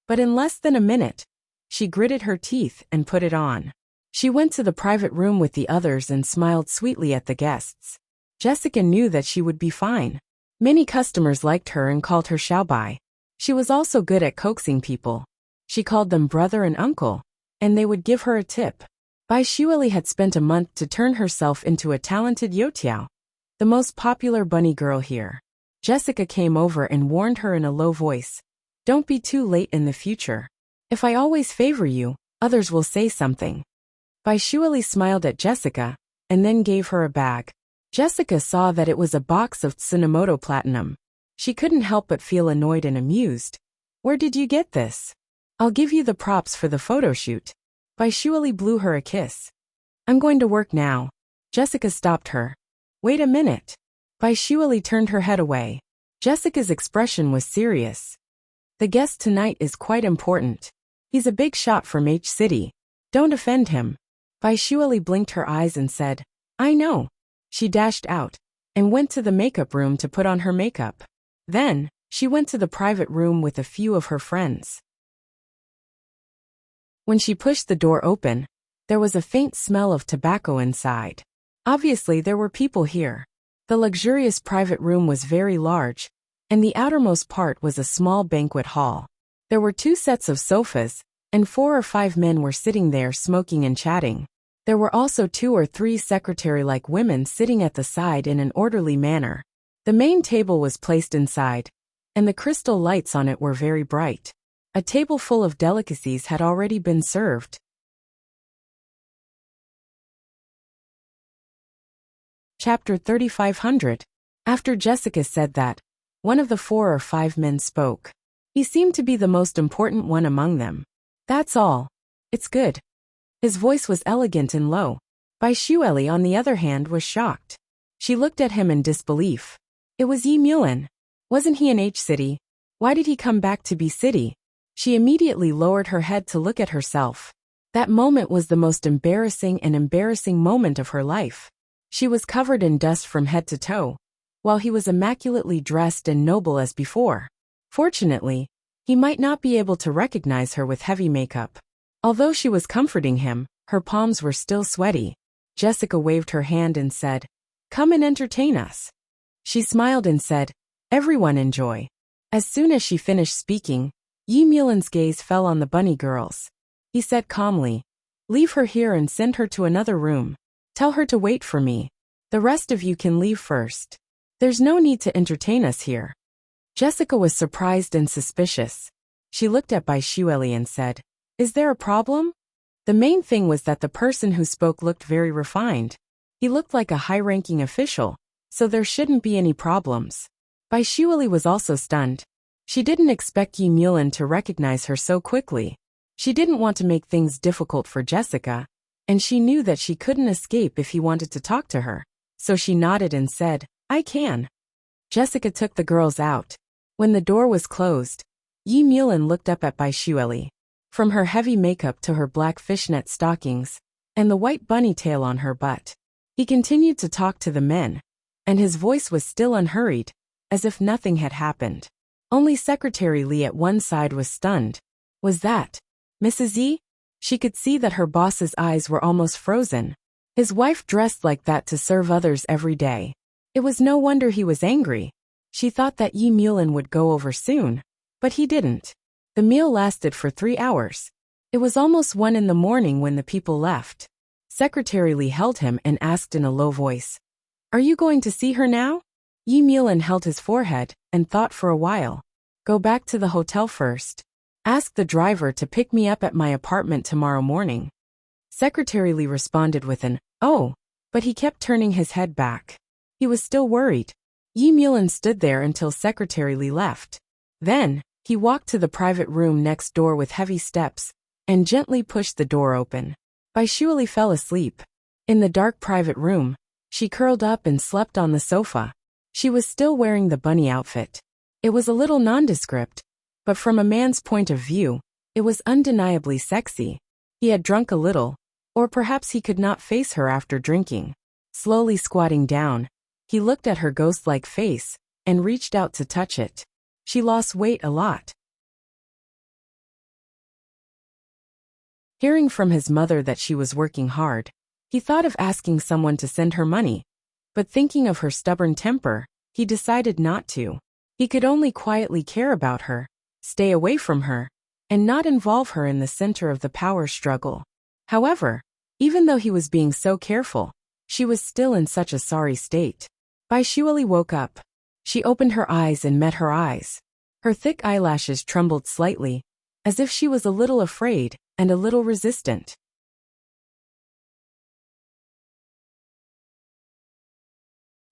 But in less than a minute, she gritted her teeth and put it on. She went to the private room with the others and smiled sweetly at the guests. Jessica knew that she would be fine. Many customers liked her and called her Xiaobai. She was also good at coaxing people. She called them brother and uncle, and they would give her a tip. Bai Shuili had spent a month to turn herself into a talented youtiao, the most popular bunny girl here. Jessica came over and warned her in a low voice, "Don't be too late in the future. If I always favor you, others will say something." Bai Shuili smiled at Jessica, and then gave her a bag. Jessica saw that it was a box of Tsunomoto Platinum. She couldn't help but feel annoyed and amused. "Where did you get this? I'll give you the props for the photo shoot." Bai Shuili blew her a kiss. "I'm going to work now." Jessica stopped her. "Wait a minute." Bai Shuili turned her head away. Jessica's expression was serious. "The guest tonight is quite important. He's a big shot from H City. Don't offend him." Bai Shuili blinked her eyes and said, "I know." She dashed out and went to the makeup room to put on her makeup. Then, she went to the private room with a few of her friends. When she pushed the door open, there was a faint smell of tobacco inside. Obviously, there were people here. The luxurious private room was very large, and the outermost part was a small banquet hall. There were 2 sets of sofas, and 4 or 5 men were sitting there smoking and chatting. There were also 2 or 3 secretary-like women sitting at the side in an orderly manner. The main table was placed inside, and the crystal lights on it were very bright. A table full of delicacies had already been served. Chapter 3500. After Jessica said that, one of the 4 or 5 men spoke. He seemed to be the most important one among them. That's all. It's good. His voice was elegant and low. Bai Shueli, on the other hand, was shocked. She looked at him in disbelief. It was Yi Mulan. Wasn't he in H-City? Why did he come back to B-City? She immediately lowered her head to look at herself. That moment was the most embarrassing moment of her life. She was covered in dust from head to toe, while he was immaculately dressed and noble as before. Fortunately, he might not be able to recognize her with heavy makeup. Although she was comforting him, her palms were still sweaty. Jessica waved her hand and said, "Come and entertain us." She smiled and said, "Everyone enjoy." As soon as she finished speaking, Yi Mulan's gaze fell on the bunny girls. He said calmly, "Leave her here and send her to another room. Tell her to wait for me. The rest of you can leave first. There's no need to entertain us here." Jessica was surprised and suspicious. She looked at Bai Shueli and said, "Is there a problem?" The main thing was that the person who spoke looked very refined. He looked like a high-ranking official, so there shouldn't be any problems. Bai Shueli was also stunned. She didn't expect Yi Mulan to recognize her so quickly. She didn't want to make things difficult for Jessica, and she knew that she couldn't escape if he wanted to talk to her. So she nodded and said, "I can." Jessica took the girls out. When the door was closed, Yi Mulan looked up at Bai Shueli. From her heavy makeup to her black fishnet stockings, and the white bunny tail on her butt. He continued to talk to the men, and his voice was still unhurried, as if nothing had happened. Only Secretary Li at one side was stunned. Was that Mrs. Yi? She could see that her boss's eyes were almost frozen. His wife dressed like that to serve others every day. It was no wonder he was angry. She thought that Yi Mulan would go over soon, but he didn't. The meal lasted for 3 hours. It was almost 1 in the morning when the people left. Secretary Li held him and asked in a low voice, "Are you going to see her now?" Yi Mulan held his forehead and thought for a while. "Go back to the hotel first. Ask the driver to pick me up at my apartment tomorrow morning." Secretary Li responded with an, "Oh," but he kept turning his head back. He was still worried. Yi Mulan stood there until Secretary Li left. Then, he walked to the private room next door with heavy steps, and gently pushed the door open. Bai Shueli fell asleep. In the dark private room, she curled up and slept on the sofa. She was still wearing the bunny outfit. It was a little nondescript, but from a man's point of view, it was undeniably sexy. He had drunk a little, or perhaps he could not face her after drinking. Slowly squatting down, he looked at her ghost-like face, and reached out to touch it. She lost weight a lot. Hearing from his mother that she was working hard, he thought of asking someone to send her money, but thinking of her stubborn temper, he decided not to. He could only quietly care about her, stay away from her, and not involve her in the center of the power struggle. However, even though he was being so careful, she was still in such a sorry state. Bai Shueli woke up. She opened her eyes and met her eyes. Her thick eyelashes trembled slightly, as if she was a little afraid and a little resistant.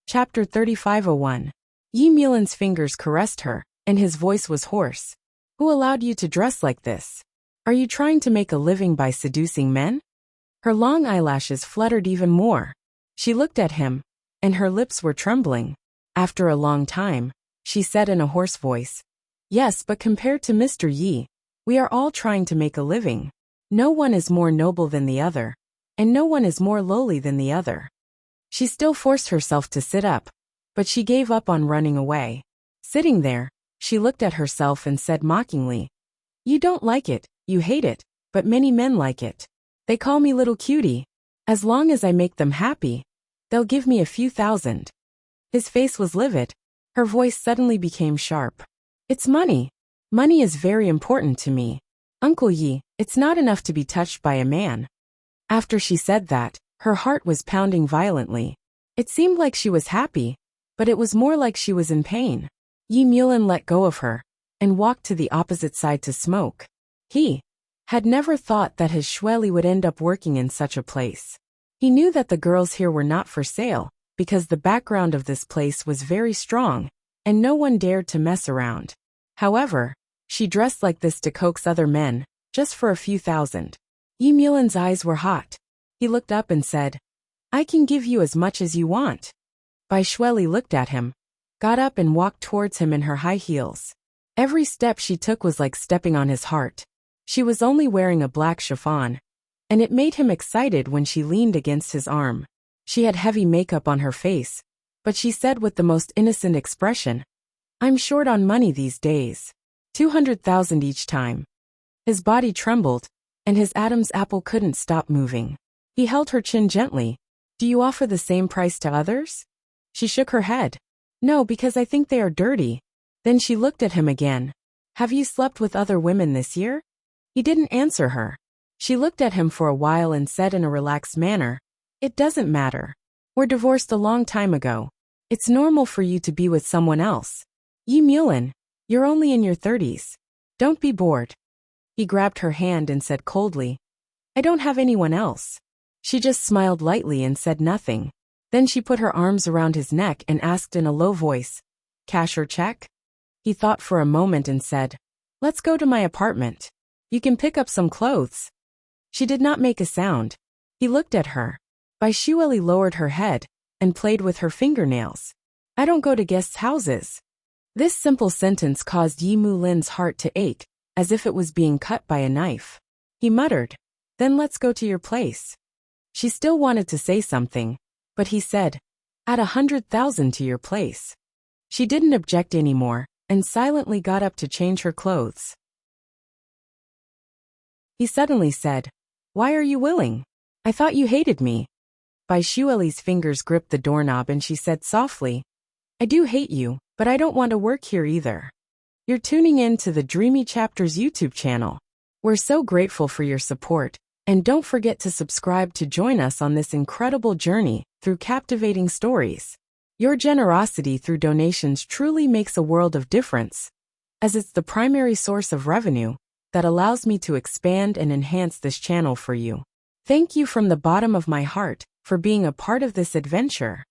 Chapter 3501. Yi Mulan's fingers caressed her, and his voice was hoarse. "Who allowed you to dress like this? Are you trying to make a living by seducing men?" Her long eyelashes fluttered even more. She looked at him, and her lips were trembling. After a long time, she said in a hoarse voice, "Yes, but compared to Mr. Yi, we are all trying to make a living. No one is more noble than the other, and no one is more lowly than the other." She still forced herself to sit up, but she gave up on running away. Sitting there, she looked at herself and said mockingly, "You don't like it, you hate it, but many men like it. They call me little cutie. As long as I make them happy, they'll give me a few thousand." His face was livid. Her voice suddenly became sharp. It's money. Money is very important to me. Uncle Yi, it's not enough to be touched by a man. After she said that, her heart was pounding violently. It seemed like she was happy, but it was more like she was in pain. Yi Mulin let go of her and walked to the opposite side to smoke. He had never thought that his Shueli would end up working in such a place. He knew that the girls here were not for sale, because the background of this place was very strong, and no one dared to mess around. However, she dressed like this to coax other men, just for a few thousand. Yi Mulin's eyes were hot. He looked up and said, I can give you as much as you want. Bai Shueli looked at him, got up and walked towards him in her high heels. Every step she took was like stepping on his heart. She was only wearing a black chiffon, and it made him excited when she leaned against his arm. She had heavy makeup on her face, but she said with the most innocent expression, I'm short on money these days. 200,000 each time. His body trembled, and his Adam's apple couldn't stop moving. He held her chin gently. Do you offer the same price to others? She shook her head. No, because I think they are dirty. Then she looked at him again. Have you slept with other women this year? He didn't answer her. She looked at him for a while and said in a relaxed manner, It doesn't matter. We're divorced a long time ago. It's normal for you to be with someone else. Yi Mulin, you're only in your 30s. Don't be bored. He grabbed her hand and said coldly, I don't have anyone else. She just smiled lightly and said nothing. Then she put her arms around his neck and asked in a low voice, Cash or check? He thought for a moment and said, Let's go to my apartment. You can pick up some clothes. She did not make a sound. He looked at her. Bai Shueli lowered her head and played with her fingernails. I don't go to guests' houses. This simple sentence caused Yi Mulin's heart to ache, as if it was being cut by a knife. He muttered, Then let's go to your place. She still wanted to say something, but he said, Add 100,000 to your place. She didn't object anymore, and silently got up to change her clothes. He suddenly said, Why are you willing? I thought you hated me. Bai Shueli's fingers gripped the doorknob and she said softly, I do hate you, but I don't want to work here either. You're tuning in to the Dreamy Chapters YouTube channel. We're so grateful for your support, and don't forget to subscribe to join us on this incredible journey through captivating stories. Your generosity through donations truly makes a world of difference, as it's the primary source of revenue that allows me to expand and enhance this channel for you. Thank you from the bottom of my heart for being a part of this adventure.